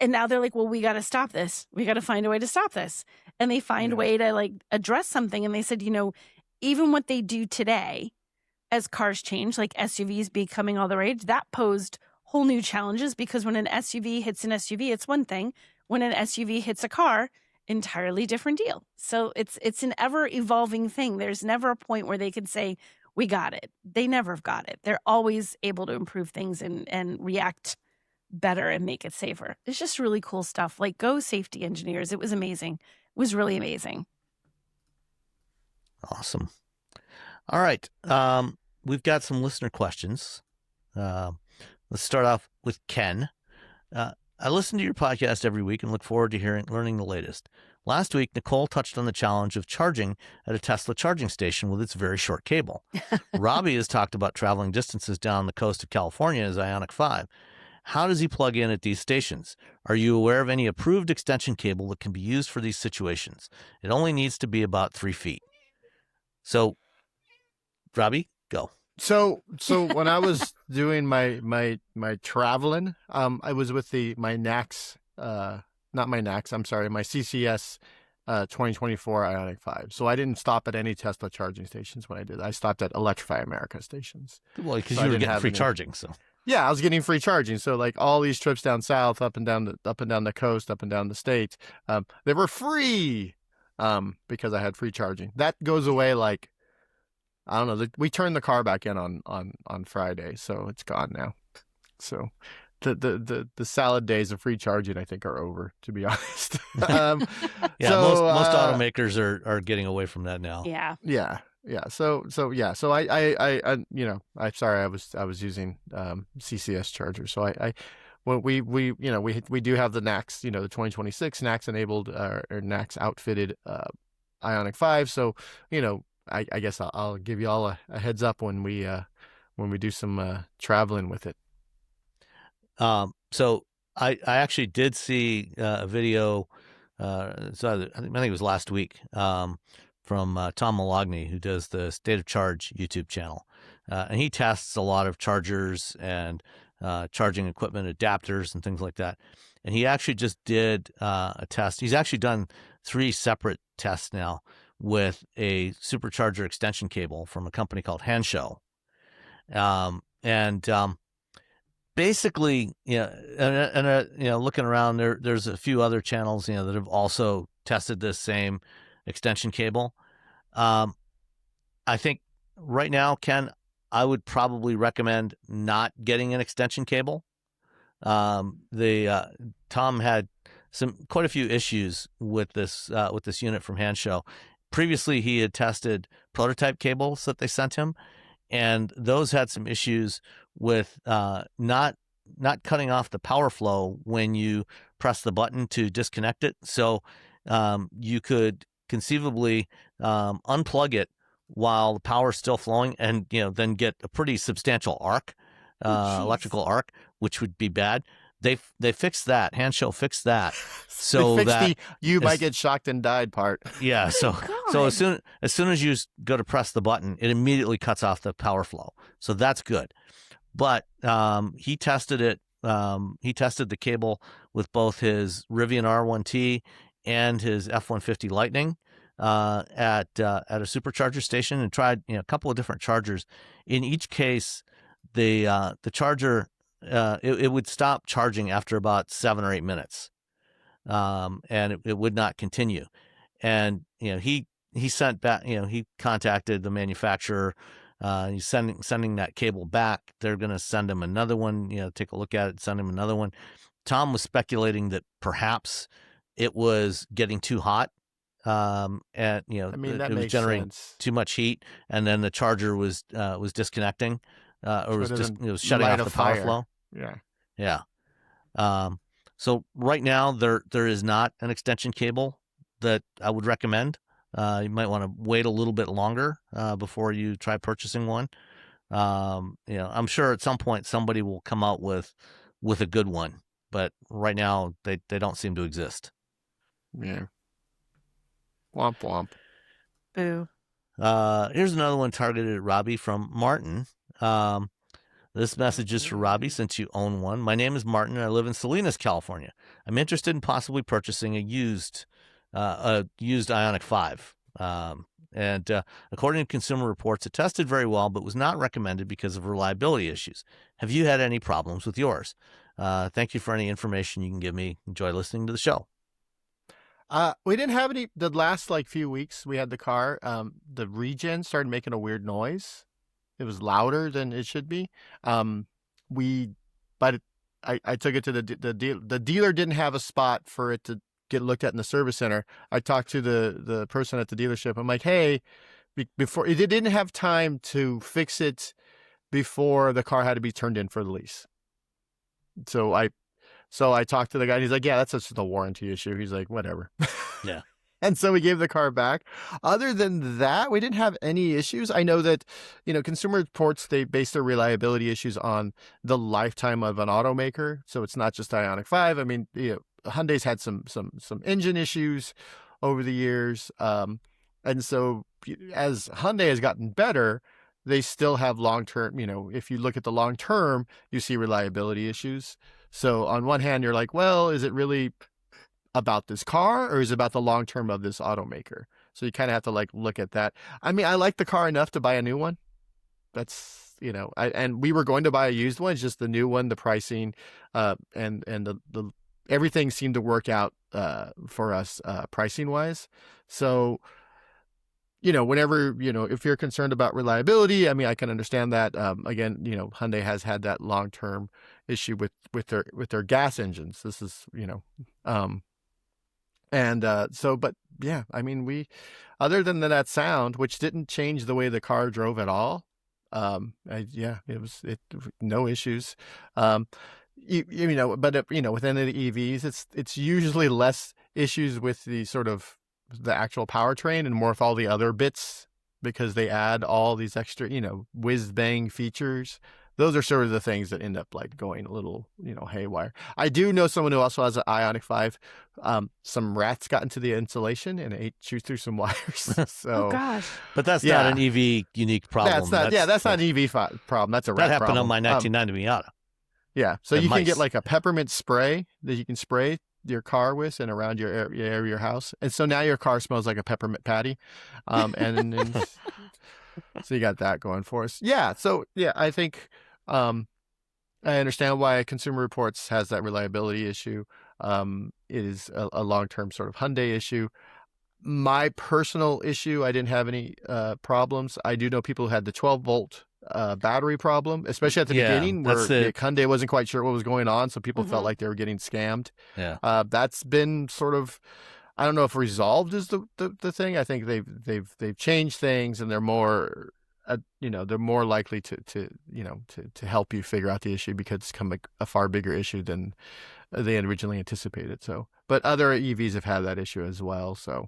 And now they're like, well, we got to stop this. We got to find a way to stop this. And they find a way to like address something. And they said, even what they do today as cars change, like SUVs becoming all the rage, that posed whole new challenges, because when an SUV hits an SUV, it's one thing. When an SUV hits a car, entirely different deal. So it's an ever evolving thing. There's never a point where they can say, we got it. They never have got it. They're always able to improve things and react better and make it safer. It's just really cool stuff. Like, go safety engineers. It was amazing. It was really amazing. Awesome. All right. We've got some listener questions. Let's start off with Ken. I listen to your podcast every week and look forward to learning the latest. Last week, Nicole touched on the challenge of charging at a Tesla charging station with its very short cable. Robbie has talked about traveling distances down the coast of California in his Ioniq 5. How does he plug in at these stations? Are you aware of any approved extension cable that can be used for these situations? It only needs to be about 3 feet. So, Robbie, go. So when I was doing my traveling, I was with my NACS, my CCS 2024 Ioniq 5. So I didn't stop at any Tesla charging stations when I did. I stopped at Electrify America stations. Well, because you were getting free charging, so. Yeah, I was getting free charging. So like all these trips down south, up and down the coast, up and down the state, they were free because I had free charging. That goes away like, I don't know. We turned the car back in on Friday, so it's gone now. So the salad days of free charging, I think, are over, to be honest. Most automakers are getting away from that now. Yeah. So I I'm sorry, I was using CCS charger. So we do have the NACS, the 2026 NACS enabled or NACS outfitted Ioniq 5. So, I guess I'll give you all a heads up when we do some traveling with it. So I actually did see a video. So I think it was last week from Tom Malogny, who does the State of Charge YouTube channel, and he tests a lot of chargers and charging equipment, adapters, and things like that. And he actually just did a test. He's actually done 3 separate tests now with a supercharger extension cable from a company called Hanshow. Basically, looking around there's a few other channels, that have also tested this same extension cable. I think right now, Ken, I would probably recommend not getting an extension cable. Tom had quite a few issues with this unit from Hanshow. Previously, he had tested prototype cables that they sent him, and those had some issues with not cutting off the power flow when you press the button to disconnect it. So you could conceivably unplug it while the power is still flowing, and then get a pretty substantial arc, electrical arc, which would be bad. They fixed that. Hanshow fixed that, so that you might get shocked and died part. Yeah. So as soon as you go to press the button, it immediately cuts off the power flow. So that's good. But he tested it. He tested the cable with both his Rivian R1T and his F-150 Lightning at a supercharger station, and tried a couple of different chargers. In each case, the charger it would stop charging after about 7 or 8 minutes, and it would not continue. And he sent back. He contacted the manufacturer. He's sending that cable back. They're going to send him another one, take a look at it, send him another one. Tom was speculating that perhaps it was getting too hot. And that it was makes generating sense. too much heat, and then the charger was disconnecting, or was shutting off the power flow. Yeah. So right now there is not an extension cable that I would recommend. You might want to wait a little bit longer before you try purchasing one. I'm sure at some point somebody will come out with a good one, but right now they don't seem to exist. Yeah. Womp womp. Boo. Here's another one targeted at Robbie from Martin. This message is for Robbie, since you own one. My name is Martin, and I live in Salinas, California. I'm interested in possibly purchasing a used Ioniq 5. And according to Consumer Reports, it tested very well, but was not recommended because of reliability issues. Have you had any problems with yours? Thank you for any information you can give me. Enjoy listening to the show. We didn't have any. The last few weeks we had the car. The regen started making a weird noise. It was louder than it should be. I took it to the dealer didn't have a spot for it to get looked at in the service center. I talked to the person at the dealership. I'm like, hey, before it didn't have time to fix it before the car had to be turned in for the lease. So I talked to the guy, and he's like, yeah, that's just the warranty issue. He's like, whatever. Yeah. And so we gave the car back. Other than that, we didn't have any issues. I know that, Consumer Reports, they base their reliability issues on the lifetime of an automaker. So it's not just Ioniq 5. I mean, Hyundai's had some engine issues over the years. And so as Hyundai has gotten better, they still have long-term, if you look at the long-term, you see reliability issues. So on one hand, you're like, well, is it really about this car, or is it about the long term of this automaker? So you kind of have to look at that. I mean, I like the car enough to buy a new one. That's and we were going to buy a used one. It's just the new one, the pricing, and the everything seemed to work out for us pricing wise. So whenever if you're concerned about reliability, I mean, I can understand that. Again, Hyundai has had that long term issue with their gas engines. This is but yeah, I mean, other than that sound, which didn't change the way the car drove at all. No issues. But within the EVs, it's usually less issues with the sort of the actual powertrain and more with all the other bits, because they add all these extra, whiz bang features. Those are sort of the things that end up like going a little, haywire. I do know someone who also has an Ioniq 5. Some rats got into the insulation and chewed through some wires. So, oh gosh! But that's not an EV unique problem. That's not an EV problem. That's a rat that happened problem. on my 1990 Miata. Yeah, so And you can mice. get like a peppermint spray that you can spray your car with and around your area of your house, and so now your car smells like a peppermint patty, and so you got that going for us. Yeah, so yeah, I think I understand why Consumer Reports has that reliability issue. It is a long-term sort of Hyundai issue. My personal issue, I didn't have any problems. I do know people who had the 12-volt battery problem, especially at the beginning, where Hyundai wasn't quite sure what was going on, so people felt like they were getting scammed. Yeah, that's been sort of, I don't know if resolved is the thing. I think they've changed things, and they're more, they're more likely to help you figure out the issue, because it's become a far bigger issue than they had originally anticipated. So, but other EVs have had that issue as well. So,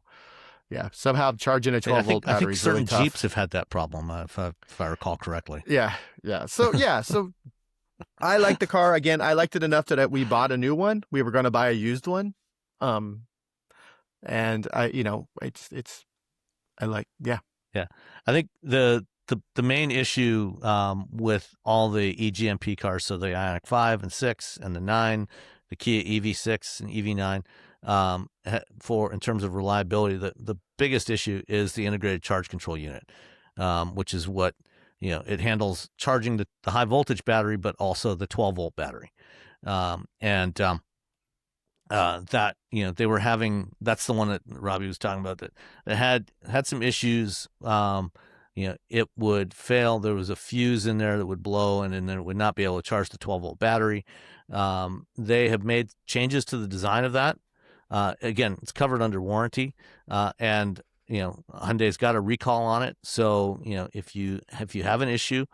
yeah, somehow charging a 12-volt battery is really tough. I think certain Jeeps have had that problem, if I recall correctly. Yeah. So I like the car. Again, I liked it enough that we bought a new one. We were going to buy a used one, and I like. Yeah. I think the main issue with all the eGMP cars, so the Ioniq 5 and 6 and the 9, the Kia EV6 and EV9, in terms of reliability, the biggest issue is the integrated charge control unit, which is what, it handles charging the high voltage battery, but also the 12-volt battery. That, they were having, that's the one that Robbie was talking about, that had some issues. It would fail. There was a fuse in there that would blow, and then it would not be able to charge the 12-volt battery. They have made changes to the design of that. Again, it's covered under warranty, and Hyundai's got a recall on it. So if you have an issue,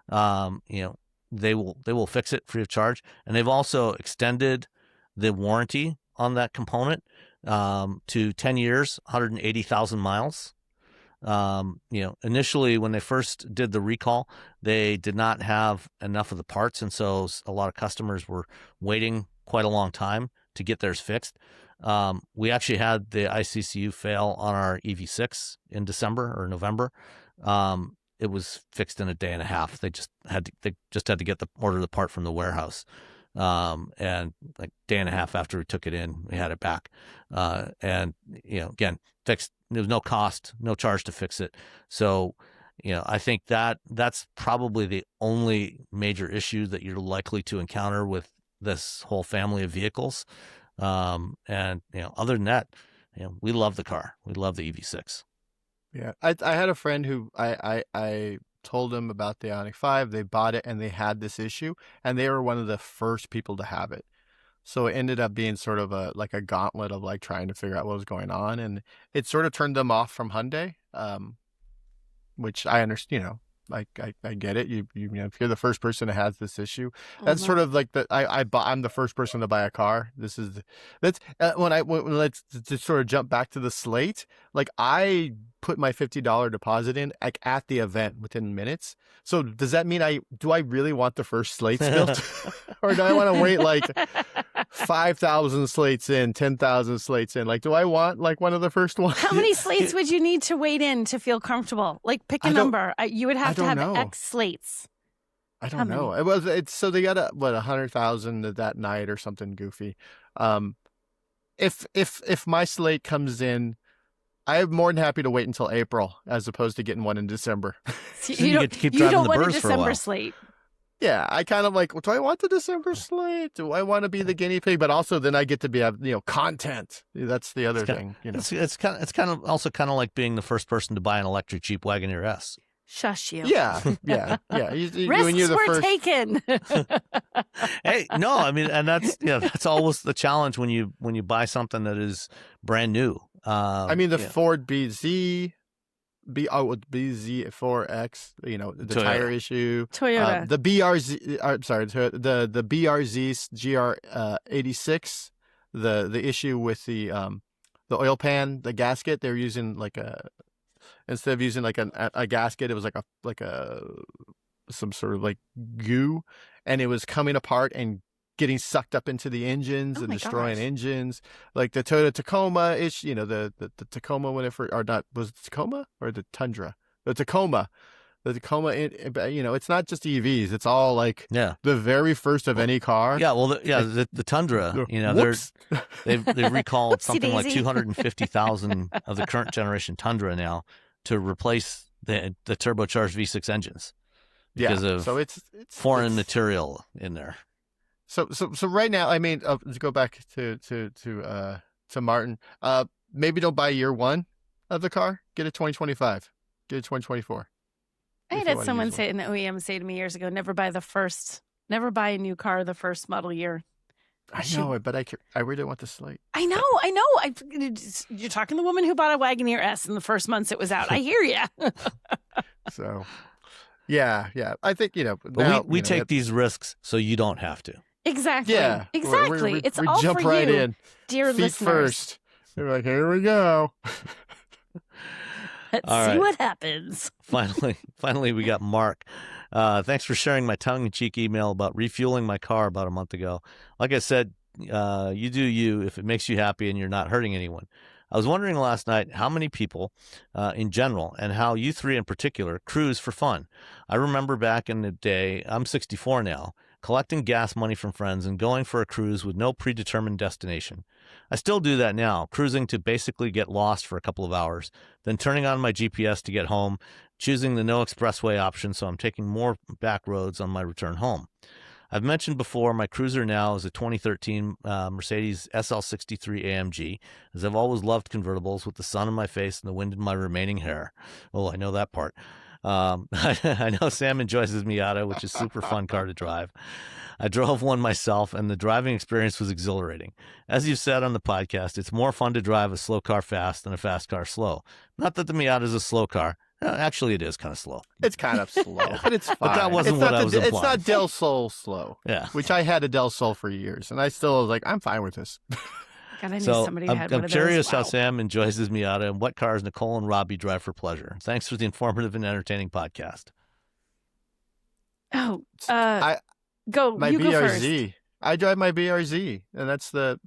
they will fix it free of charge. And they've also extended the warranty on that component to 10 years, 180,000 miles. Initially when they first did the recall, they did not have enough of the parts, and so a lot of customers were waiting quite a long time to get theirs fixed. We actually had the ICCU fail on our EV6 in December or November. It was fixed in a day and a half. They just had to order the part from the warehouse. And like day and a half after we took it in, we had it back. And again, fixed. There was no cost, no charge to fix it. So, I think that's probably the only major issue that you're likely to encounter with this whole family of vehicles. And other than that, we love the car. We love the EV6. Yeah, I had a friend who I told him about the Ioniq 5. They bought it and they had this issue, and they were one of the first people to have it. So it ended up being sort of a gauntlet of like trying to figure out what was going on, and it sort of turned them off from Hyundai, which I understand. I get it. You if you're the first person that has this issue, that's sort of like I'm the first person to buy a car. Let's just sort of jump back to the Slate. Like I put my $50 deposit in like at the event within minutes. So does that mean do I really want the first Slates built, or do I want to wait like 5,000 Slates in, 10,000 Slates in? Like, do I want like one of the first ones? How many Slates would you need to wait in to feel comfortable? Like, pick a number. You would have to have X Slates. I don't know. So they got 100,000 that night or something goofy. If my Slate comes in, I'm more than happy to wait until April as opposed to getting one in December. So you get to keep driving the Burrs for a while. Slate. Yeah, I kind of like, do I want the December Slate? Do I want to be the guinea pig? But also then I get to be content. That's the other thing. It's kind of also kind of like being the first person to buy an electric Jeep Wagoneer S. Shush you. Yeah. Risks were taken. Hey, no, I mean, and that's always the challenge when you buy something that is brand new. The Ford BZ4X, the Toyota. Tire issue. Toyota. The BRZ, the BRZ GR86, the issue with the the oil pan, the gasket, they were using like instead of using like a gasket, it was like a some sort of like goo, and it was coming apart and getting sucked up into the engines and destroying engines. Like the Toyota Tacoma ish, the Tacoma, whatever, or not, was it Tacoma or the Tundra? The Tacoma, it's not just EVs. It's all like the very first of any car. Yeah. Well, the Tundra, they've recalled something like 250,000 of the current generation Tundra now to replace the turbocharged V6 engines because of it's foreign material in there. So right now, I mean, to go back to Martin, maybe don't buy year one of the car. Get it 2025. Get it 2024. I had someone say, an OEM say to me years ago, never buy a new car the first model year. I know it, but I really want the Slate. I know. You're talking to the woman who bought a Wagoneer S in the first months it was out. I hear you. So, yeah. I think, But we take these risks so you don't have to. Exactly. Yeah. Exactly. It's all jump for right you, in, dear feet listeners. First. They're like, here we go. Let's see what happens. Finally, we got Mark. Thanks for sharing my tongue-in-cheek email about refueling my car about a month ago. Like I said, you do you if it makes you happy and you're not hurting anyone. I was wondering last night how many people in general and how you three in particular cruise for fun. I remember back in the day, I'm 64 now, collecting gas money from friends and going for a cruise with no predetermined destination. I still do that now, cruising to basically get lost for a couple of hours, then turning on my GPS to get home, choosing the no expressway option so I'm taking more back roads on my return home. I've mentioned before my cruiser now is a 2013 Mercedes SL63 AMG, as I've always loved convertibles with the sun in my face and the wind in my remaining hair. Oh, I know that part. I know Sam enjoys his Miata, which is a super fun car to drive. I drove one myself, and the driving experience was exhilarating. As you said on the podcast, it's more fun to drive a slow car fast than a fast car slow. Not that the Miata is a slow car. Actually, it is kind of slow. It's kind of slow, but it's fine. But that wasn't what I was implying. It's not Del Sol slow. Yeah. Which I had a Del Sol for years, and I still was like, I'm fine with this. God, I knew somebody who had one I'm of curious those. how Wow. Sam enjoys his Miata and what cars Nicole and Robbie drive for pleasure. Thanks for the informative and entertaining podcast. Oh, my go BRZ. first. I drive my BRZ, and that's so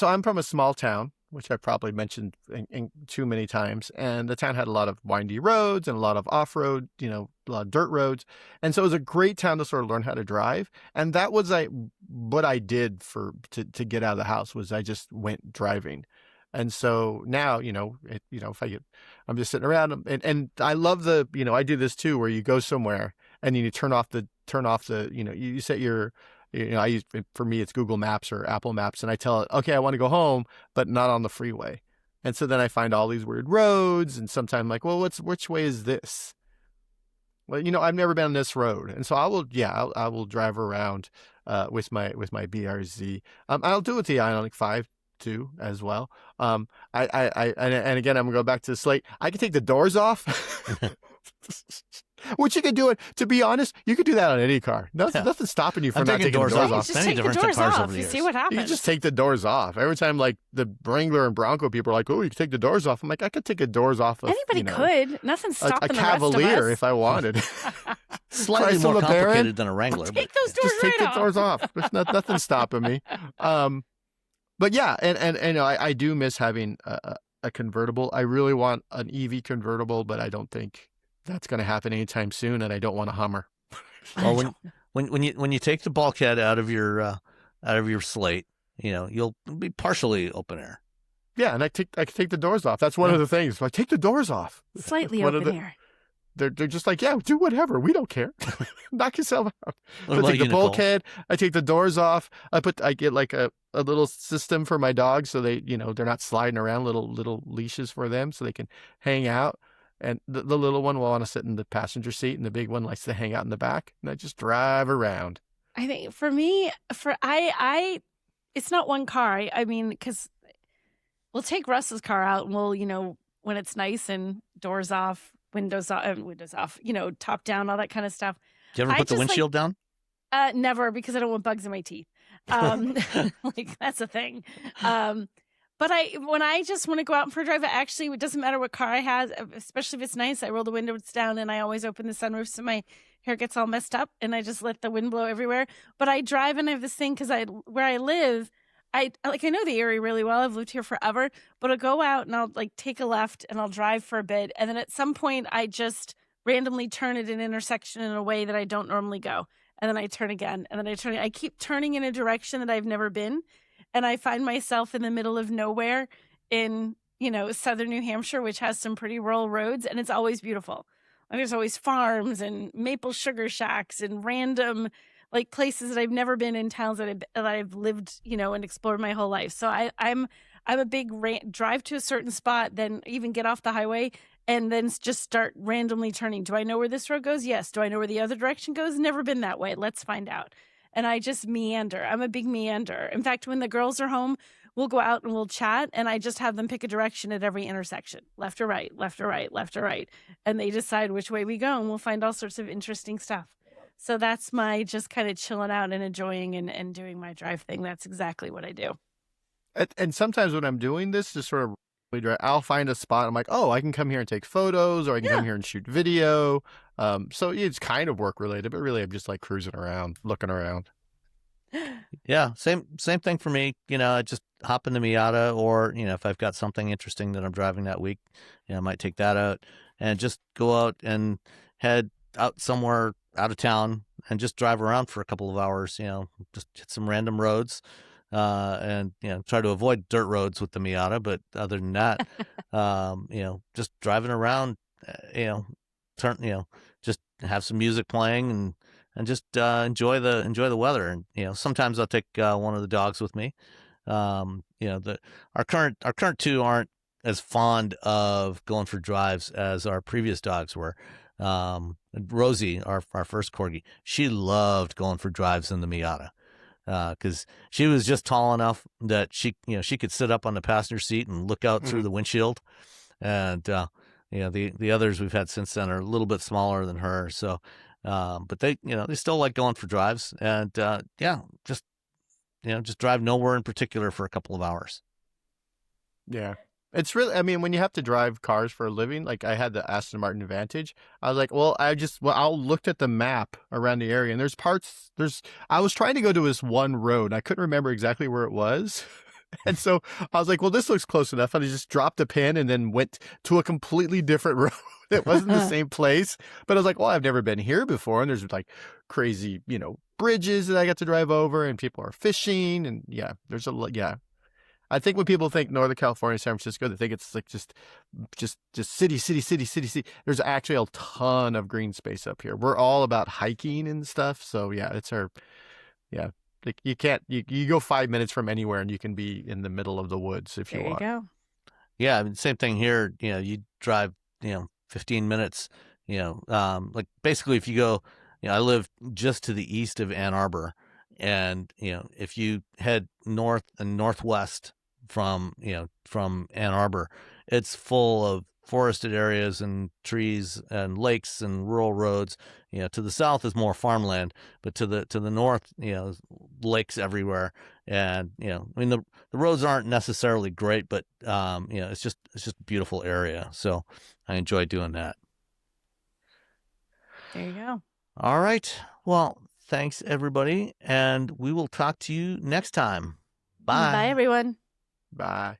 I'm from a small town, which I probably mentioned in too many times, and the town had a lot of windy roads and a lot of off-road, a lot of dirt roads, and so it was a great town to sort of learn how to drive, and that was what I did to get out of the house was I just went driving. And so now, if I'm just sitting around and I love I do this too, where you go somewhere and then you turn off the, you set your, for me, it's Google Maps or Apple Maps. And I tell it, okay, I want to go home, but not on the freeway. And so then I find all these weird roads and sometimes I'm like, well, which way is this? Well, I've never been on this road. And so I will drive around, with my BRZ. I'll do it with the Ioniq 5. Too as well. And again, I'm gonna go back to the Slate. I can take the doors off, which you can do it. To be honest, you could do that on any car. Nothing's stopping you from not taking the doors off. Just take the doors off. You see what happens. You just take the doors off. Every time, like the Wrangler and Bronco people are like, "Oh, you can take the doors off." I'm like, I could take the doors off. Anybody could. Nothing's stopping a the rest of Cavalier us. if I wanted. Slightly more complicated than a Wrangler. Take those doors just take right the doors off. There's nothing stopping me. But yeah, and I do miss having a convertible. I really want an EV convertible, but I don't think that's going to happen anytime soon. And I don't want a Hummer. Well, when you take the bulkhead out of your Slate, you'll be partially open air. Yeah, and I can take the doors off. That's one of the things. Like, take the doors off. Slightly open air. They're just like, yeah, do whatever. We don't care. Knock yourself out. I take the Nicole? bulkhead. I take the doors off. I get like a little system for my dogs so they, they're not sliding around, little leashes for them so they can hang out. And the little one will want to sit in the passenger seat and the big one likes to hang out in the back. And I just drive around. I think for me, it's not one car. I mean, because we'll take Russ's car out and we'll, when it's nice and doors off, windows off, top down, all that kind of stuff. Do you ever put the windshield down? Never, because I don't want bugs in my teeth. Like that's a thing. But when I just want to go out for a drive, it doesn't matter what car I have, especially if it's nice. I roll the windows down and I always open the sunroof so my hair gets all messed up and I just let the wind blow everywhere. But I drive and I have this thing because where I live, I know the area really well. I've lived here forever, but I'll go out and I'll like take a left and I'll drive for a bit. And then at some point I just randomly turn at an intersection in a way that I don't normally go. And then I turn again and then I keep turning in a direction that I've never been. And I find myself in the middle of nowhere in, southern New Hampshire, which has some pretty rural roads, and it's always beautiful. Like there's always farms and maple sugar shacks and random like places that I've never been in, towns that I've lived, and explored my whole life. So I'm a big drive to a certain spot, then even get off the highway and then just start randomly turning. Do I know where this road goes? Yes. Do I know where the other direction goes? Never been that way. Let's find out. And I just meander. I'm a big meander. In fact, when the girls are home, we'll go out and we'll chat, and I just have them pick a direction at every intersection, left or right, left or right, left or right. And they decide which way we go, and we'll find all sorts of interesting stuff. So that's my just kind of chilling out and enjoying and doing my drive thing. That's exactly what I do. And sometimes when I'm doing this, just sort of I'll find a spot. I'm like, oh, I can come here and take photos, or I can come here and shoot video. So it's kind of work related, but really I'm just like cruising around, looking around. Yeah, same thing for me. I just hop in the Miata, or if I've got something interesting that I'm driving that week, I might take that out and just go out and head out somewhere out of town and just drive around for a couple of hours. Just hit some random roads. And try to avoid dirt roads with the Miata, but other than that, just driving around, just have some music playing and just enjoy the weather. And sometimes I'll take one of the dogs with me. Our current two aren't as fond of going for drives as our previous dogs were. Rosie, our first corgi, she loved going for drives in the Miata. Because she was just tall enough that she could sit up on the passenger seat and look out through the windshield, and the others we've had since then are a little bit smaller than her. So, but they still like going for drives, and just drive nowhere in particular for a couple of hours. Yeah. It's really, I mean, when you have to drive cars for a living, like I had the Aston Martin Vantage, I was like, I looked at the map around the area, and I was trying to go to this one road. I couldn't remember exactly where it was. And so I was like, well, this looks close enough. And I just dropped a pin and then went to a completely different road. It wasn't the same place, but I was like, well, I've never been here before. And there's like crazy, bridges that I got to drive over, and people are fishing, and there's I think when people think Northern California, San Francisco, they think it's like just city. There's actually a ton of green space up here. We're all about hiking and stuff. So like you go 5 minutes from anywhere and you can be in the middle of the woods if you want. There you go. Yeah, I mean, same thing here. You drive 15 minutes. Like basically if you go, I live just to the east of Ann Arbor, and if you head north and northwest from Ann Arbor, it's full of forested areas and trees and lakes and rural roads. To the south is more farmland, but to the north, lakes everywhere. And I mean the roads aren't necessarily great, but it's just a beautiful area. So I enjoy doing that. There you go. All right. Well, thanks everybody, and we will talk to you next time. Bye. Bye everyone. Bye.